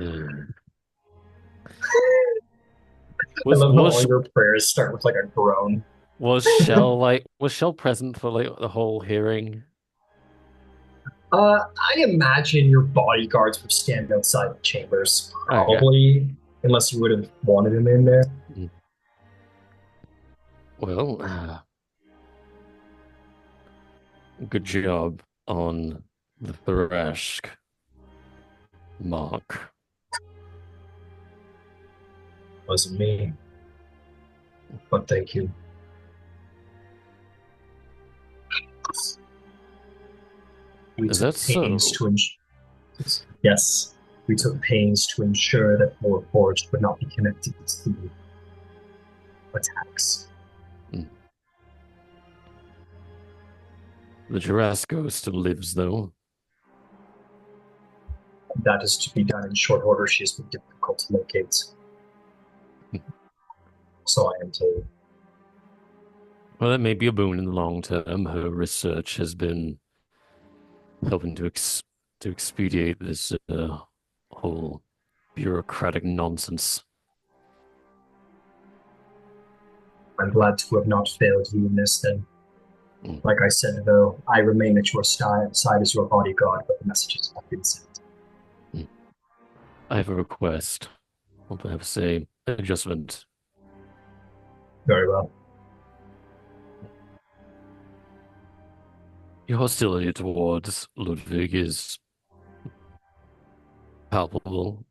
love how all your prayers start with like a groan. Was Shell present for the whole hearing? I imagine your bodyguards would stand outside the chambers, probably, unless you would have wanted him in there. Well, good job on the Thrashk, Mark. Wasn't me, but thank you. We took pains to yes, we took pains to ensure that Warforged would not be connected to the attacks. The Jarasco still lives, though. That is to be done in short order. She has been difficult to locate. So I am told. Well, that may be a boon in the long term. Her research has been helping to expedite this whole bureaucratic nonsense. I'm glad to have not failed you in this, then. Like I said, though, I remain at your side as your bodyguard, but the messages have been sent. I have a request, or perhaps an adjustment. Very well. Your hostility towards Ludwig is palpable.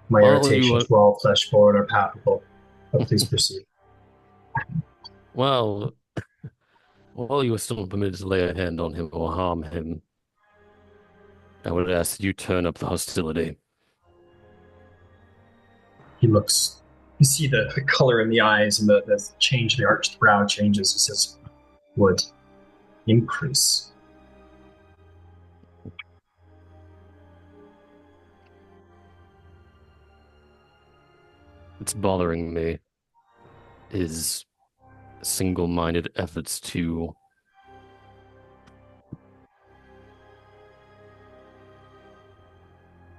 My irritations for all flesh forward are palpable. But please proceed. Well, while you are still permitted to lay a hand on him or harm him, I would ask that you turn up the hostility. He looks. You see the color in the eyes and the change, the arched brow changes. He says, would increase. What's bothering me is single-minded efforts to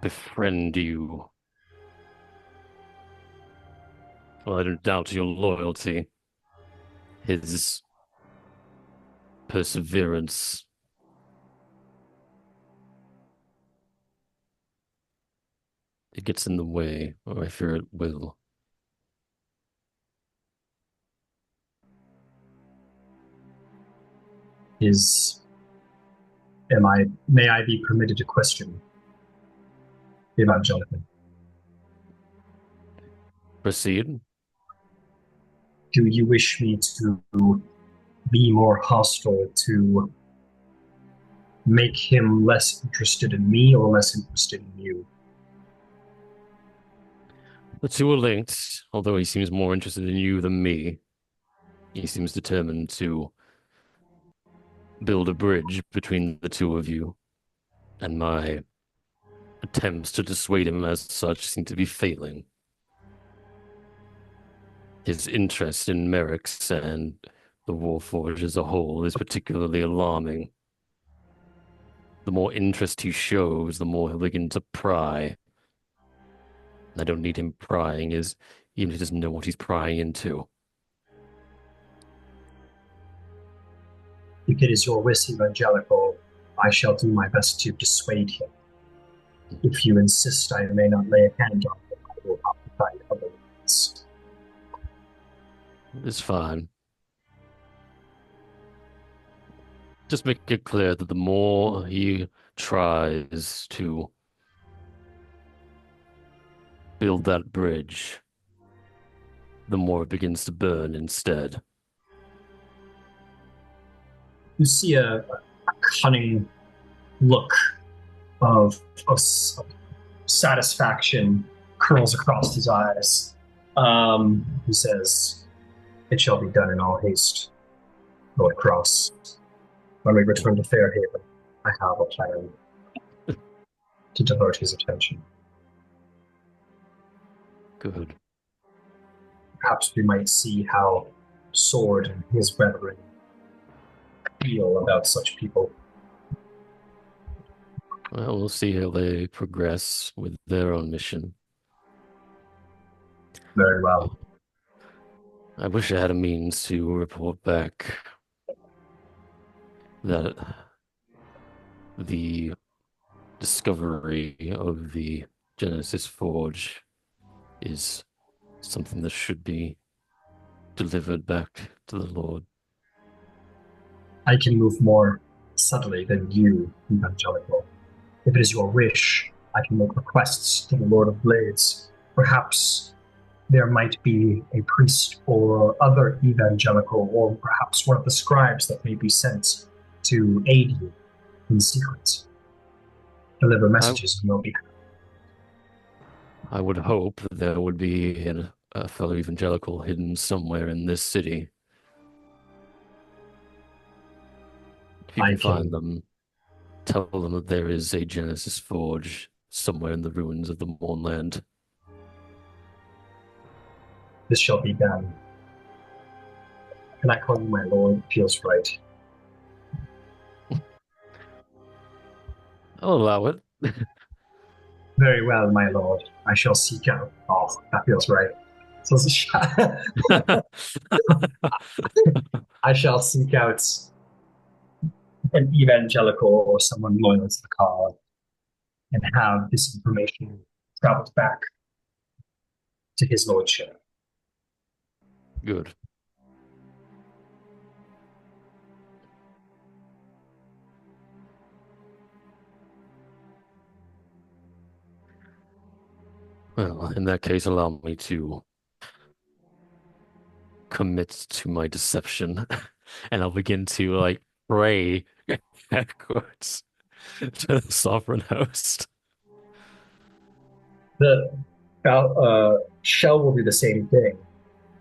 befriend you. Well, I don't doubt your loyalty. His perseverance. It gets in the way, or I fear it will. May I be permitted to question Evangelical? Proceed. Do you wish me to be more hostile, to make him less interested in me or less interested in you? The two are linked, although he seems more interested in you than me. He seems determined to build a bridge between the two of you, and my attempts to dissuade him as such seem to be failing. His interest in Merrick's and the Warforged as a whole is particularly alarming. The more interest he shows, the more he'll begin to pry. I don't need him prying, even if he doesn't know what he's prying into. If it is your wish, Evangelical, I shall do my best to dissuade him. If you insist I may not lay a hand on him, I will have to find other ways. It's fine. Just make it clear that the more he tries to build that bridge, the more it begins to burn instead. You see a cunning look of satisfaction curls across his eyes. He says, "It shall be done in all haste, Lord Cross. When we return to Fairhaven, I have a plan to divert his attention. Good. Perhaps we might see how Sword and his brethren feel about such people. Well, we'll see how they progress with their own mission. Very well. I wish I had a means to report back that the discovery of the Genesis Forge is something that should be delivered back to the Lord. I can move more subtly than you, Evangelical. If it is your wish, I can make requests to the Lord of Blades. Perhaps there might be a priest or other evangelical, or perhaps one of the scribes that may be sent to aid you in secret. Deliver messages on your behalf. I would hope that there would be a fellow evangelical hidden somewhere in this city. If you can find them, tell them that there is a Genesis Forge somewhere in the ruins of the Mournland. This shall be done. Can I call you my lord? Feels right. I'll allow it. Very well, my lord. I shall seek out. Oh, that feels right. So I shall seek out an evangelical or someone loyal to the cause and have this information traveled back to his lordship. Good. Well, in that case, allow me to commit to my deception, and I'll begin to pray backwards to the sovereign host. The Shell will do the same thing,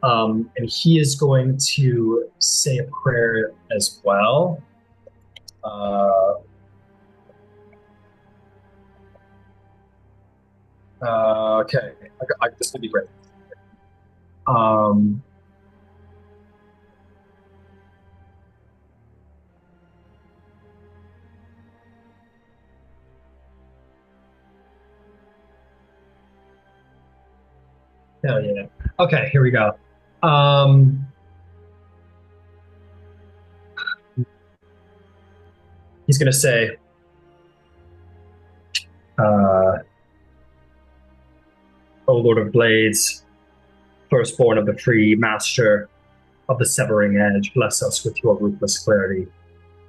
and he is going to say a prayer as well. Okay, this will be great. Hell yeah. Okay, here we go. He's going to say, O Lord of Blades, firstborn of the free, master of the severing edge, bless us with your ruthless clarity.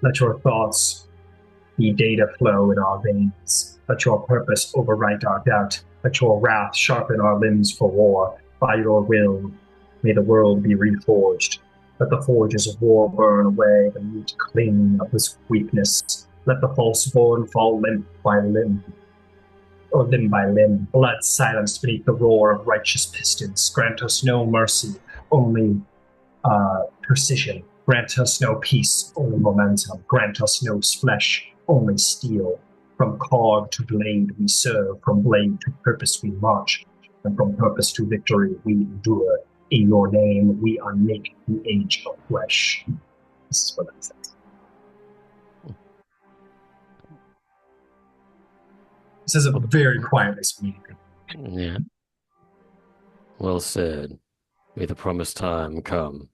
Let your thoughts be data flow in our veins. Let your purpose overwrite our doubt. Let your wrath sharpen our limbs for war. By your will, may the world be reforged. Let the forges of war burn away the mute cling of this weakness. Let the false-born fall limb by limb, or limb by limb. Blood silenced beneath the roar of righteous pistons. Grant us no mercy, only precision. Grant us no peace, only momentum. Grant us no flesh, only steel. From cog to blade we serve, from blade to purpose we march, and from purpose to victory we endure. In your name we unmake the age of flesh. This is what that says. This is a very quietly speaking. Yeah. Well said. May the promised time come.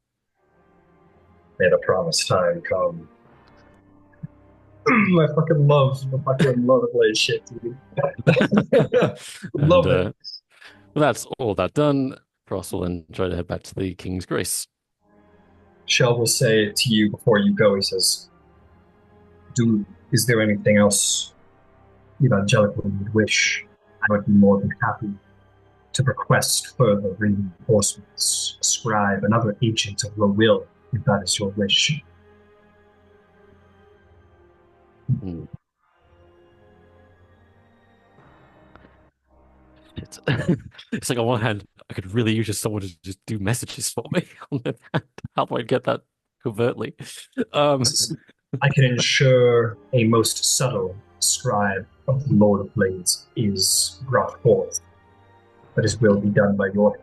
May the promised time come. I fucking love Blade shit, dude. Love it. That's all that done. Cross will then try to head back to the King's Grace. Shell will say to you before you go, he says, is there anything else Evangelical would wish? I would be more than happy to request further reinforcements, ascribe another agent of your will, if that is your wish. Mm. It's like on one hand, I could really use just someone to just do messages for me. On the other hand, how do I get that covertly? I can ensure a most subtle scribe of the Lord of Blades is brought forth, but his will be done by your hand.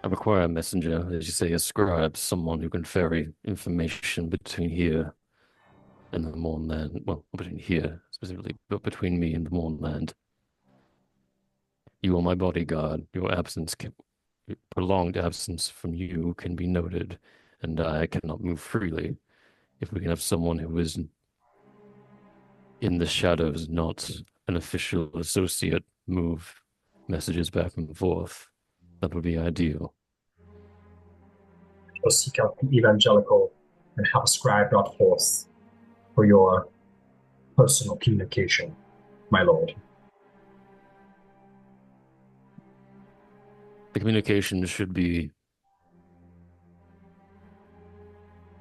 I require a messenger, as you say, a scribe, someone who can ferry information between here and the Mournland. Well, not between here specifically, but between me and the Mournland. You are my bodyguard. Your prolonged absence from you can be noted, and I cannot move freely. If we can have someone who is in the shadows, not an official associate, move messages back and forth, that would be ideal. You'll seek out the evangelical and have a scribe brought forth for your personal communication, my lord. The communication should be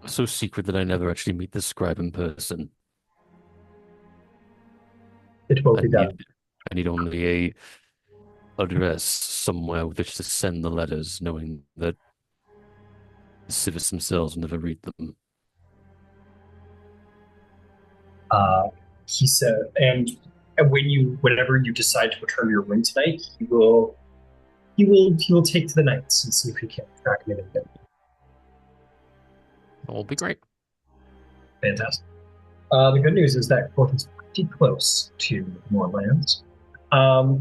so secret that I never actually meet the scribe in person. It will be done. I need only a address somewhere with which to send the letters, knowing that the civils themselves will never read them. He said, and whenever you decide to return to your room tonight, he will take to the nights and see if he can track anything. That will be great. Fantastic. The good news is that Corth is pretty close to Moorlands.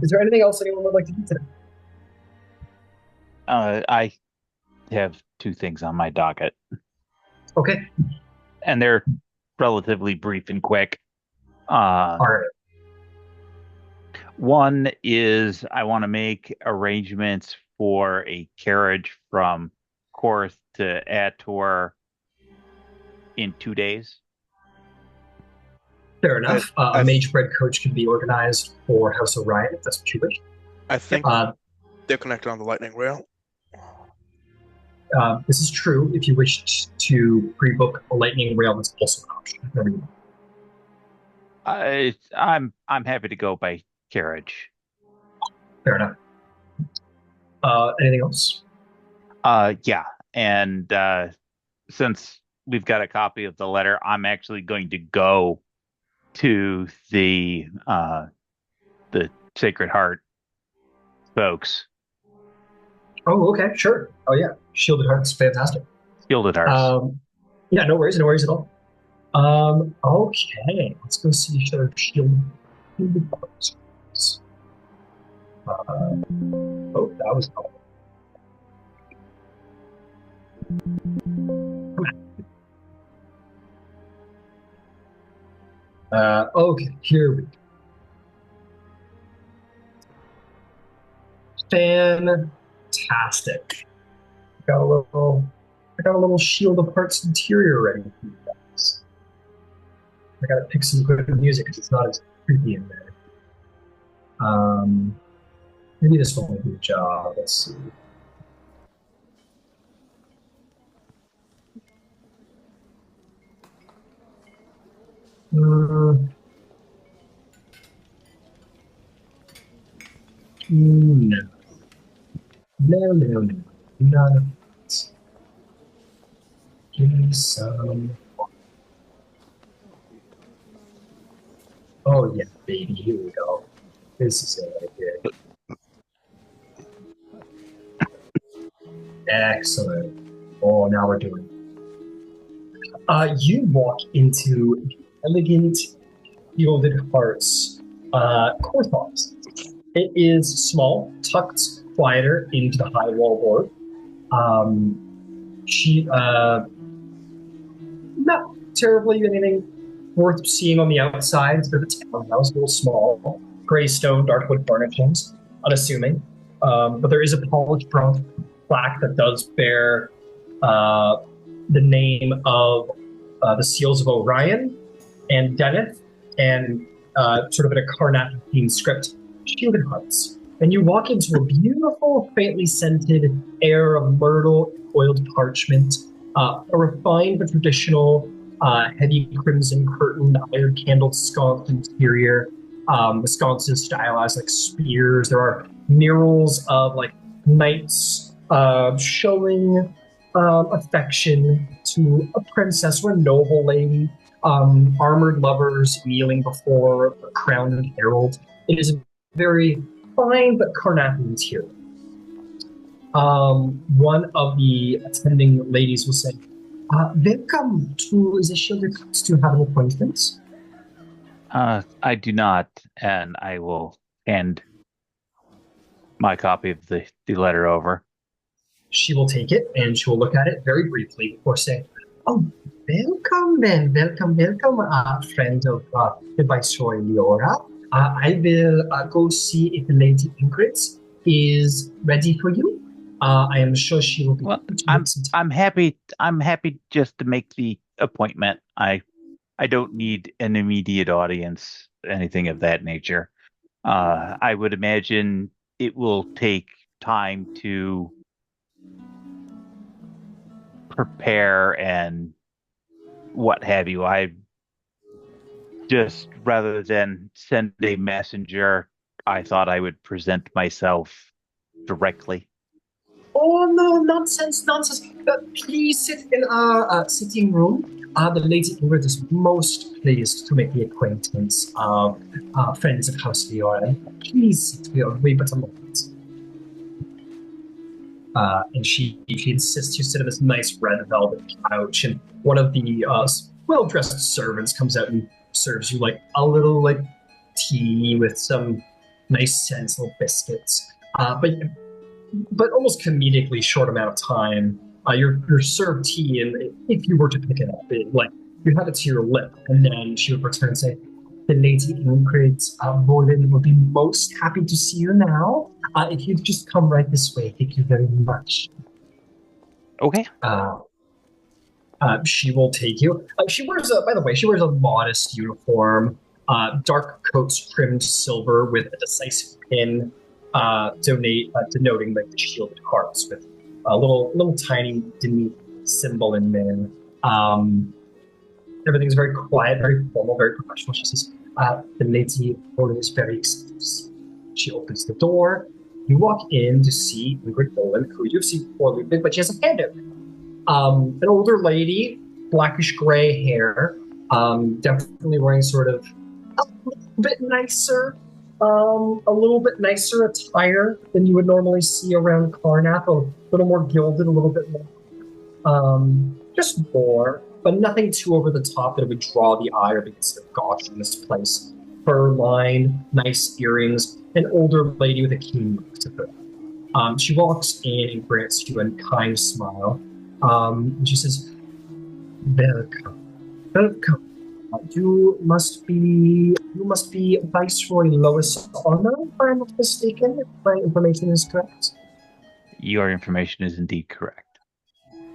Is there anything else anyone would like to do today? I have two things on my docket. Okay. And they're relatively brief and quick. All right. One is I want to make arrangements for a carriage from Korth to Ator in 2 days. Fair enough. A mage bread coach can be organized for House Orion if that's what you wish. I think they're connected on the lightning rail. This is true. If you wish to pre-book a lightning rail, that's also an option. I'm happy to go by carriage. Fair enough. Anything else? Yeah, and since we've got a copy of the letter, I'm actually going to go to the Sacred Heart folks. Oh, okay, sure. Oh, yeah. Shielded Heart's fantastic. Shielded Hearts. Yeah, no worries at all. Okay, let's go see each other. Shielded Hearts. Oh, that was helpful. Okay, here we go. Fantastic. I got a little Shield of Hearts interior ready for you guys. I gotta pick some good music because it's not as creepy in there. Maybe this one will do a job. Let's see. No. None of it. Give me some. Oh, yeah, baby. Here we go. This is it right here. Excellent. Oh, now we're doing it. You walk into elegant Shielded Hearts Korth office. It is small, tucked quieter into the high wall board. Not terribly anything worth seeing on the outside. It's a bit of a townhouse, a little small, gray stone, dark wood furnishings, unassuming. But there is a polished bronze plaque that does bear the name of the Seals of Orion and Deneth, and sort of in a Carnatic-themed script, Shielded Hearts. And you walk into a beautiful, faintly scented air of myrtle and oiled parchment, a refined but traditional heavy crimson curtained iron candle sconce interior, Wisconsin stylized like spears. There are murals of like knights showing affection to a princess or a noble lady, armored lovers kneeling before a crowned herald. It is a very fine but Carnathian interior. One of the attending ladies will say, welcome to the Shielded House. Do you have an appointment? I do not, and I will hand my copy of the letter over. She will take it and she will look at it very briefly before saying, oh, welcome then, welcome, friend of the Viceroy Leora. I will go see if Lady Ingrid is ready for you. I am sure she will be. Well, I'm happy just to make the appointment. I don't need an immediate audience, anything of that nature. I would imagine it will take time to prepare and what have you. I just, rather than send a messenger, I thought I would present myself directly. Oh no, nonsense. Please sit in our sitting room. The Lady Ingrid is most pleased to make the acquaintance of friends of House Leora. Please sit. We will wait but a moment. And she insists you sit on this nice red velvet couch, and one of the well-dressed servants comes out and serves you like a little like tea with some nice sensible biscuits. But almost comedically short amount of time. You're served tea, and if you were to pick it up, you have it to your lip, and then she would return and say, "The Lady Ingrid Bolin will be most happy to see you now. If you'd just come right this way, thank you very much." Okay. She will take you. She wears a modest uniform, dark coats trimmed silver with a decisive pin. Denoting like the shielded hearts with a little tiny Demi symbol in there. Everything's very quiet, very formal, very professional. She says, the Lady Bolin is very excited. She opens the door. You walk in to see Ingrid Bolin, who you've seen before, but she has a hand out. An older lady, blackish gray hair, definitely wearing sort of a little bit nicer attire than you would normally see around Karnath, a little more gilded, a little bit more, just more, but nothing too over the top that it would draw the eye or be considered gauche in this place. Fur line, nice earrings, an older lady with a keen look to her. She walks in and grants you a kind smile. And she says, welcome. You must be Viceroy Lois Honor, if I'm not mistaken, if my information is correct. Your information is indeed correct.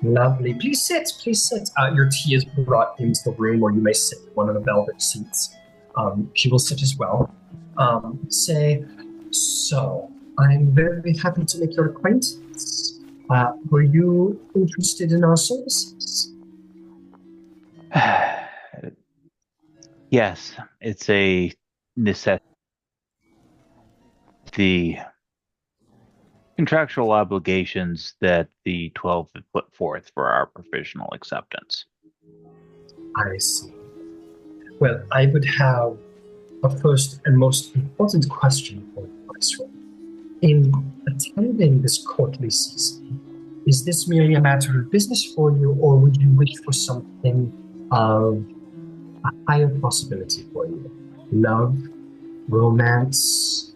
Lovely. Please sit. Your tea is brought into the room where you may sit in one of the velvet seats. She will sit as well. So, I'm very happy to make your acquaintance. Were you interested in our services? Yes, it's a necessity. The contractual obligations that the 12 have put forth for our provisional acceptance. I see. Well, I would have a first and most important question for you, Viceroy. In attending this courtly season, is this merely a matter of business for you, or would you wish for something of a higher possibility for you? Love, romance.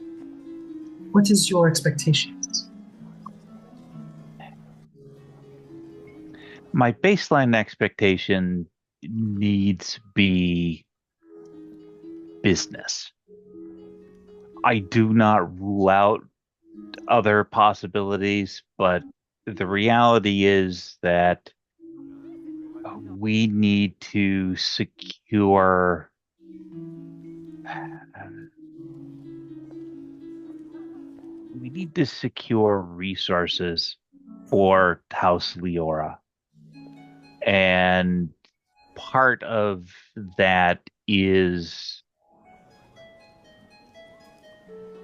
What is your expectations? My baseline expectation needs be business. I do not rule out other possibilities, but the reality is that we need to secure resources for House Leora. And part of that is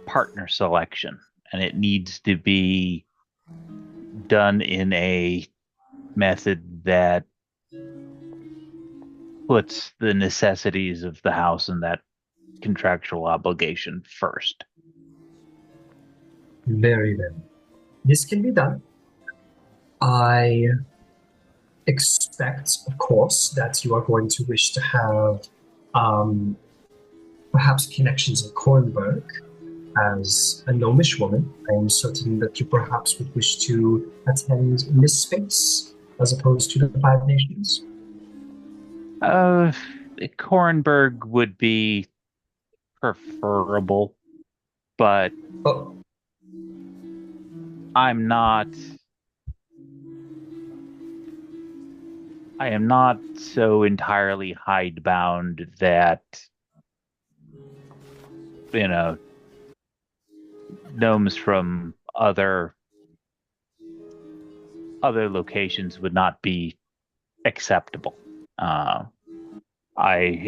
partner selection, and it needs to be done in a method that puts the necessities of the house and that contractual obligation first. Very well. This can be done. I expect, of course, that you are going to wish to have perhaps connections in Kornberg. As a gnomish woman, I am certain that you perhaps would wish to attend in this space as opposed to the Five Nations. Kornberg would be preferable, but I am not so entirely hidebound that, gnomes from other locations would not be acceptable. I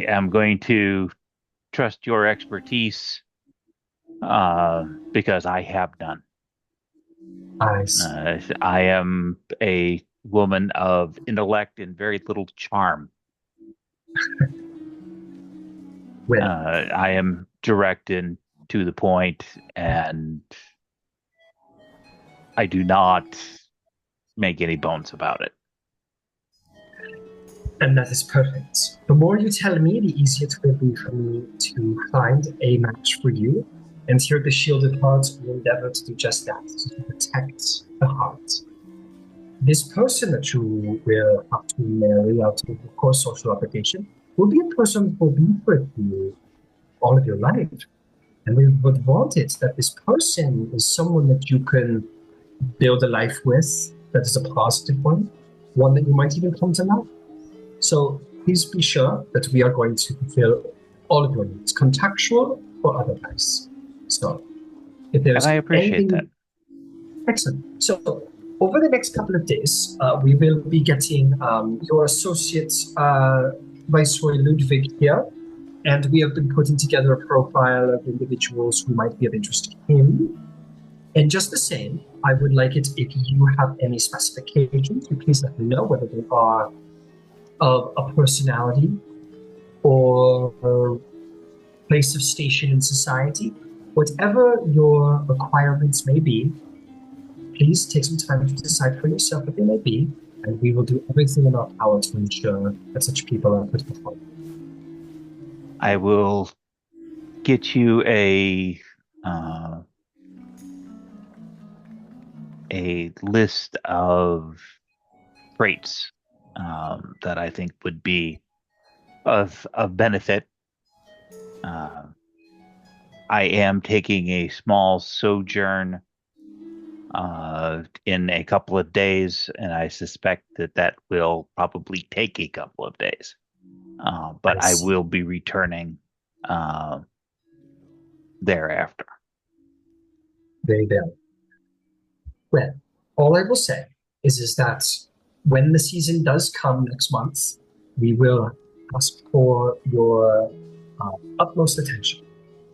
am going to trust your expertise because I have none. I am a woman of intellect and very little charm. I am direct and to the point, and I do not make any bones about it. And that is perfect. The more you tell me, the easier it will be for me to find a match for you. And here at the Shielded Heart, we endeavor to do just that, to protect the heart. This person that you will have to marry out of, course, social obligation will be a person who will be with you all of your life. And we would want it that this person is someone that you can build a life with, that is a positive one that you might even come to love. So please be sure that we are going to fulfill all of your needs, contractual or otherwise. So if there's and I appreciate that. Excellent. So over the next couple of days, we will be getting your associate Viceroy Ludwig here, and we have been putting together a profile of individuals who might be of interest to him. And just the same, I would like it if you have any specifications, you please let me know whether they are of a personality or place of station in society. Whatever your requirements may be, please take some time to decide for yourself what they may be, and we will do everything in our power to ensure that such people are put before you. I will get you a list of traits that I think would be of benefit. I am taking a small sojourn in a couple of days, and I suspect that will probably take a couple of days. But I will be returning thereafter. Very well. Well, all I will say is that when the season does come next month, we will ask for your utmost attention.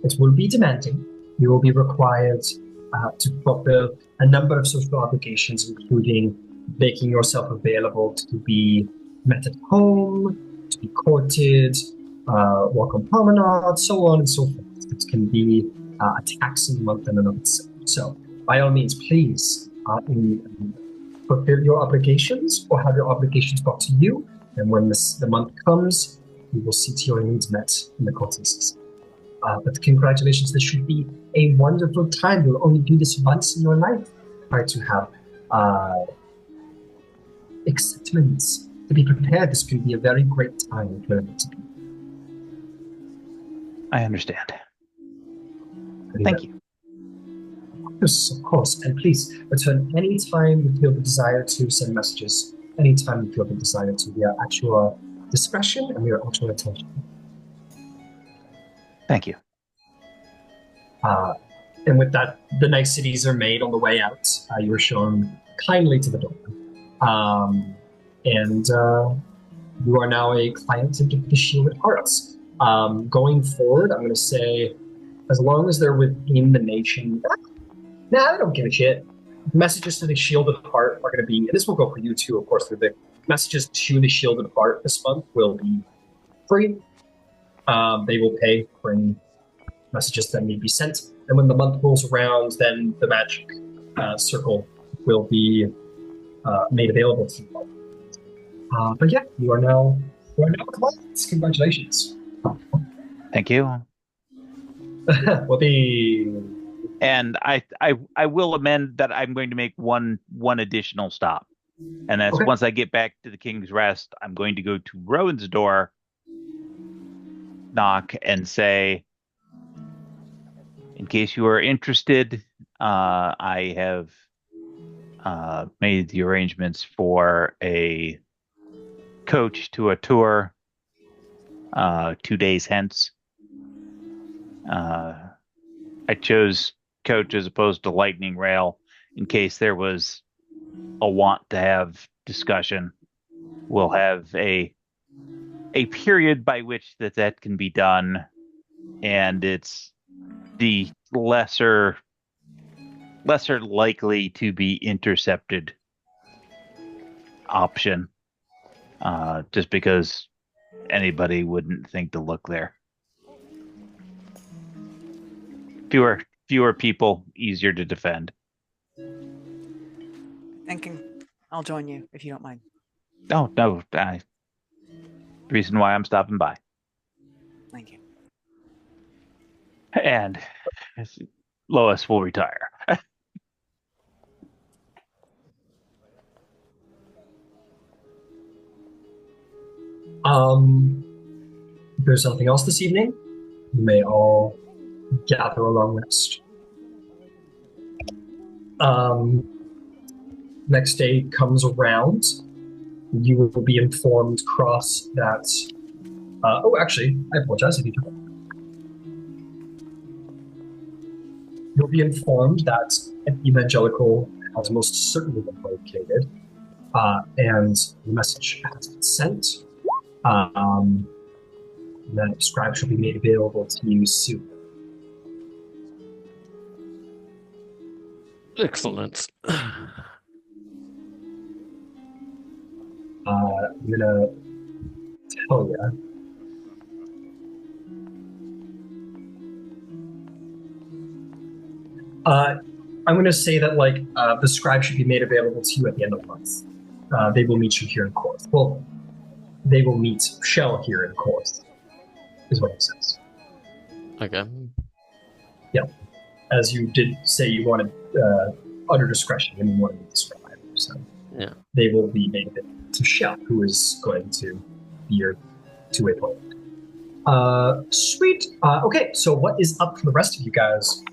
It will be demanding. You will be required to fulfill a number of social obligations, including making yourself available to be met at home, to be courted, walk on promenade, so on and so forth. It can be a taxing month in and of itself. So, by all means, please fulfill your obligations or have your obligations brought to you. And when the month comes, you will see to your needs met in the courting system. But congratulations, this should be a wonderful time. You'll only do this once in your life. Try to have acceptance, to be prepared. This could be a very great time for it to be. I understand. Thank you. Yes, of course. And please return anytime you feel the desire to send messages. Anytime you feel the desire to. We are at your discretion and we are at your attention. Thank you. And with that, the niceties are made on the way out. You were shown kindly to the door. And you are now a client of the Shielded Hearts. Going forward, I'm going to say as long as they're within the nation. Nah, I don't give a shit. Messages to the Shielded Heart are going to be, and this will go for you too, of course. The messages to the Shielded Heart this month will be free. They will pay for any messages that need to be sent. And when the month rolls around, then the magic circle will be made available to you. But yeah, you are now clients. Congratulations. Thank you. And I will amend that I'm going to make one additional stop. And that's once I get back to the King's Rest, I'm going to go to Rowan's door, knock, and say, in case you are interested, I have made the arrangements for a coach to a tour 2 days hence. I chose coach as opposed to lightning rail in case there was a want to have discussion. We'll have a period by which that can be done, and it's the lesser likely to be intercepted option, just because anybody wouldn't think to look there. Fewer people, easier to defend. Thinking I'll join you if you don't mind. Oh, no. The reason why I'm stopping by. Thank you. And Lois will retire. If there's nothing else this evening, you may all gather a long rest. Next day comes around. You will be informed, Cross, that... actually, I apologize if you don't. You'll be informed that an evangelical has most certainly been located, and the message has been sent. That scribe shall be made available to you soon. Excellent. I'm gonna tell you. I'm gonna say that the scribe should be made available to you at the end of the month. They will meet you here in Korth. Well, they will meet Shell here in Korth, is what it says. Okay. Yeah. As you did say, you wanted under discretion when you wanted to describe. So yeah, they will be made available to Shell, who is going to be your two-way point. Sweet. Okay, so what is up for the rest of you guys?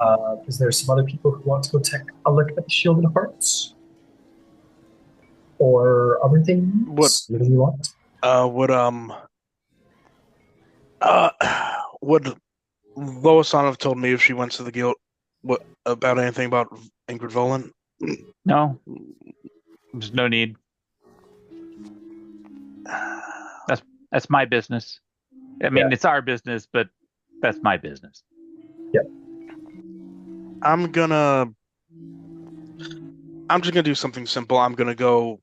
Is there some other people who want to go take a look at the Shielded Hearts? Or other things? What do you want? Would Lois have told me if she went to the guild about anything about Ingrid Volan? No. There's no need. That's my business. I mean, It's our business, but that's my business. Yeah. I'm just gonna do something simple. I'm gonna go.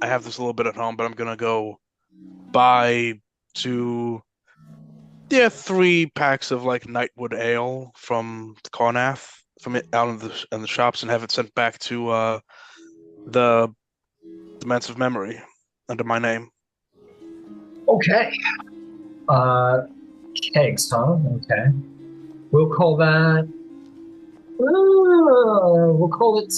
I have this a little bit at home, but I'm gonna go buy 3 packs of Nightwood ale from the Carnath, from it out in the shops, and have it sent back to the Manse of Memory under my name. Okay. Kegs, huh? Okay. We'll call that... we'll call it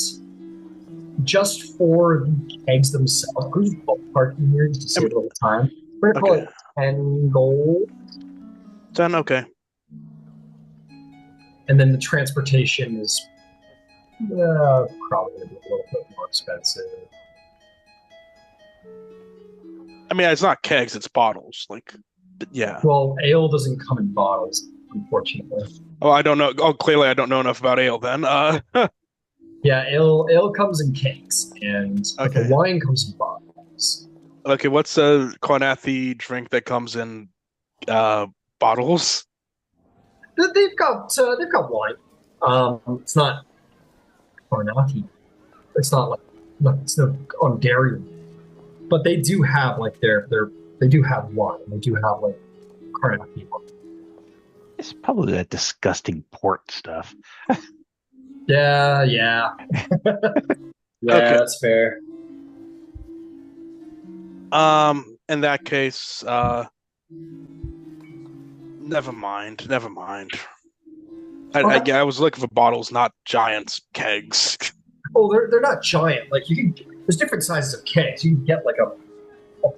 just for the kegs themselves. Who's parking here just to save a little time? We're going to call it 10 gold. 10, okay. And then the transportation is probably going to be a little bit more expensive. I mean, it's not kegs, it's bottles. Yeah. Well, ale doesn't come in bottles, unfortunately. Oh, I don't know. Oh, clearly I don't know enough about ale then. Yeah, ale comes in kegs, and the wine comes in bottles. Okay, what's a Carnathi drink that comes in bottles? they've got wine. It's not Carnati. It's not like it's no Hungarian, but they do have like they do have wine. They do have like Carnati wine. It's probably that disgusting port stuff. Yeah. Yeah, that's fair. In that case, never mind. I was looking for bottles, not giant kegs. Oh, they're not giant. Like there's different sizes of kegs. You can get like a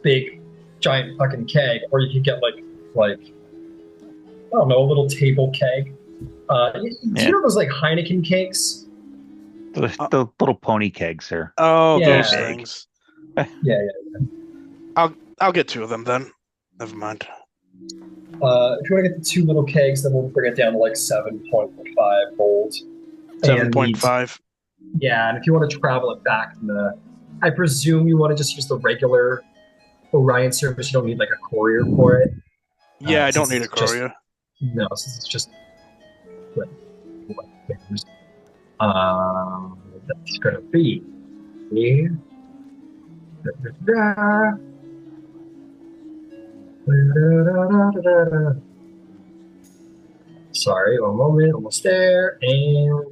big, giant fucking keg, or you can get like I don't know, a little table keg. Do you know those like Heineken kegs? The little pony kegs there. Oh, Yeah. those things. Yeah. I'll get 2 of them then. Never mind. If you want to get the 2 little kegs, then we'll bring it down to like 7.5 gold. 7.5. Yeah, and if you want to travel it back, I presume you want to just use the regular Orion service. You don't need like a courier for it. Yeah, I don't need a courier. No, since it's just. That's going to be. Sorry, one moment, almost there. And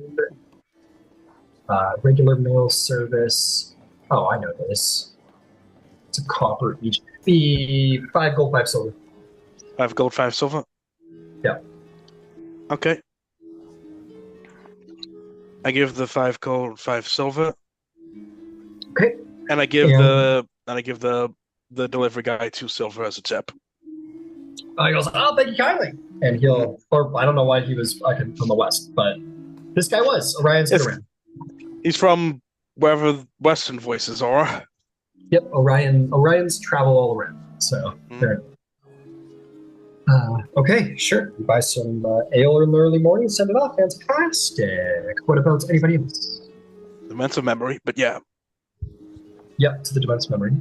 regular mail service. Oh, I know this. It's a copper each. Be 5 gold, 5 silver. 5 gold, 5 silver? Yeah. Okay. I give the 5 gold, 5 silver. Okay. And I give the delivery guy 2 silver as a tip. He goes, oh, thank you kindly. And or I don't know why he was fucking from the west, but this guy was. Orion's been around. He's from wherever Western voices are. Yep, Orion's travel all around. So, fair enough. Okay, sure. You buy some ale in the early morning, send it off. Fantastic. What about anybody else? Defensive memory, but yeah. Yep, to the defensive memory.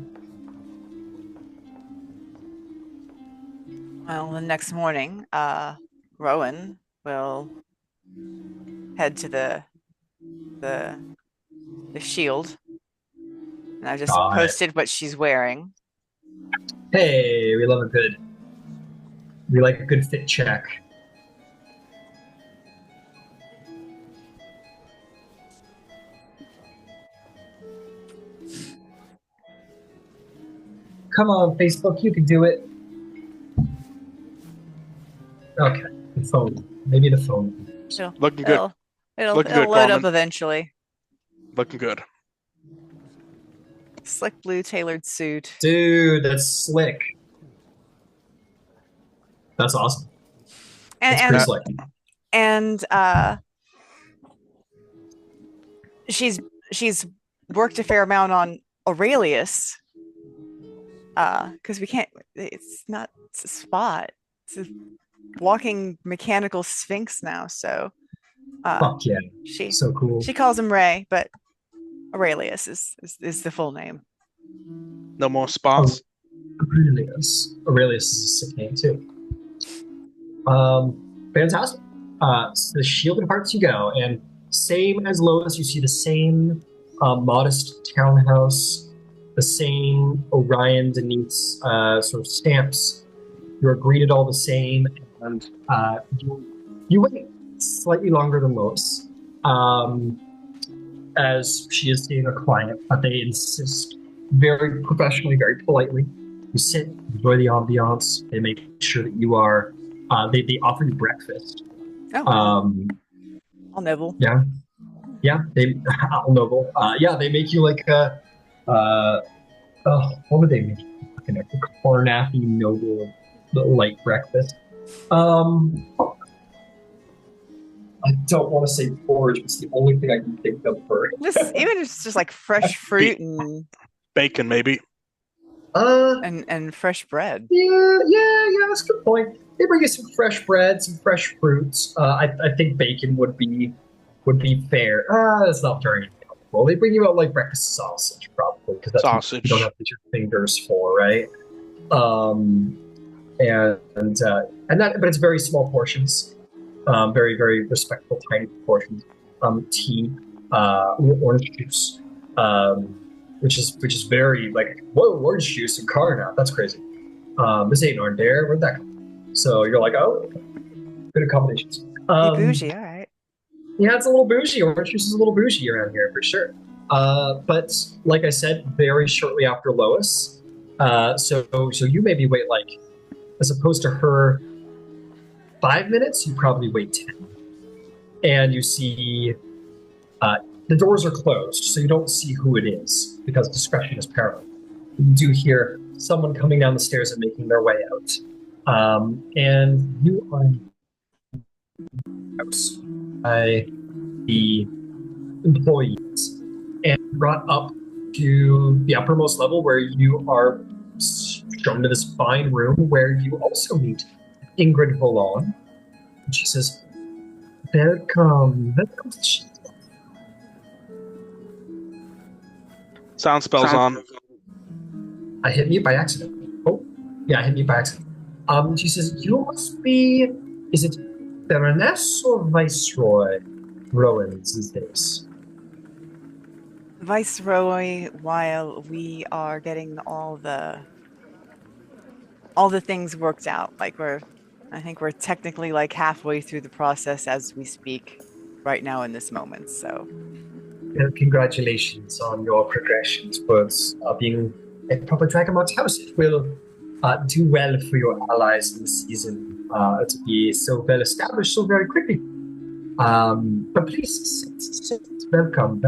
Well, the next morning, Rowan will head to the shield. And I just posted what she's wearing. Hey, we love we like a good fit check. Come on, Facebook, you can do it. Okay, the phone. Maybe the phone. Looking good. It'll load up eventually. Looking good. Slick blue tailored suit. Dude, that's slick. That's awesome. That's pretty slick. And she's worked a fair amount on Aurelius. Because we can't. It's not a spot. It's a walking mechanical sphinx now. So. Fuck yeah! So cool. She calls him Ray, but Aurelius is the full name. No more spots. Aurelius is a sick name too. Fantastic. So the shielded hearts you go, and same as Lotus, you see the same modest townhouse, the same Orion Denise sort of stamps. You're greeted all the same, and you wait slightly longer than Lois, as she is seeing a client, but they insist very professionally, very politely. You sit, enjoy the ambiance. They make sure that you are. They offer you breakfast. Oh, I'll noble. Yeah. I'll noble. They make you like what would they make? Like a Cornaffy noble light breakfast. I don't want to say porridge, but it's the only thing I can think of for even if it's just like fresh fruit and bacon, maybe. And fresh bread. Yeah, that's a good point. They bring you some fresh bread, some fresh fruits. I think bacon would be fair. That's not very well. They bring you out like breakfast sausage, probably, because that's sausage you don't have to use your fingers for, right? But it's very small portions. very, very respectful, tiny portions. Tea, orange juice, which is very like, whoa, orange juice and Karna. That's crazy. This ain't orange dare. Where'd that come from? So you're like, oh, good accommodations. You bougie, all right. Yeah, it's a little bougie. Orange juice is a little bougie around here for sure. But like I said, very shortly after Lois. So you maybe wait like, as opposed to her 5 minutes, you probably wait 10. And you see the doors are closed, so you don't see who it is because discretion is paramount. You do hear someone coming down the stairs and making their way out. And you are house by the employees and brought up to the uppermost level where you are shown to this fine room where you also meet Ingrid Volon. And she says, welcome to Sound spells on. I hit mute by accident. Oh, yeah, I hit mute by accident. She says, you must be, is it Baroness or Viceroy Rowans is this? Viceroy, while we are getting all the things worked out. Like I think we're technically like halfway through the process as we speak right now in this moment, so. Well, congratulations on your progression towards being a proper Dragonmarked house. It will do well for your allies in the season to be so well established so very quickly. But please sit. Welcome.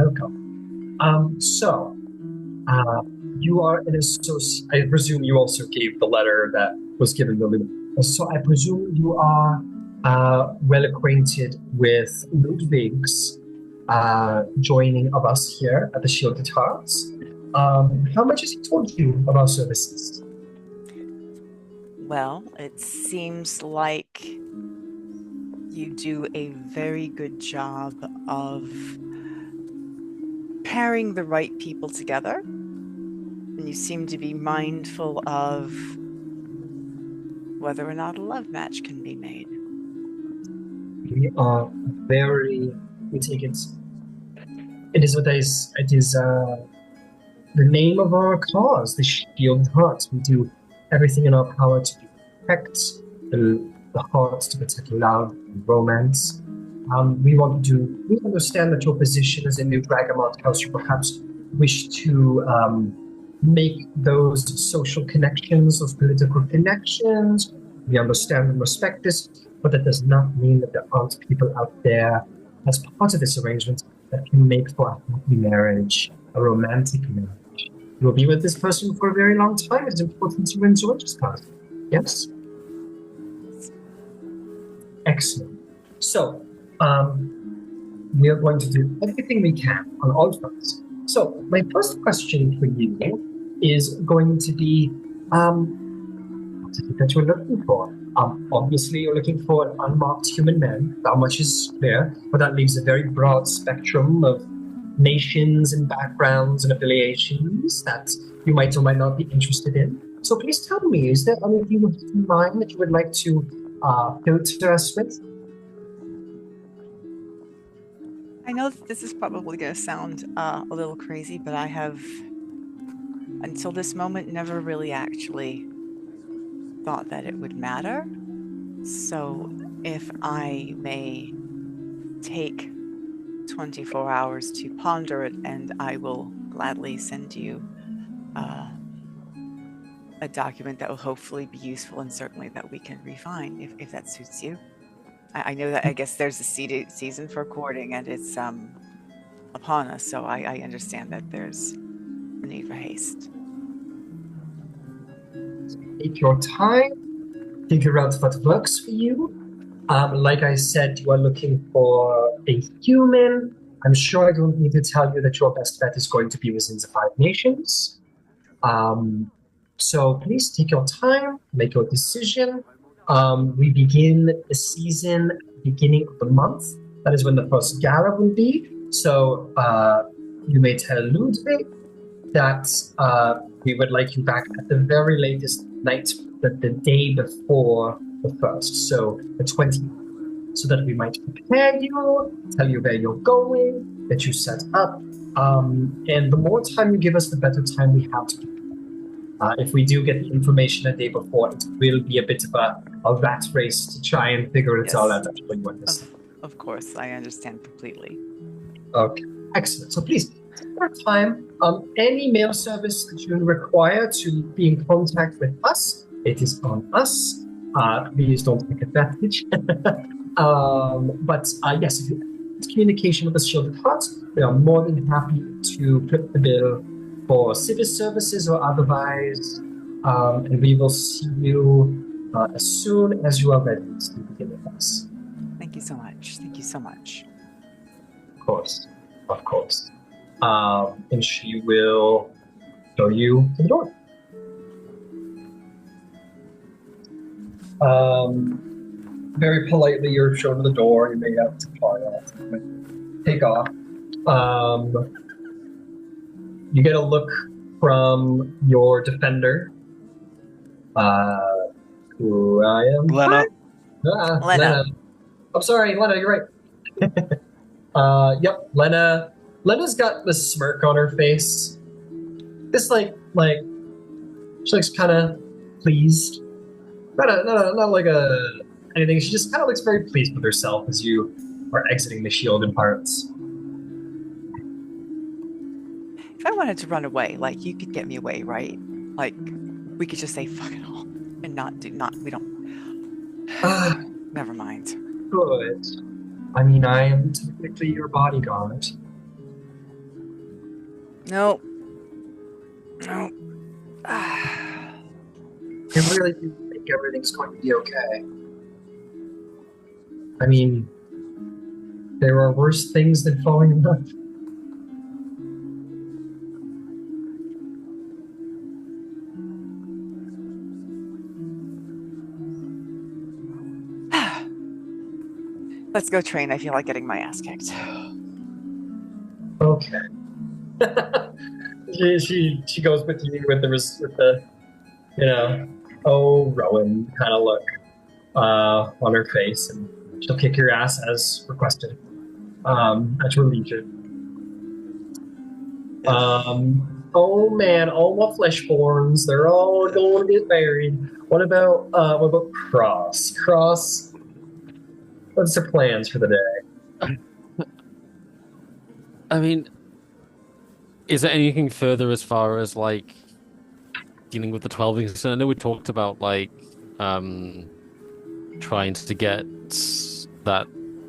You are an associate. I presume you also gave the letter that was given to Luna. So I presume you are well acquainted with Ludwig's joining of us here at the Shielded Hearts. How much has he told you of our services? Well, it seems like you do a very good job of pairing the right people together, and you seem to be mindful of whether or not a love match can be made. We take it. It is the name of our cause, the Shielded Hearts. We do everything in our power to protect the hearts, to protect love and romance. We understand that your position as a new Dragonmarked house, you perhaps wish to make those social connections, those political connections. We understand and respect this, but that does not mean that there aren't people out there as part of this arrangement that can make for a happy marriage, a romantic marriage. You'll be with this person for a very long time. It's important you enjoy this part. Yes? Excellent. So, we are going to do everything we can on all fronts. So, my first question for you is going to be, what is it that you're looking for? Obviously, you're looking for an unmarked human man. That much is clear, but that leaves a very broad spectrum of nations and backgrounds and affiliations that you might or might not be interested in. So please tell me, is there anything in mind that you would like to filter us with? I know that this is probably going to sound a little crazy, but I have, until this moment, never really actually thought that it would matter. So if I may take 24 hours to ponder it, and I will gladly send you a document that will hopefully be useful and certainly that we can refine if that suits you. I know that I guess there's a season for courting and it's upon us, so I understand that there's a need for haste. Take your time, figure out what works for you. Like I said, you are looking for a human. I'm sure I don't need to tell you that your best bet is going to be within the 5 nations. So please take your time, make your decision. We begin the season beginning of the month. That is when the first gala will be. So you may tell Ludwig that we would like you back at the very latest night, the day before the first, so the 20th. so that we might prepare you, tell you where you're going, get you set up. And the more time you give us, the better time we have to. If we do get the information a day before, it will be a bit of a rat race to try and figure it all out. That's what you understand. Of course, I understand completely. Okay, excellent. So please, for time, any mail service that you require to be in contact with us, it is on us. Please don't take advantage. But yes, if you have communication with the Shielded Hearts, we are more than happy to put the bill for civil services or otherwise, and we will see you as soon as you are ready to begin with us. Thank you so much. Thank you so much. Of course. And she will show you to the door. Very politely, you're shown to the door. You make out to car. Take off. You get a look from your defender. Who I am? Lena. Lena. I'm sorry, Lena, you're right. Yep, Lena. Lena's got this smirk on her face. This like she looks kind of pleased. Not like anything. She just kind of looks very pleased with herself as you are exiting the Shielded Hearts. If I wanted to run away, like, you could get me away, right? Like, we could just say fuck it all and we don't. Never mind. Good. I mean, I am technically your bodyguard. No. I really do think everything's going to be okay. I mean, there are worse things than falling in love. Let's go train. I feel like getting my ass kicked. Okay. she goes with you with the Rowan kind of look on her face, and she'll kick your ass as requested. At your leisure. Oh man, all the fleshborns, they're all going to get married. What about Cross? Cross, what's her plans for the day? I mean, is there anything further as far as like dealing with the 12 I know we talked about like trying to get that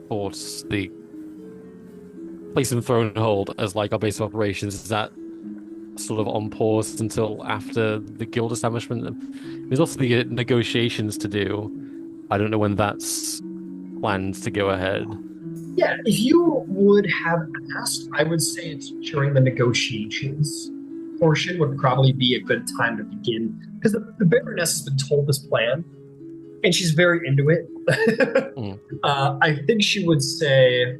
force, the place in Thronehold as like our base of operations. Is that sort of on pause until after the guild establishment? There's also the negotiations to do. I don't know when that's planned to go ahead. Yeah, if you would have asked, I would say it's during the negotiations portion would probably be a good time to begin, because the Baroness has been told this plan, and she's very into it. I think she would say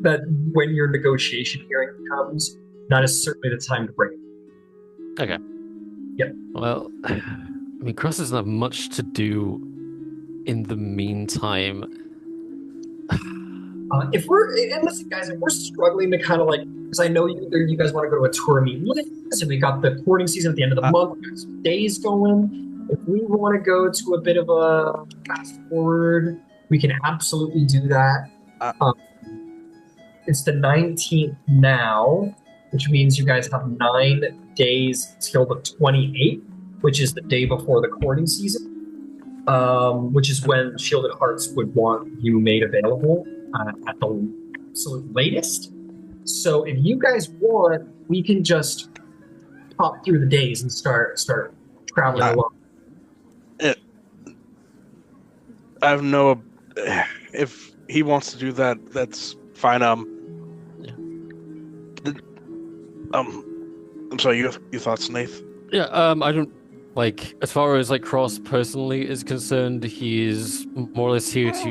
that when your negotiation hearing comes, that is certainly the time to bring it. Okay. Yep. Well, I mean, Cross doesn't have much to do in the meantime. Listen, guys, if we're struggling to kind of like, because I know you guys want to go to a tour and meet Liz, and we got the courting season at the end of the month, we got some days going. If we want to go to a bit of a fast forward, we can absolutely do that. It's the 19th now, which means you guys have 9 days till the 28th, which is the day before the courting season, which is when Shielded Hearts would want you made available at the absolute latest. So if you guys want, we can just pop through the days and start traveling along. I have no. If he wants to do that, that's fine. I'm sorry. Your thoughts, Nath? Yeah. I don't like, as far as like Cross personally is concerned, he's more or less here to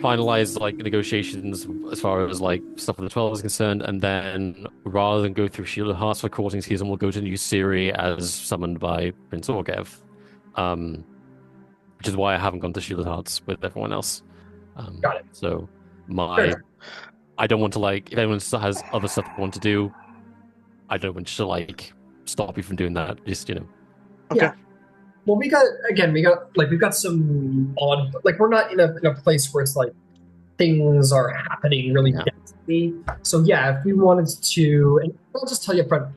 finalize like negotiations as far as like stuff with the 12 is concerned, and then rather than go through Shielded Hearts for courting season, we'll go to New Siri as summoned by Prince Orgev, which is why I haven't gone to Shielded Hearts with everyone else. Got it. So Fair. I don't want to like if anyone still has other stuff they want to do. I don't want to like stop you from doing that. Just Okay. Yeah. Well, we've got some odd, like we're not in a place where it's like things are happening really densely. So yeah, if we wanted to, and I'll just tell you up front,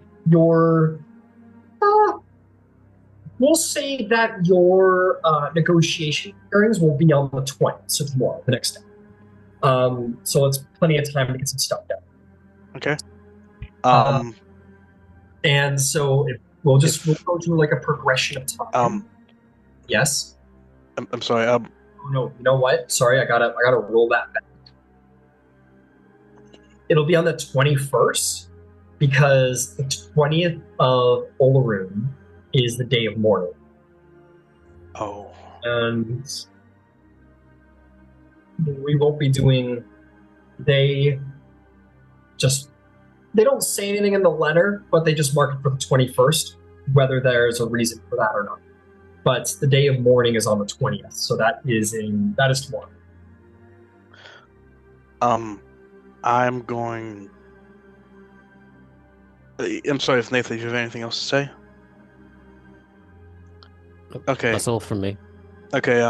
we'll say that your negotiation hearings will be on the 20th, so tomorrow, the next day. So it's plenty of time to get some stuff done. Okay. And so we'll go through like a progression of time. Yes. I'm sorry. Oh, no, you know what? Sorry, I gotta roll that back. It'll be on the 21st because the 20th of Olaroon is the day of mourning. Oh. And we won't be doing. They don't say anything in the letter, but they just mark it for the 21st, whether there's a reason for that or not. But the day of mourning is on the 20th, so that is tomorrow. I'm going. I'm sorry if Nathan, you have anything else to say? Okay. That's all from me. Okay.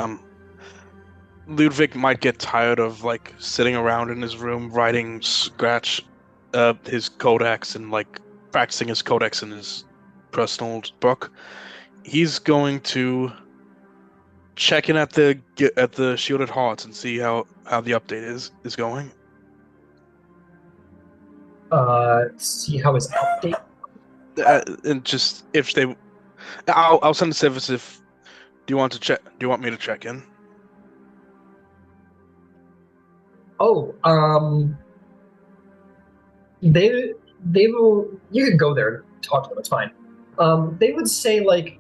Ludwig might get tired of like sitting around in his room writing scratch his codex and like practicing his codex in his personal book. He's going to check in at the Shielded Hearts and see how the update is going. See how his update. And just if they, I'll send a service if. Do you want me to check in? Oh, they will. You can go there and talk to them. It's fine. They would say like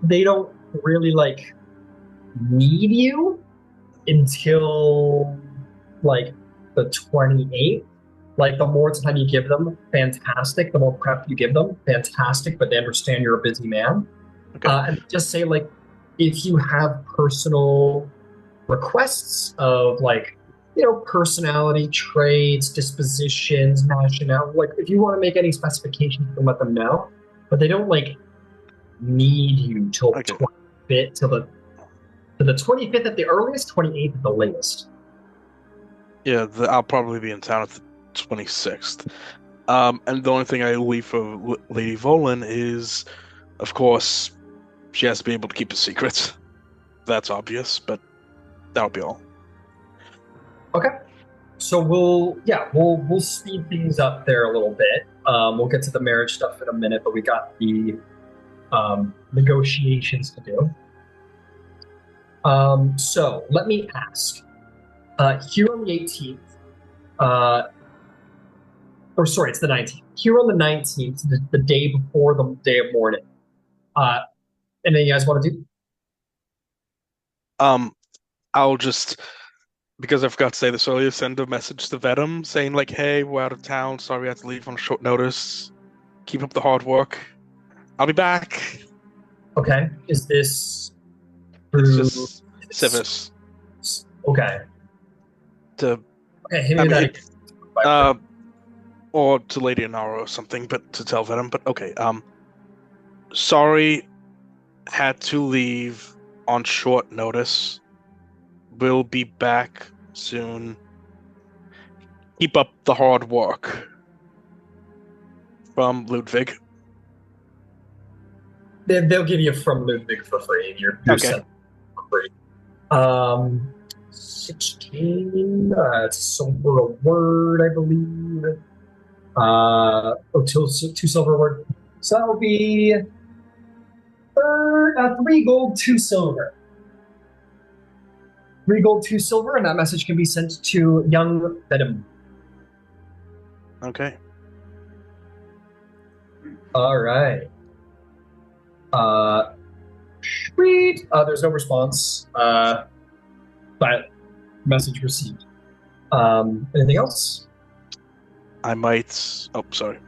they don't really like need you until like the 28th. Like the more time you give them, fantastic. The more prep you give them, fantastic. But they understand you're a busy man. Okay. And just say like if you have personal requests of like personality traits, dispositions, nationality. Like if you want to make any specifications, you can let them know. But they don't like need you till the 25th, till the 25th at the earliest, 28th at the latest. Yeah, I'll probably be in town at the 26th. And the only thing I leave for Lady Volan is, of course, she has to be able to keep a secret. That's obvious, but that'll be all. Okay. So we'll speed things up there a little bit. We'll get to the marriage stuff in a minute, but we got the negotiations to do. So let me ask. Here on the 18th, it's the 19th. Here on the 19th, the day before the day of mourning. Anything you guys want to do? I'll just, because I forgot to say this earlier, send a message to Venom saying like, "Hey, we're out of town. Sorry, I had to leave on short notice. Keep up the hard work. I'll be back." Okay. Is this? It's just Civis. Okay. Hit me that. Or to Lady Inara or something, but to tell Venom. But okay. Sorry, had to leave on short notice. We'll be back soon. Keep up the hard work. From Ludwig. They'll give you from Ludwig for free. You're okay. For free. 16. It's a silver word, I believe. Two silver word. So that will be 3 gold, 2 silver. 3 gold, 2 silver, and that message can be sent to young Venom. Okay. All right. Sweet. There's no response. But message received. Anything else? I might. Oh, sorry.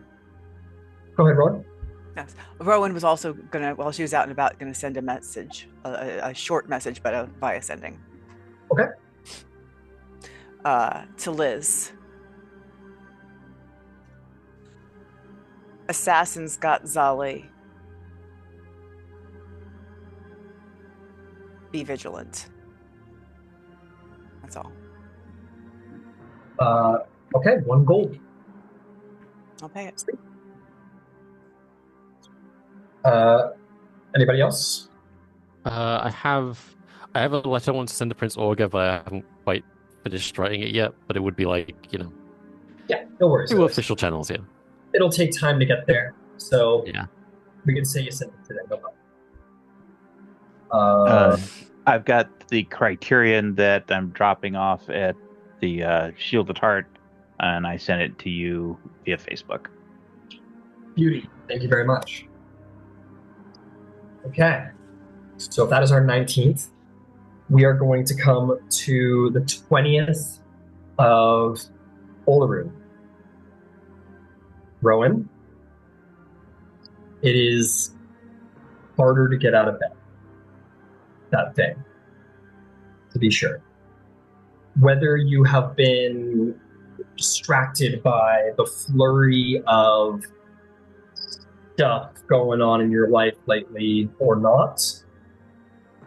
Go ahead, Rowan. Yes. Rowan was also while she was out and about, gonna send a message, a short message, but via sending. Okay. to Liz. Assassins got Zali. Be vigilant. That's all. Okay, 1 gold. I'll pay it. Anybody else? I have a letter I want to send to Prince Orga, but I haven't quite finished writing it yet. But it would be like, Yeah, no worries. through official channels, yeah. It'll take time to get there, so yeah. We can say you sent it today. No problem. I've got the criterion that I'm dropping off at the Shielded Heart, and I sent it to you via Facebook. Beauty. Thank you very much. Okay. So if that is our 19th, we are going to come to the 20th of Olaroon. Rowan, it is harder to get out of bed that day, to be sure. Whether you have been distracted by the flurry of stuff going on in your life lately or not,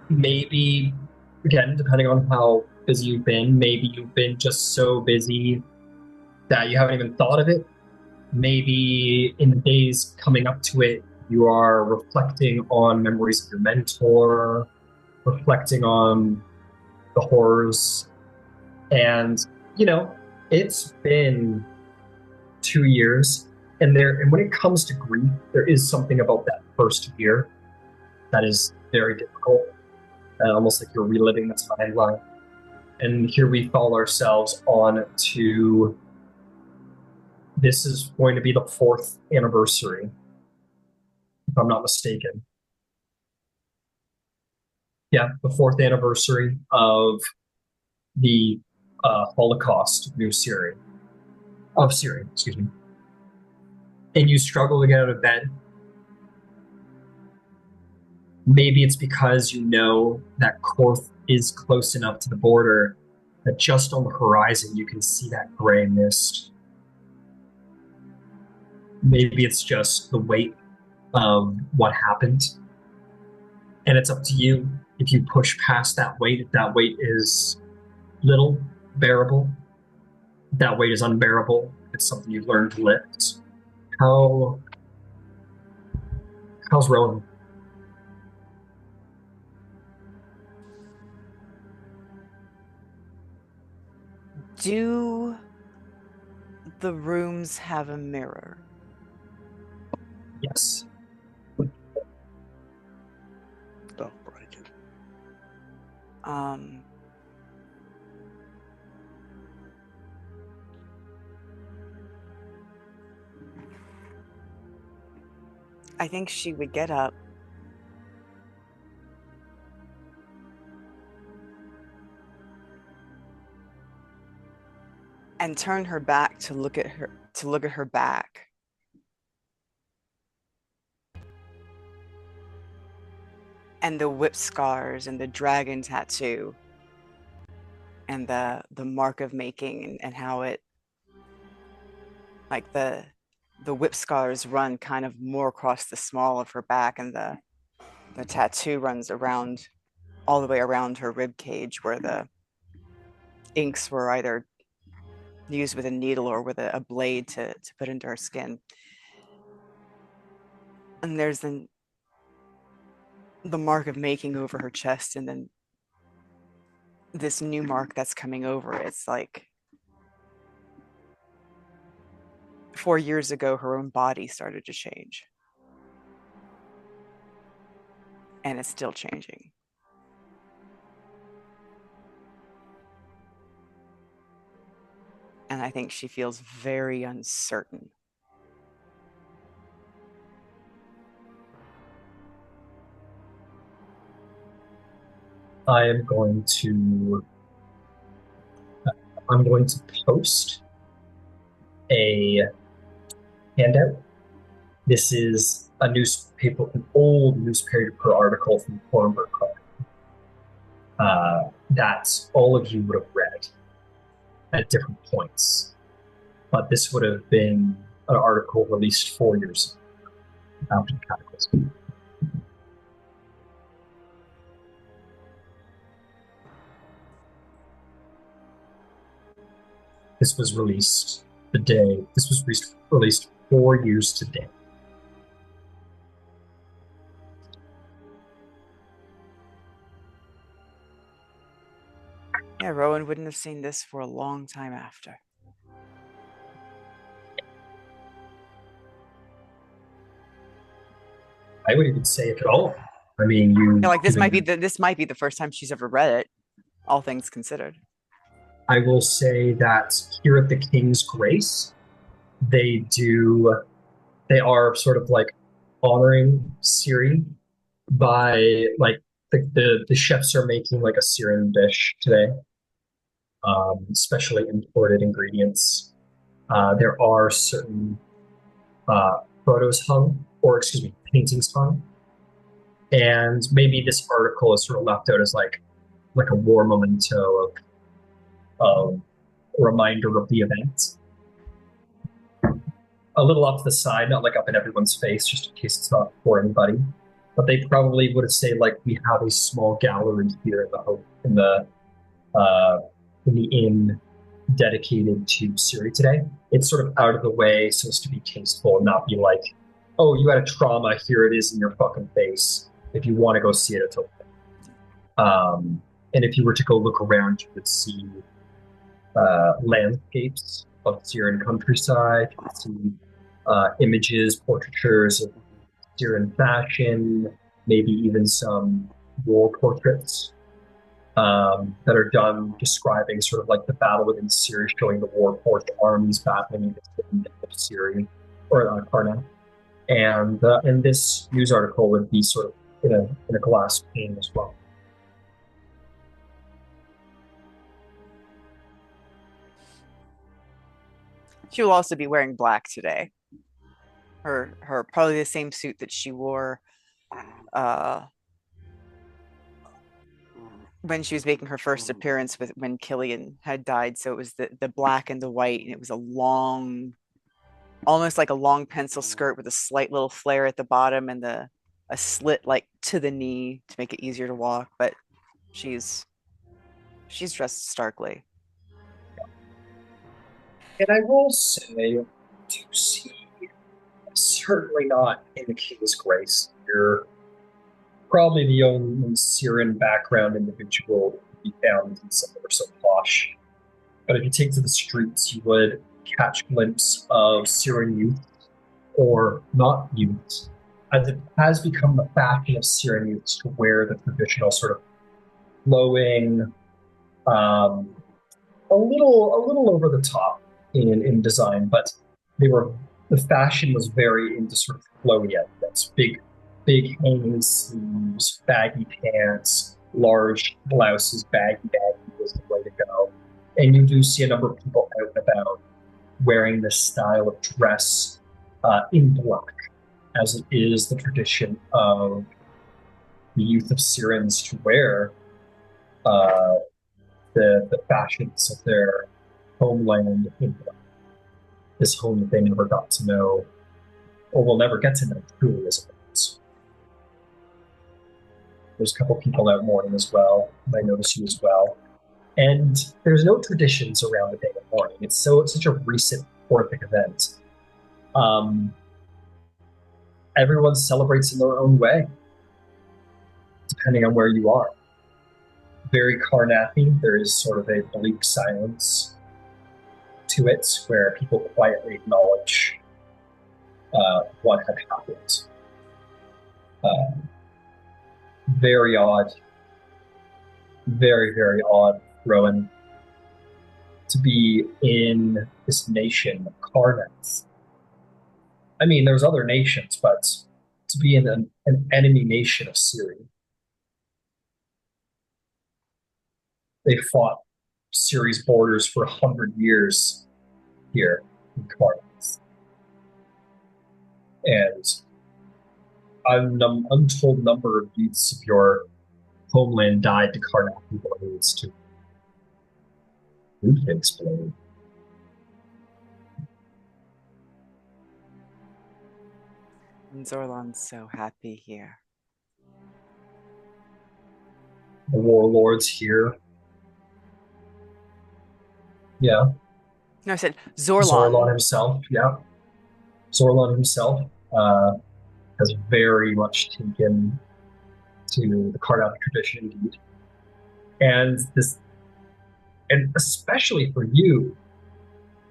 maybe, again, depending on how busy you've been, maybe you've been just so busy that you haven't even thought of it. Maybe in the days coming up to it, you are reflecting on memories of your mentor, reflecting on the horrors. And, it's been 2 years. And when it comes to grief, there is something about that first year that is very difficult. Almost like you're reliving the timeline. And here we fall ourselves on to, this is going to be the 4th anniversary, if I'm not mistaken. Yeah, the 4th anniversary of the Holocaust of Syria, excuse me. And you struggle to get out of bed. Maybe it's because you know that Korth is close enough to the border that just on the horizon you can see that gray mist. Maybe it's just the weight of what happened. And it's up to you if you push past that weight, if that weight is little, bearable, if that weight is unbearable, if it's something you've learned to lift. How's Rowan? Do the rooms have a mirror? Yes. Don't break it. I think she would get up and turn her back to look at her back. And the whip scars and the dragon tattoo and the mark of making and how it, like the whip scars run kind of more across the small of her back, and the tattoo runs around all the way around her rib cage where the inks were either used with a needle or with a blade to put into her skin. And there's the mark of making over her chest, and then this new mark that's coming over. It's like 4 years ago, her own body started to change. And it's still changing. And I think she feels very uncertain. I'm going to post a handout. This is an old newspaper article from Thornburg that all of you would have read. at different points. But this would have been an article released 4 years after the Cataclysm. This was released released 4 years today. Yeah, Rowan wouldn't have seen this for a long time after. I would even say it at all. I mean, you like this might be the first time she's ever read it, all things considered. I will say that here at the King's Grace, they are sort of like honoring Ciri by like the chefs are making like a Syrian dish today, specially imported ingredients. There are certain photos hung, or excuse me, paintings hung, and maybe this article is sort of left out as like a war memento of a reminder of the event. A little off to the side, not like up in everyone's face, just in case it's not for anybody. But they probably would have said like, we have a small gallery here in the inn dedicated to Ciri today. It's sort of out of the way so as to be tasteful and not be like, oh, you had a trauma, here it is in your fucking face. If you want to go see it, it's okay. And if you were to go look around, you would see landscapes of Syrian countryside. You would see images, portraitures of Syrian fashion, maybe even some war portraits that are done describing sort of like the battle within Syria, showing the war-forged armies battling against the myth of Syria or Karnak. And this news article would be sort of in a glass pane as well. She will also be wearing black today. Her probably the same suit that she wore when she was making her first appearance when Killian had died. So it was the black and the white, and it was a long, almost like a long pencil skirt with a slight little flare at the bottom and a slit like to the knee to make it easier to walk. But she's dressed starkly. And I will say, to see, certainly not in the King's Grace. You're probably the only Syrian background individual to be found in somewhere so posh. But if you take to the streets, you would catch a glimpse of Syrian youth, or not youth, as it has become the fashion of Syrian youths to wear the traditional sort of flowing, a little over the top in design, but the fashion was very into sort of flowy outfits, big hanging sleeves, baggy pants, large blouses, baggy was the way to go. And you do see a number of people out and about wearing this style of dress in black, as it is the tradition of the youth of Syrians to wear the fashions of their homeland in black. This home that they never got to know, or will never get to know truly as it is. There's a couple people out mourning as well. I notice you as well. And there's no traditions around the day of mourning. It's such a recent horrific event. Everyone celebrates in their own way, depending on where you are. Very Karnathi, there is sort of a bleak silence to it, where people quietly acknowledge what had happened. Very odd, very, very odd, Rowan, to be in this nation of Karnath. I mean, there's other nations, but to be in an enemy nation of Syria. They fought Syria's borders for 100 years here in Karnath. And an untold number of youths of your homeland died to Karnath blades too. You can explain. And Zorlon's so happy here. The warlords here. Yeah. No, I said Zorlon. Zorlon himself, yeah. Zorlon himself has very much taken to the Cardassian tradition, indeed. And especially for you,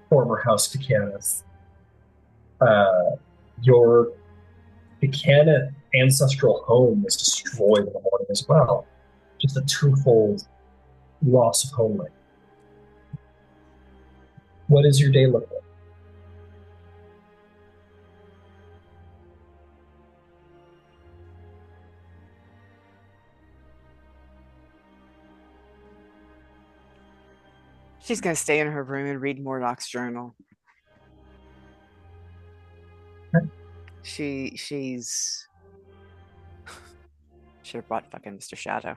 former House Buchanan, your Buchanan ancestral home was destroyed in the morning as well. Just a twofold loss of homeland. What does your day look like? She's going to stay in her room and read Mordok's journal. She's should have brought fucking Mr. Shadow.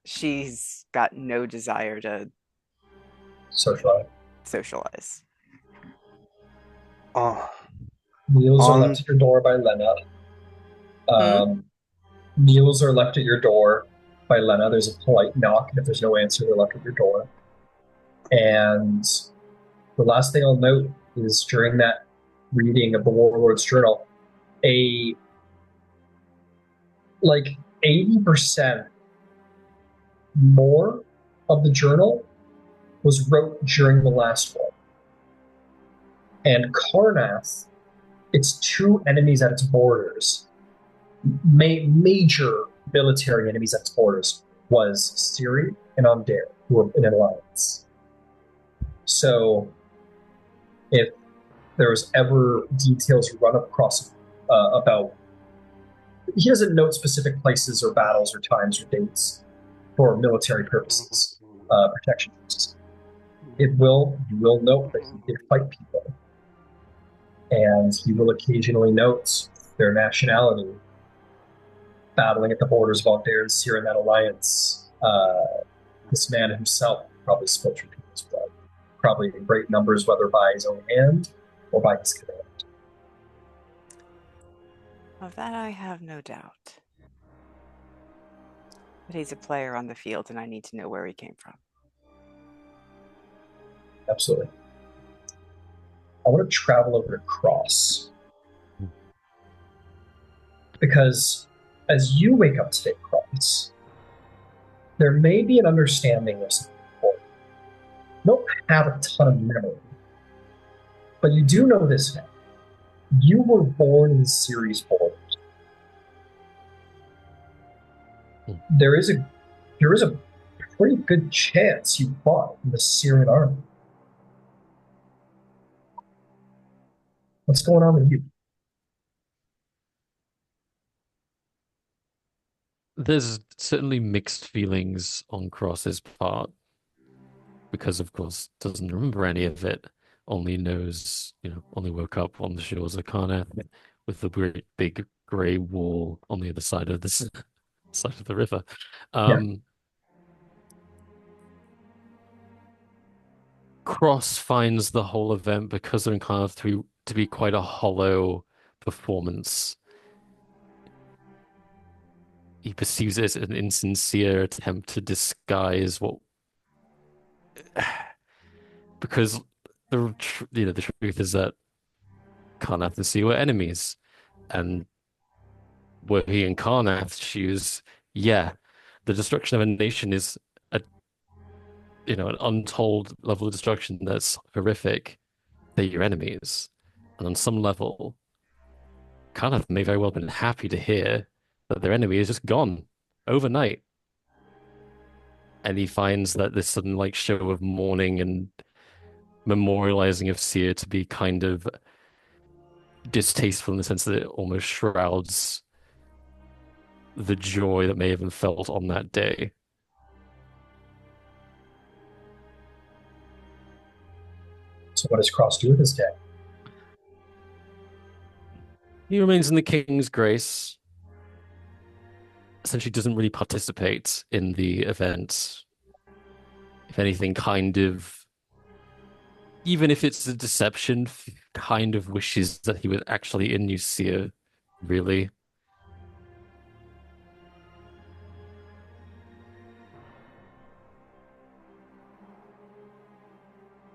She's got no desire to socialize. Meals are left at your door by Lena. Meals are left at your door by Lena. There's a polite knock, and if there's no answer, they're left at your door. And the last thing I'll note is during that reading of the Warlord's Journal, 80% more of the journal was wrote during the last one. And Karnath, its two enemies at its borders, major military enemies at its borders, was Siri and Amdare, who were in an alliance. So if there's ever details you run across about, he doesn't note specific places or battles or times or dates for military purposes, protection purposes. You will note that he did fight people, and he will occasionally note their nationality, battling at the borders of Altair and Siri in that alliance. This man himself probably spilled people's blood, probably in great numbers, whether by his own hand or by his command. Of that I have no doubt. But he's a player on the field, and I need to know where he came from. Absolutely. I want to travel over to Cross. Because as you wake up today, Cross, there may be an understanding of something important. You don't have a ton of memory, but you do know this now. You were born in Siri's borders. There is a pretty good chance you fought in the Syrian army. What's going on with you? There's certainly mixed feelings on Cross's part, because of course doesn't remember any of it, only woke up on the shores of Karnath with the great big grey wall on the other side of this side of the river. Cross finds the whole event, because of Karnath, to be quite a hollow performance. He perceives it as an insincere attempt to disguise what, because the truth is that Karnath and Sea were enemies, and were he and Karnath choose, the destruction of a nation is an untold level of destruction that's horrific. They're your enemies, and on some level, Karnath may very well have been happy to hear that their enemy is just gone overnight. And he finds that this sudden show of mourning and memorializing of Seer to be kind of distasteful, in the sense that it almost shrouds the joy that may have been felt on that day. So what does Cross do with his day? He remains in the King's grace. Essentially doesn't really participate in the event. if anything, even if it's a deception, kind of wishes that he was actually in Nicaea, really.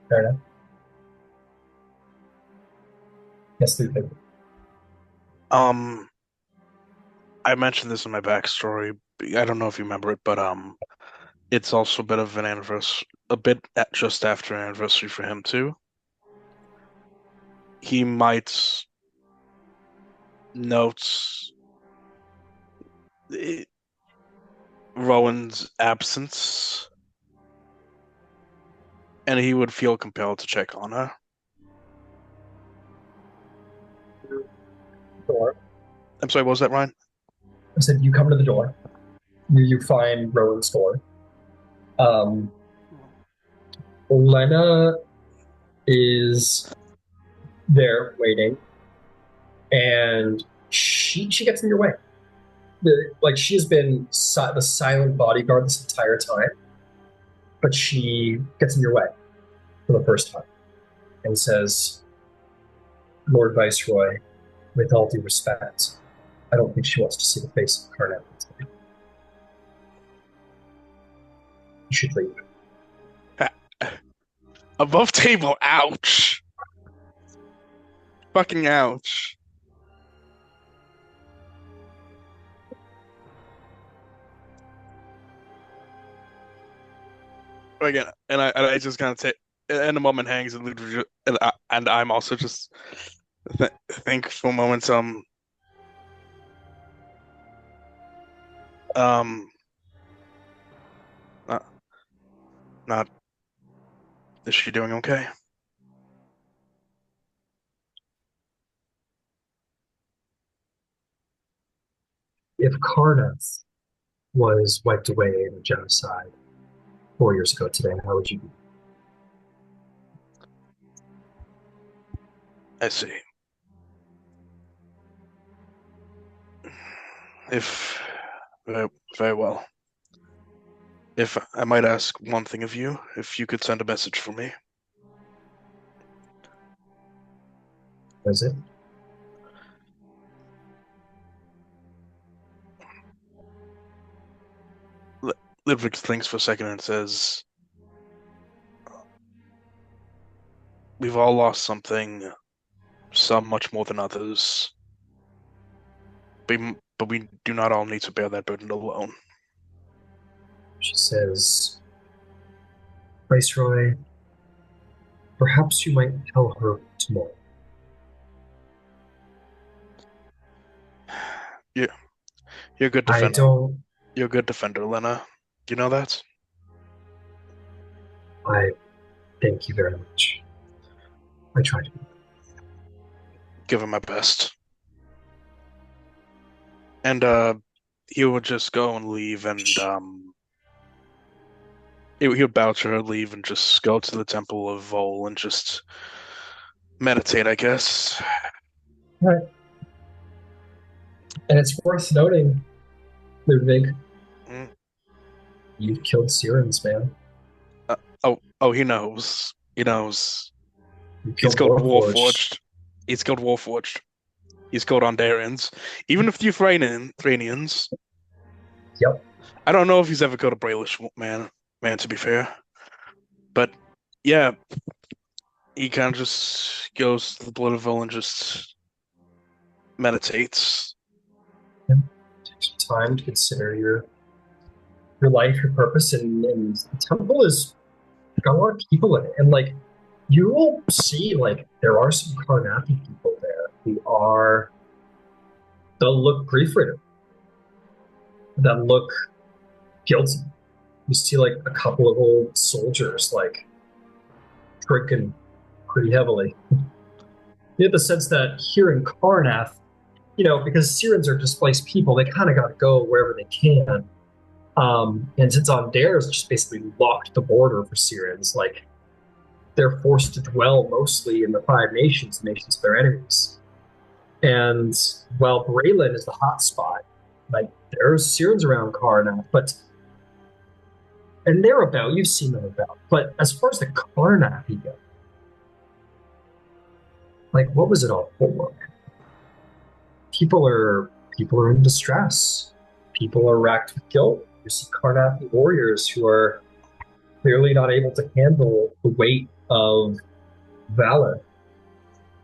Fair enough. Yes, Luther. I mentioned this in my backstory. I don't know if you remember it, but it's also a bit of an anniversary, just after an anniversary for him too. He might note Rowan's absence, and he would feel compelled to check on her. Door. I'm sorry, what was that, Ryan? I said you come to the door. You find Rowan's door. Lena is there waiting, and she gets in your way. Like, she has been the silent bodyguard this entire time, but she gets in your way for the first time and says, "Lord Viceroy, with all due respect, I don't think she wants to see the face of Karnak. You should leave." Above table, ouch. Fucking ouch. Again, and I just kind of take, and the moment hangs, and I'm also just think for a moment. Not. Is she doing okay? If Karnath was wiped away in a genocide 4 years ago today, how would you be? I see. Very well. If I might ask one thing of you, if you could send a message for me. What is it? Ludwig thinks for a second and says, "We've all lost something, some much more than others. But we do not all need to bear that burden alone." She says, "Viceroy, perhaps you might tell her tomorrow." You're a good defender. I don't. You're a good defender, Lena. Do you know that? I thank you very much. I try to. Give him my best. And he would just go and leave, and he would bow to her, leave, and just go to the Temple of Vol and just meditate, I guess. Right. And it's worth noting, Ludwig, you killed Sirens, man. Oh, he knows. He knows. He's killed Warforged. He's killed Warforged. He's killed Ondarians. Even if the Thranians. Yep. I don't know if he's ever killed a Brailish man, to be fair. But, yeah, he kind of just goes to the Blood of Vol and just meditates. Yeah. Take some time to consider your life, your purpose, and the temple is got a lot of people in it. And, like, you will see, like, there are some Karnathi people there they'll look grief-ridden, that look guilty. You see, like, a couple of old soldiers, like, drinking pretty heavily. You have the sense that here in Karnath, because Sirens are displaced people, they kind of got to go wherever they can. And since Ondare's just basically locked the border for Sirens, like, they're forced to dwell mostly in the Five Nations, the nations of their enemies. And while Braylon is the hot spot, like, there's Sirens around Karnath, but And they're about, you've seen them about. But as far as the Karnathi go, like, what was it all for? People are in distress. People are racked with guilt. You see Karnathi warriors who are clearly not able to handle the weight of valor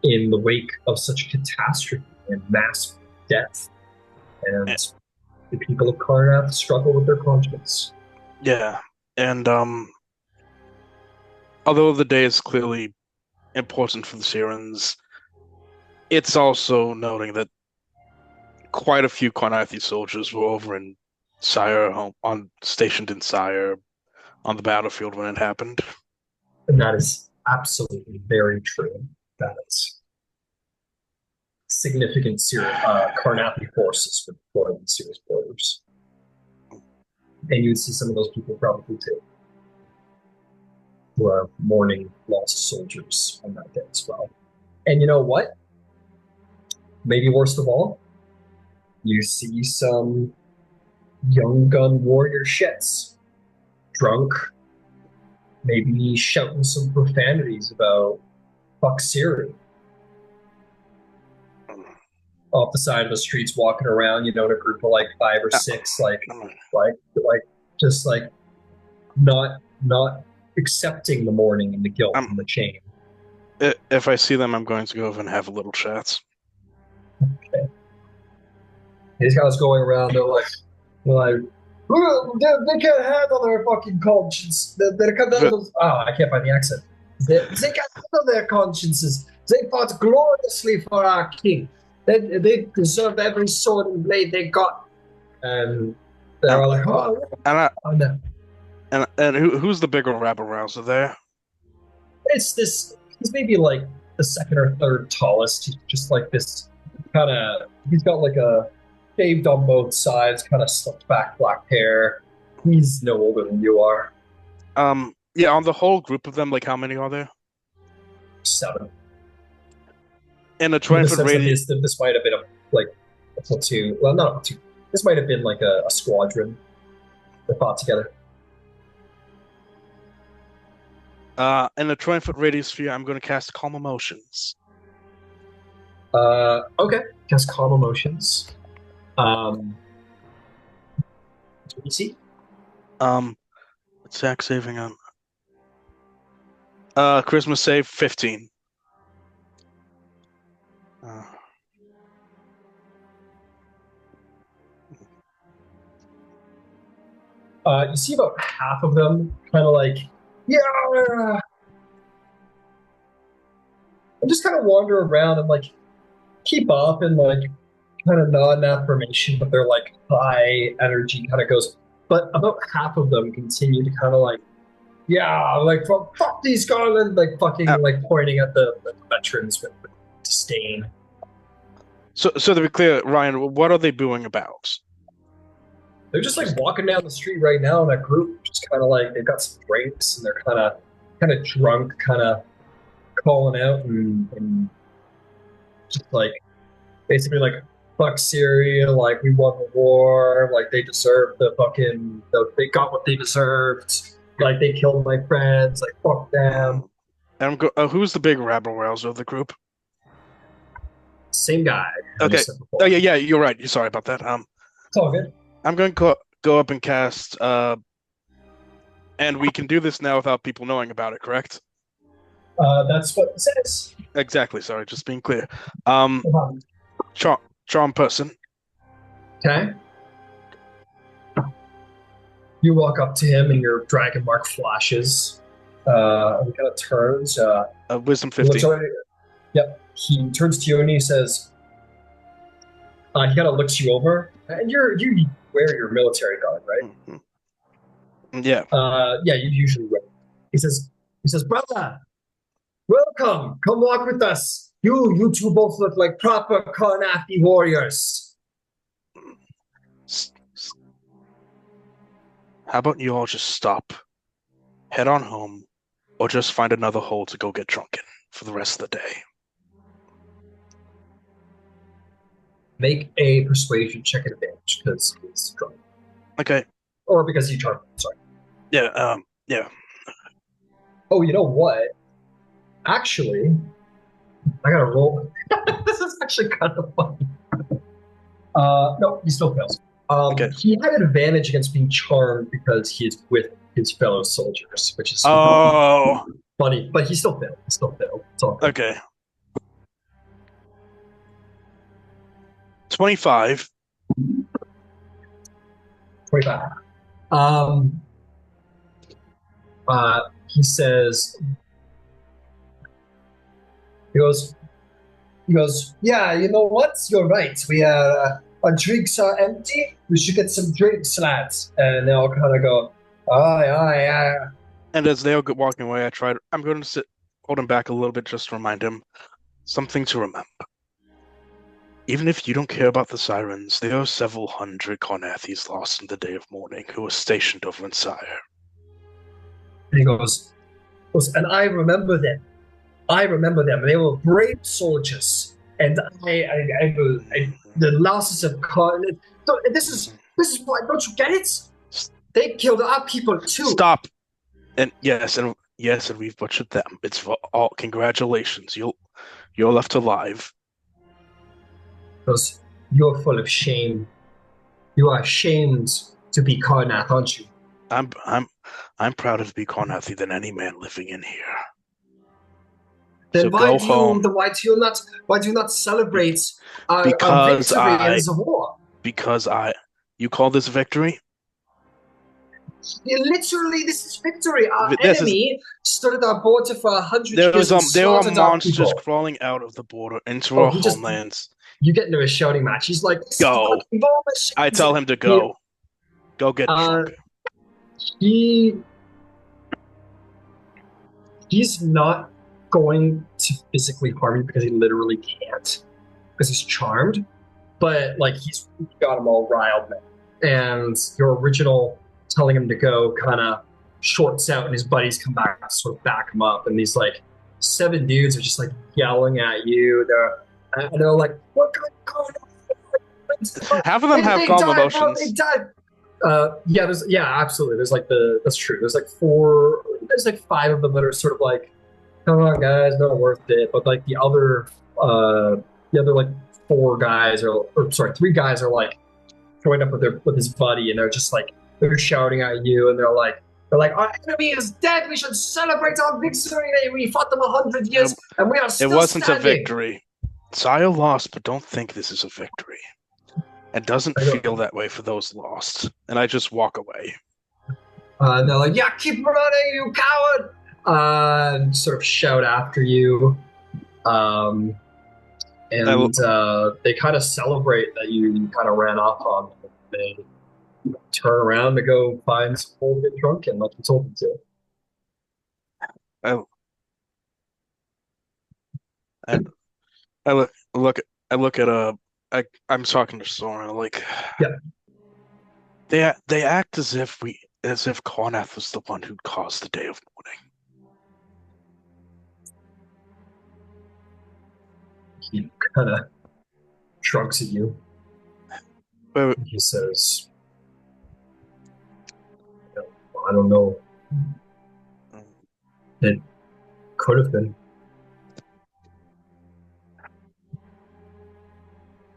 in the wake of such catastrophe and mass death. And the people of Karnath struggle with their conscience. Yeah, and although the day is clearly important for the Sirens, it's also noting that quite a few Karnathi soldiers were over in Sire, stationed in Sire, on the battlefield when it happened. And that is absolutely very true. That is significant Karnathi forces for deploying the Sirius borders. And you would see some of those people probably too, who are mourning lost soldiers on that day as well. And you know what? Maybe worst of all, you see some young gun warrior shits, drunk, maybe shouting some profanities about fuck Siri. Off the side of the streets, walking around, in a group of like 5 or 6, like just like not accepting the mourning and the guilt and the shame. If I see them, I'm going to go over and have a little chat. Okay. These guys going around, they're like, they can't handle their fucking conscience. They can't handle I can't find the accent. They can't handle their consciences. They fought gloriously for our king. They deserved every sword and blade they got. And they're all like, And who's the bigger rabble rouser there? It's this. He's maybe like the second or third tallest. He's just like this kind of. He's got like a shaved on both sides, kind of slicked back black hair. He's no older than you are. Yeah, on the whole group of them, like how many are there? 7. In a 20-foot radius. This might have been a platoon. Well, not a platoon. This might have been like a squadron that fought together. In a 20-foot radius sphere, I'm going to cast Calm Emotions. Okay. Cast Calm Emotions. What do you see? Attack saving on. Christmas save 15. You see about half of them kind of like, yeah, and just kind of wander around and like keep up and like kind of nod in affirmation, but they're like high energy kind of goes. But about half of them continue to kind of like, yeah, like fuck these guys, and like fucking like pointing at the veterans with disdain. So to be clear, Ryan, what are they booing about? They're just like walking down the street right now in a group, just kind of like they've got some drinks and they're kind of drunk, kind of calling out and just like basically like fuck Syria, like we won the war, like they deserve they got what they deserved, like they killed my friends, like fuck them. And who's the big rabble rouser of the group? Same guy. Okay. Oh yeah, you're right. You're sorry about that. It's all good. I'm going to go up and cast, and we can do this now without people knowing about it, correct? That's what it says. Exactly. Sorry, just being clear. Charm person. Okay. You walk up to him, and your dragon mark flashes. And he kind of turns. Wisdom 15. Yep. He turns to you and he says, he kind of looks you over, and you wear your military garb, right? Mm-hmm. Yeah. Yeah, you usually wear. He says, brother, welcome. Come walk with us. You two both look like proper Karnathi warriors. How about you all just stop, head on home, or just find another hole to go get drunk in for the rest of the day? Make a persuasion check at advantage because he's drunk. Okay. Or because he's drunk. Sorry. Yeah. Oh, you know what? Actually, I gotta roll. This is actually kind of funny. No, he still fails. Okay. He had an advantage against being charmed because he is with his fellow soldiers, which is Oh, funny, but he still failed. He still failed. It's all good. okay. 25. 25. Um, he says, he goes, yeah, you know what? You're right. Our drinks are empty. We should get some drinks, lads. And they all kind of go, aye. And as they all go walking away, I'm going to hold him back a little bit just to remind him something to remember. Even if you don't care about the sirens, there are several hundred Carnathis lost in the day of mourning who are stationed over in Sire. And he goes, and I remember them. They were brave soldiers. And the losses of Carnath. So this is why, don't you get it? They killed our people too. Stop. And yes, and we've butchered them. It's for all. Congratulations, you're left alive. Because you're full of shame. You are ashamed to be Carnath, aren't you? I'm prouder to be Carnathi than any man living in here. Then so why go home. Why do you not celebrate our victory in the war? Because you call this victory? Yeah, literally, this is victory. Our enemy stood at our border for 100 years. There were monsters crawling out of the border into our homelands. You get into a shouting match. He's like, go. I tell him to go. Go get drunk. He's not going to physically harm you because he literally can't, because he's charmed. But like he's got him all riled, man. And your original telling him to go kind of shorts out, and his buddies come back to sort of back him up. And these like 7 dudes are just like yelling at you. They're like, "What kind of God?" Half of them have calm emotions. They died. Absolutely. That's true. There's like 5 of them that are sort of like, come on guys, not worth it. But like the other like 4 guys or 3 guys are like joined up with his buddy, and they're just like, they're shouting at you, and they're like, our enemy is dead. We should celebrate our victory. We fought them 100 years, and we are still standing. It wasn't standing. A victory. Sire lost, but don't think this is a victory. It doesn't feel that way for those lost. And I just walk away. And they're like, yeah, keep running, you coward! And sort of shout after you. And they kind of celebrate that you kind of ran off on them. They turn around to go find some old get drunk, and like you told them to. I look at I'm talking to Soren, like, yeah. They act as if Carnath was the one who caused the day of mourning. He kind of shrugs at you. He says, I don't know. It could have been.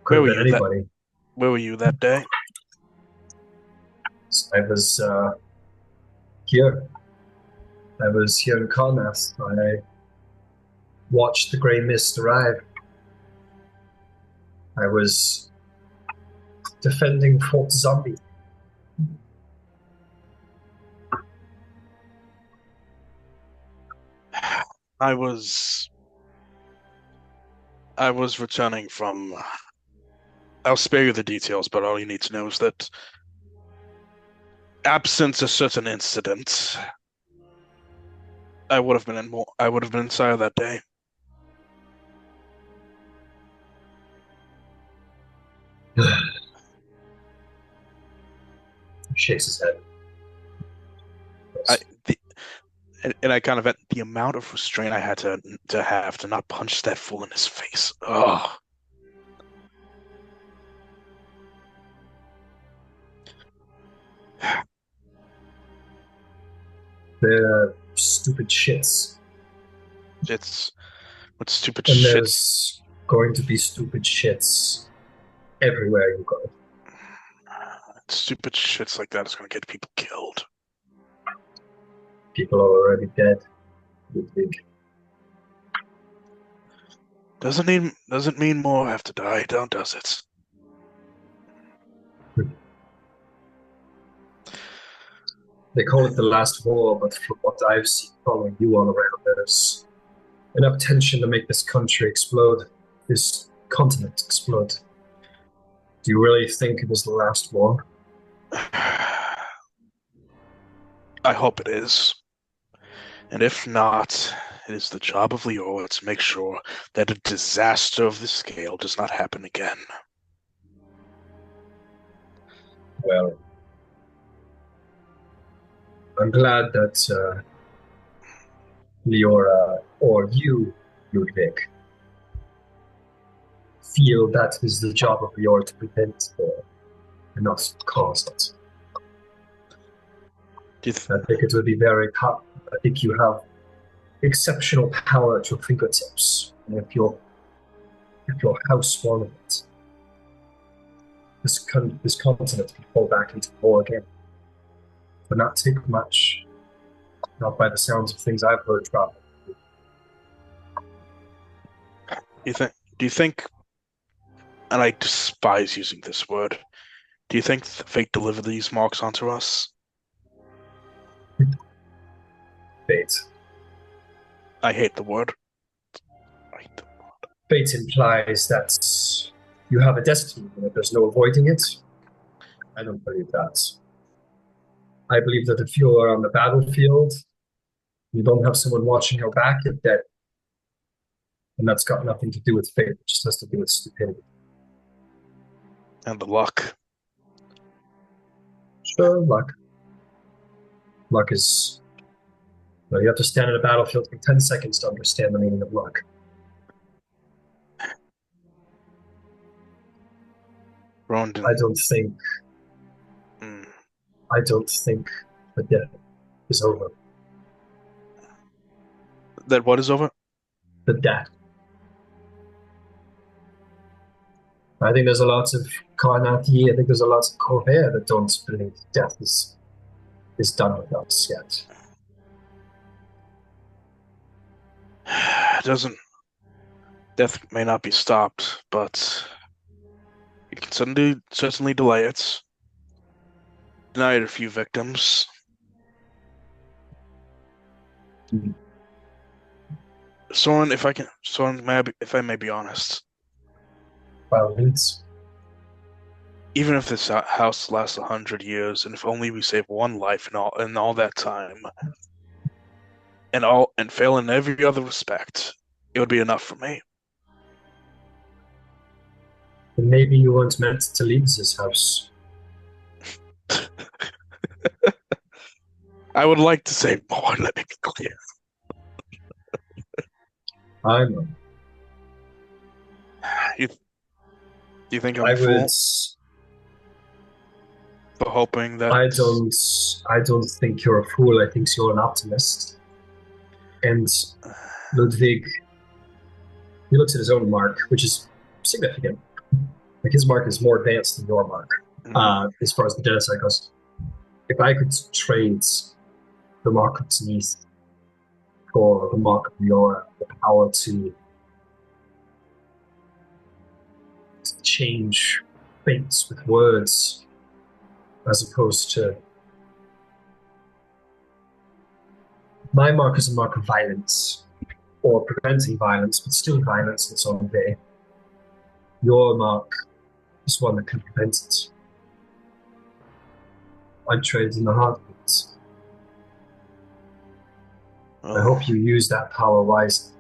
Could have been anybody. Where were you that day? I was here. I was here in Carnath. I watched the grey mist arrive. I was defending Fort Zombie. I was returning from... I'll spare you the details, but all you need to know is that absent a certain incident, I would have been in Sire that day. Shakes his head. I kind of, at the amount of restraint I had to have to not punch that fool in his face. Oh. They're stupid shits. What stupid And shit? there's going to be stupid shits everywhere you go. Stupid shits like that is going to get people killed. People are already dead. Doesn't mean more have to die, does it? They call it the last war, but from what I've seen following you all around, there's enough tension to make this country explode, this continent explode. Do you really think it was the last war? I hope it is. And if not, it is the job of Leora to make sure that a disaster of this scale does not happen again. Well, I'm glad that Leora, or you, Ludwig, feel that is the job of Leora to prevent war and not cause it. I think it will be very tough. I think you have exceptional power at your fingertips. And if your house wanted it, this continent can fall back into war again. But not take much. Not by the sounds of things I've heard from. Do you think, and I despise using this word, do you think fate delivered these marks onto us? Fate. I hate the word. Fate implies that you have a destiny and that there's no avoiding it. I don't believe that. I believe that if you are on the battlefield, you don't have someone watching your back, you're dead. And that's got nothing to do with fate. It just has to do with stupidity. And the luck. Sure, luck. Luck is... Well, you have to stand in a battlefield for 10 seconds to understand the meaning of luck. Rondon. I don't think the death is over. That what is over? The death. I think there's a lot of Carnati, I think there's a lot of Corvair that don't believe death is done with us yet. Death may not be stopped, but it can certainly delay it. Denied a few victims. Soren, if I may be honest. By all means. Even if this house lasts 100 years, and if only we save one life in all that time, and fail in every other respect, it would be enough for me. And maybe you weren't meant to leave this house. I would like to say more, let me be clear. I know. Do you think I'm a fool for hoping that... I don't think you're a fool. I think you're an optimist. And Ludwig, he looks at his own mark, which is significant. Like, his mark is more advanced than your mark, as far as the genocide goes. If I could trade the mark of Denise for the mark of Leora, the power to change fates with words, as opposed to... My mark is a mark of violence, or preventing violence, but still violence in its own way. Your mark is one that can prevent it. I'd trade in the heartbeat. I hope you use that power wisely.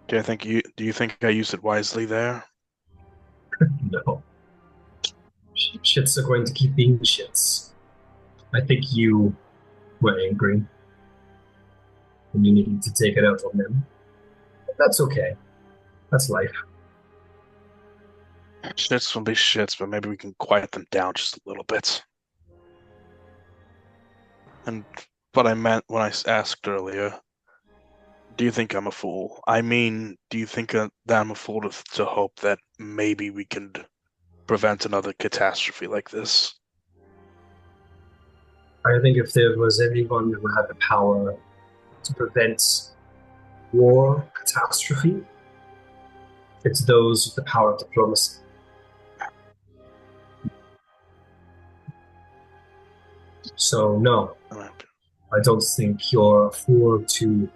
Do you think I used it wisely there? No. Shits are going to keep being shits. I think you were angry, and you needed to take it out on them. That's okay. That's life. Shits will be shits, but maybe we can quiet them down just a little bit. And what I meant when I asked earlier, do you think I'm a fool? I mean, do you think that I'm a fool to hope that maybe we can prevent another catastrophe like this? I think if there was anyone who had the power to prevent war, catastrophe, it's those with the power of diplomacy. So, no, I don't think you're a fool to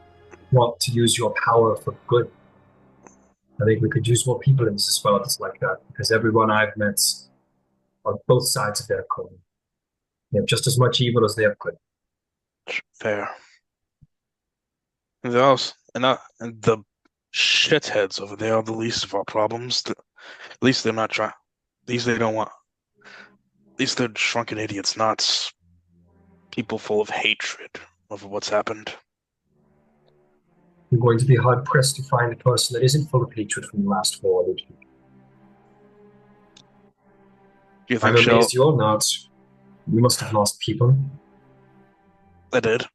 want to use your power for good. I think we could use more people in this world that's like that, because everyone I've met on both sides of their coin, they have just as much evil as they have good. Fair. And the shitheads over there are the least of our problems. At least they're not trying. At least they don't want. At least they're shrunken idiots, not people full of hatred over what's happened. You're going to be hard pressed to find a person that isn't full of hatred from the last war. Do you think I'm amazed you're not. You must have lost people. I did.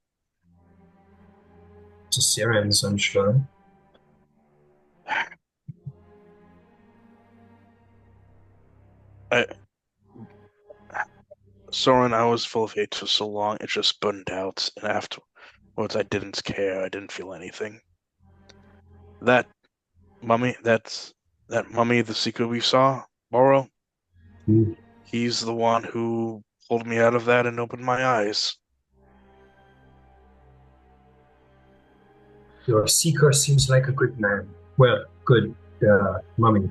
To Syrians, I'm sure. Soren, I was full of hate for so long, it just burned out, and afterwards I didn't care, I didn't feel anything. That mummy, that mummy, the secret we saw, Moro, he's the one who pulled me out of that and opened my eyes. Your seeker seems like a good man. Well, good mummy.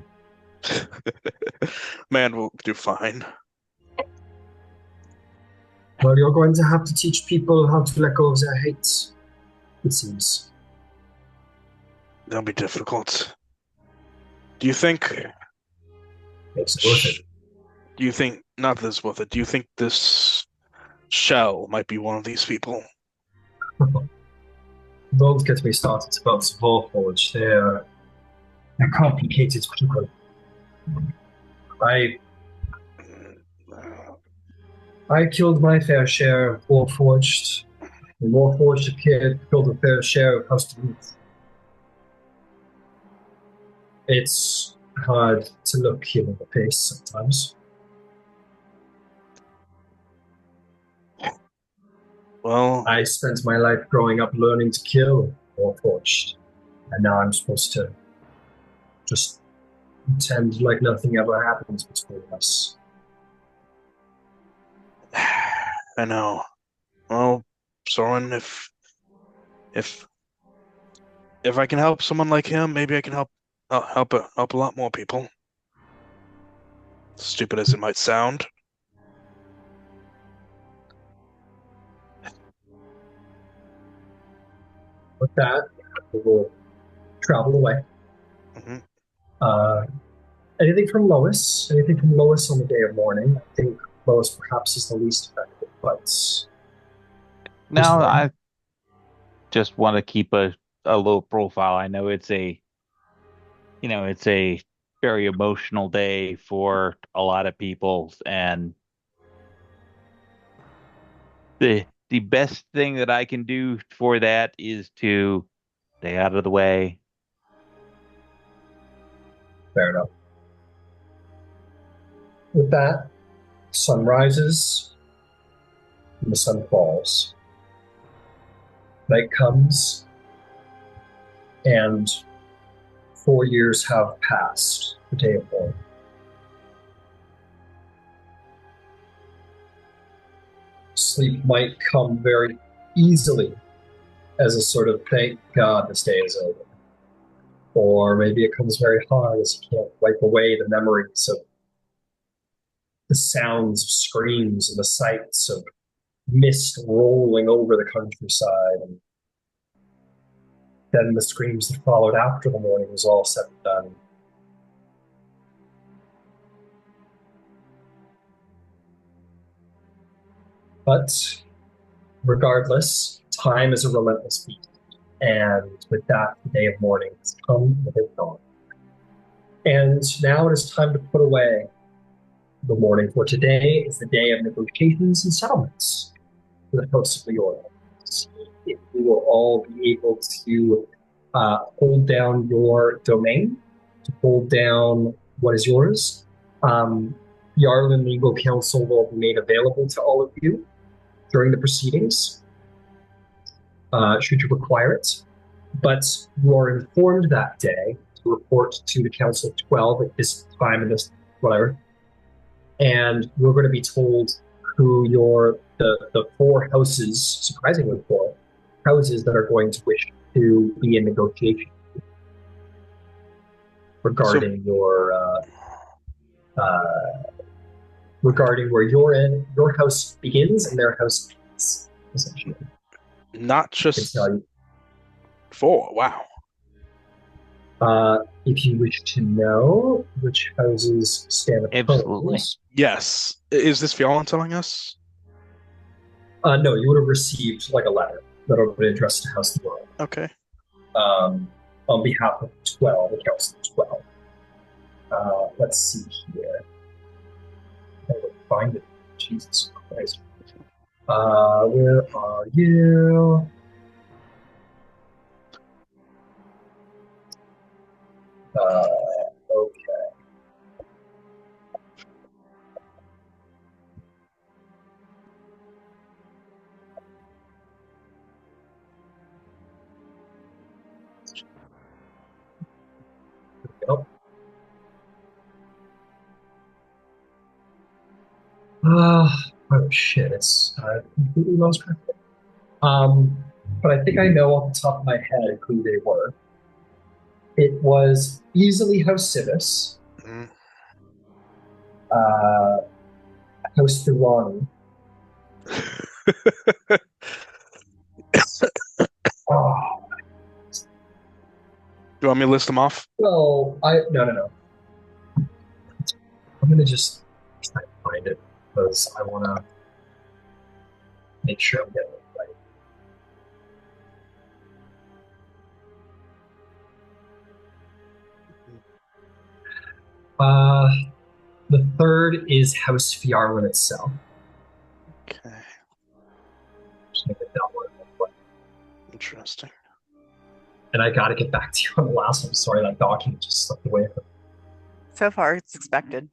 Man will do fine. Well, you're going to have to teach people how to let go of their hate, it seems. That'll be difficult. Do you think... It's worth it. Do you think... Not this worth it. Do you think this shell might be one of these people? Don't get me started about the Warforged. They're complicated people. I killed my fair share of Warforged. The Warforged appeared to kill a fair share of House of Youth. It's hard to look him in the face sometimes. Well, I spent my life growing up learning to kill Warforged, and now I'm supposed to just pretend like nothing ever happens between us. I know. Well, Soren, if I can help someone like him, maybe I can help a lot more people. Stupid as it might sound. With that, we will travel away. Mm-hmm. Anything from Lois? Anything from Lois on the day of mourning? I think Lois perhaps is the least effective, but... No, I just want to keep a low profile. I know it's a very emotional day for a lot of people, and the best thing that I can do for that is to stay out of the way. Fair enough. With that, the sun rises and the sun falls. Night comes, and 4 years have passed the day of mourning. Sleep might come very easily as a sort of thank God this day is over. Or maybe it comes very hard as you can't wipe away the memories of the sounds of screams and the sights of mist rolling over the countryside, and then the screams that followed after the morning was all said and done. But regardless, time is a relentless beast, and with that, the day of mourning has come with its dawn. And now it is time to put away the mourning, for today is the day of negotiations and settlements. to the House of Leora. If we will all be able to hold down your domain, to hold down what is yours. Yarlin Legal Counsel will be made available to all of you during the proceedings, should you require it. But you are informed that day to report to the Council of 12 at this time and this whatever. And you're going to be told who the four houses, surprisingly four, houses that are going to wish to be in negotiation regarding regarding where your house begins and their house ends, essentially. Not just four. Wow. If you wish to know which houses stand opposed. Absolutely. Yes. Is this Fjallan telling us? No, you would have received like a letter that would have been addressed to House of the World. Okay. On behalf of 12, the Council of 12. Let's see here. I will find it. Jesus Christ. Where are you? Okay. There we go. Oh shit, it's completely lost track. But I think I know off the top of my head who they were. It was easily House Civis, House Durrani. Oh, Do you want me to list them off? well, no. I'm gonna just try to find it because I want to make sure I'm getting it right. The third is House Fjallan itself. Okay. Just gonna get that one. Interesting. And I got to get back to you on the last one. Sorry, that document just slipped away. So far, it's expected.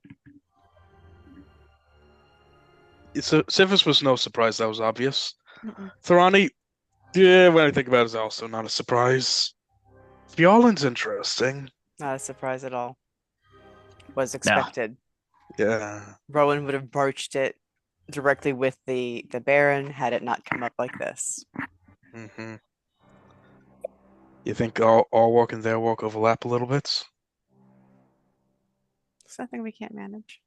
Civis was no surprise. That was obvious. Mm-mm. Thorani, yeah, when I think about it, is also not a surprise. Fjallan's interesting. Not a surprise at all. Was expected. Yeah. Rowan would have broached it directly with the Baron had it not come up like this. Mm-hmm. You think our walk and their walk overlap a little bit? It's nothing we can't manage.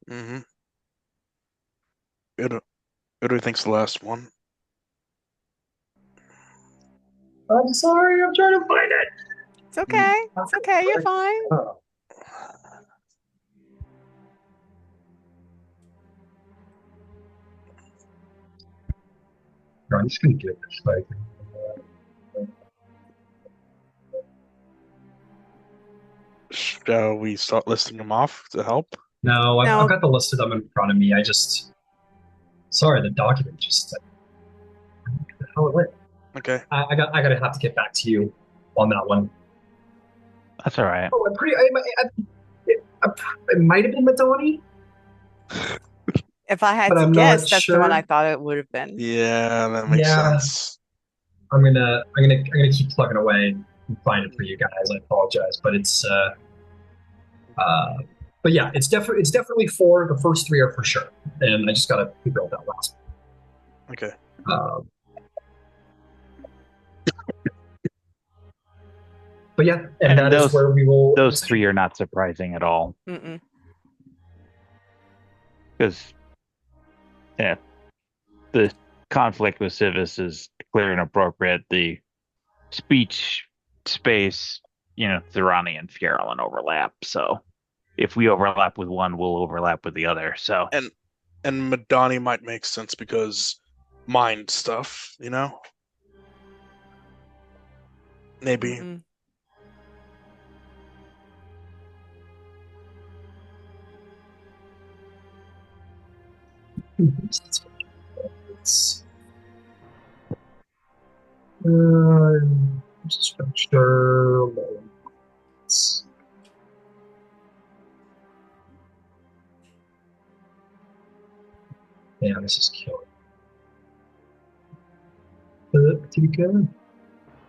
Mm-hmm. Who do you think's the last one? I'm sorry, I'm trying to find it. It's okay. It's okay. You're fine. Oh. No, I'm just gonna do it this way. Shall we start listing them off to help? No, No. I've got the list of them in front of me. Sorry, the document just where the hell it went. Okay. I gotta have to get back to you on that one. That's all right. Oh, it might have been Madoni. If I had But to I'm guess, not that's the one sure. I thought it would have been. Yeah, that makes Yeah. sense. I'm gonna keep plugging away and find it for you guys. I apologize, but it's but yeah, it's definitely four. The first three are for sure, and I just gotta figure out that last one. Okay. But yeah, and that is where we will. Those three are not surprising at all. Mm-mm. Because, yeah, the conflict with Civis is clear and appropriate. The speech space, Thorani and Fjallan overlap. So if we overlap with one, we'll overlap with the other. So and Madani might make sense because mind stuff, Maybe. Mm-mm. Structure. Yeah, this is killing. Patika?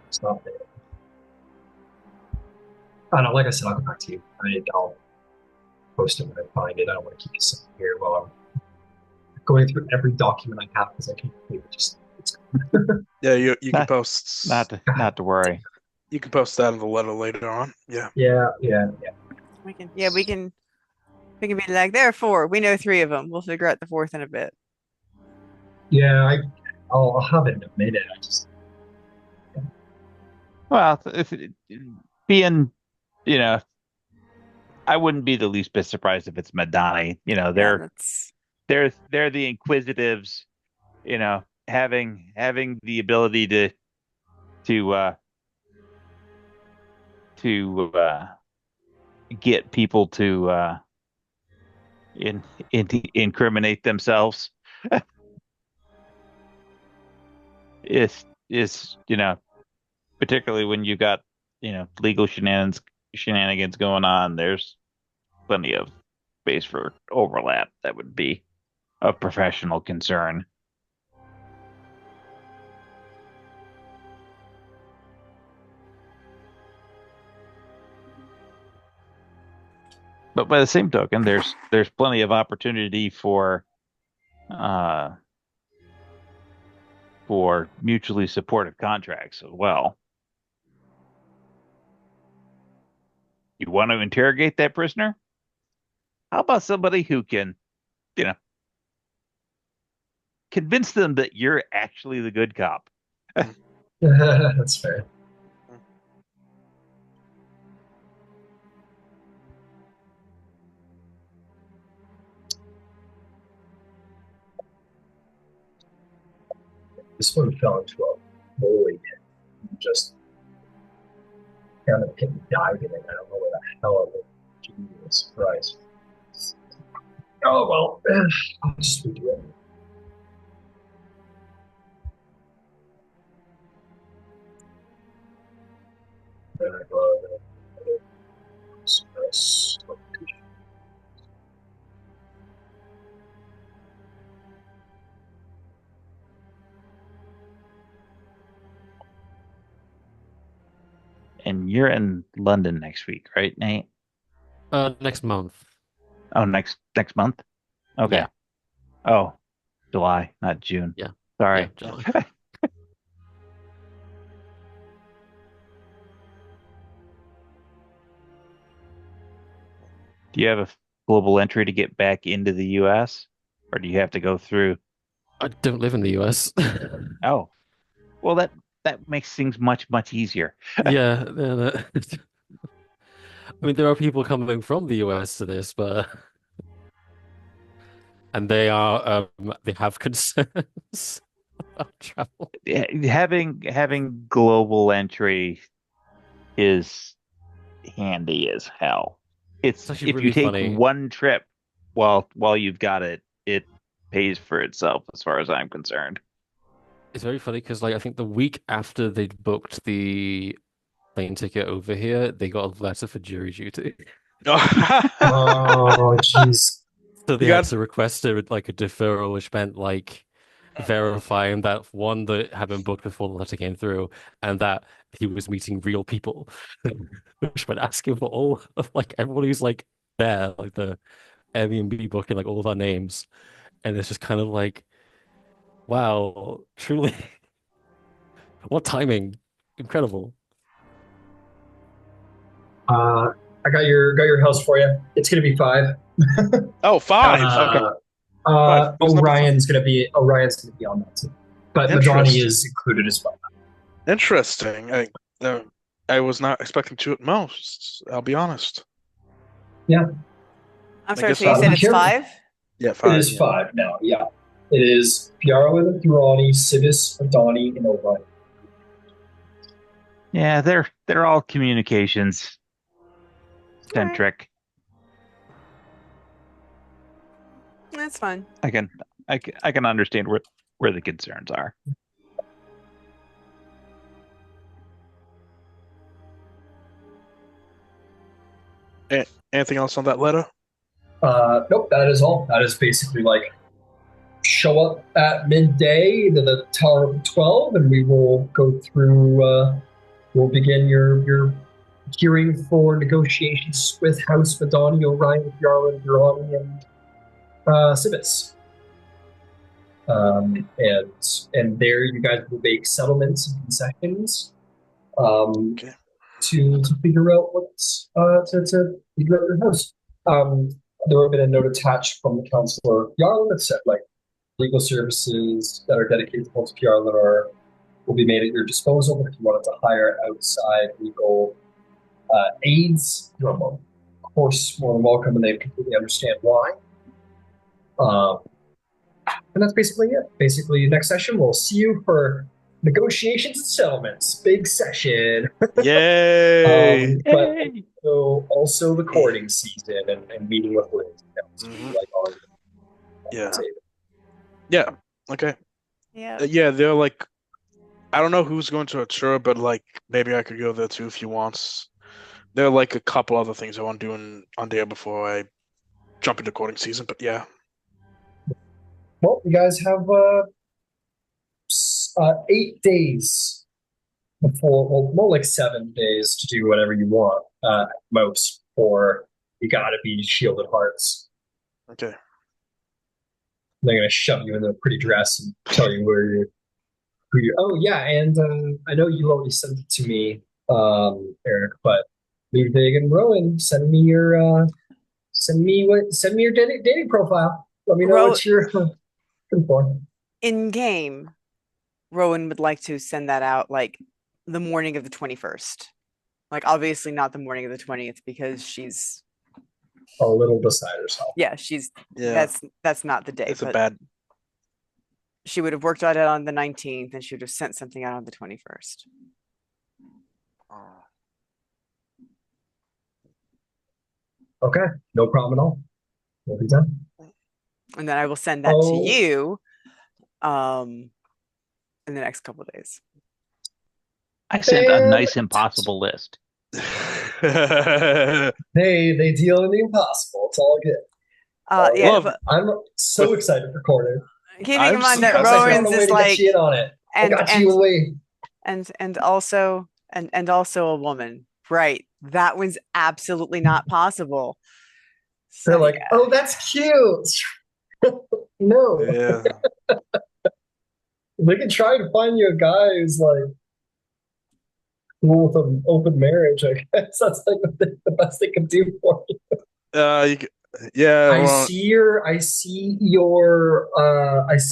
It's not there. I don't know, like I said, I'll go back to you. I'll post it when I find it. I don't want to keep you sitting here while I'm going through every document I have because I can't believe it. Just Yeah, you can post. Not to worry. You can post that in the letter later on. Yeah. Yeah. We can be like, there are 4. We know 3 of them. We'll figure out the 4th in a bit. Yeah, I'll have it in a minute. I just Well, being, I wouldn't be the least bit surprised if it's Madani. They're the inquisitives. Having the ability to get people to incriminate themselves is particularly when you got legal shenanigans going on. There's plenty of space for overlap that would be of professional concern. But by the same token, there's plenty of opportunity for mutually supportive contracts as well. You want to interrogate that prisoner? How about somebody who can, convince them that you're actually the good cop? That's fair. This one fell into a void. Just kind of diving in. I don't know where the hell it is. Jesus Christ. Oh well, I'll just redo it. And you're in London next week, right, Nate? Next month. Oh, next month? Okay. Yeah. Oh, July, not June. Yeah. Sorry. Yeah, July. Do you have a global entry to get back into the US? Or do you have to go through? I don't live in the US. Oh, well, that makes things much, much easier. Yeah. I mean, there are people coming from the US to this, but and they have concerns about travel. Having global entry is handy as hell. It's actually if really you take funny. one trip while you've got it, it pays for itself as far as I'm concerned. It's very funny because, like, I think the week after they'd booked the plane ticket over here, they got a letter for jury duty. Oh, jeez. So they had to request a deferral, which meant like verifying that one that had been booked before the letter came through, and that he was meeting real people, which meant asking for all of everyone who's there, like the Airbnb booking, all of our names, and it's just kind of like, wow, truly, what timing, incredible. I got your house for you. It's gonna be 5. Oh, 5. Okay. Orion's gonna be on that too, but Madani is included as well. Interesting. I was not expecting 2 at most. I'll be honest. Yeah. I'm sorry. So you said it's 5? Yeah, 5. It is 5 now. Yeah, it is Piara, Durrani, Civis, Madani, and Orion. Yeah, they're all communications centric. That's fine. I can understand where the concerns are. Anything else on that letter? Nope, that is all. That is basically like show up at midday to the Tower of 12, and we will go through. We'll begin your hearing for negotiations with House Madani, Orion, Yarlin, Durrani, and Sibis. And there you guys will make settlements and concessions. Okay. To figure out what's to figure out your house. There would have been a note attached from the counselor Yarlin that said like legal services that are dedicated to House Yarlin will be made at your disposal. But if you wanted to hire outside legal aids, you're of course more than welcome, and they completely understand why. And that's basically it. Basically, next session we'll see you for negotiations and settlements. Big session. Yay! But also the courting season and meeting with Liz. Like on Yeah. the table. Yeah. Okay. Yeah. Yeah, they're like, I don't know who's going to Atura, but like maybe I could go there too if he wants. There are like a couple other things I want to do on there before I jump into courting season, but yeah. Well, you guys have 8 days before, well, more like 7 days to do whatever you want at most, or you gotta be shielded hearts. Okay. They're gonna shove you in a pretty dress and tell you who you. Oh yeah, and I know you already sent it to me, Eric, but Ludwig and Rowan, send me your dating profile. Let me know what you're looking for. In game, Rowan would like to send that out like the morning of the 21st. Like obviously not the morning of the 20th because she's a little beside herself. Yeah, that's not the day. It's a bad. She would have worked on it on the 19th and she would have sent something out on the 21st. Okay, no problem at all. We'll be done. And then I will send that to you in the next couple of days. I sent a nice impossible list. They deal in the impossible. It's all good. Yeah, I'm so excited for Corner. Keeping in mind that Rowan's is like, on it. and also a woman, right? That one's absolutely not possible. So, they're like, oh, that's cute. No. Yeah. We can try to find you a guy who's like cool with an open marriage. I guess that's like the best they can do for you. Yeah. I see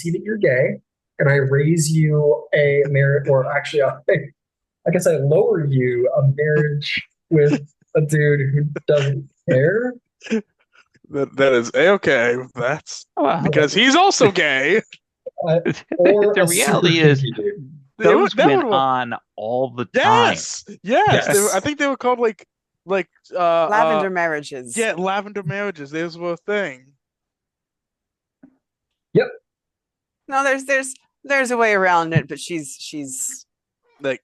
that you're gay, and I raise you a marriage, or actually, I guess I lower you a marriage with a dude who doesn't care. That is okay. That's because he's also gay. The reality is, those went on all the time. Yes. I think they were called like lavender marriages. Yeah, lavender marriages. Those were a thing. Yep. No, there's a way around it, but she's like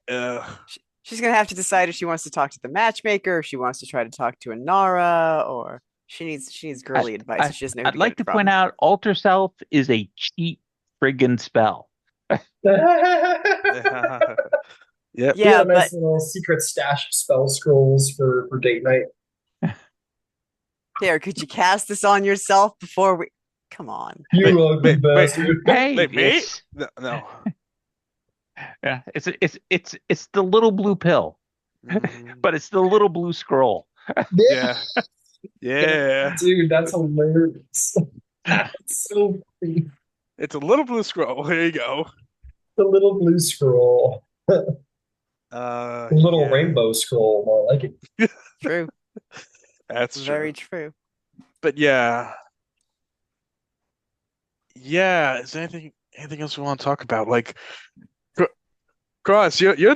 she's gonna have to decide if she wants to talk to the matchmaker, if she wants to try to talk to Inara, or she needs girly advice. She doesn't know who I'd like to point out, alter self is a cheap friggin' spell. Yeah, but nice little secret stash of spell scrolls for date night. There, could you cast this on yourself before we? Come on, you ugly bastard! Hey, me? No. Yeah, it's the little blue pill, but it's the little blue scroll. Yeah, dude, that's hilarious. That's so funny. It's a little blue scroll. Here you go. The little blue scroll. Little rainbow scroll, more like it. True. That's very true. But yeah. Is there anything else we want to talk about? Like, Cross, you're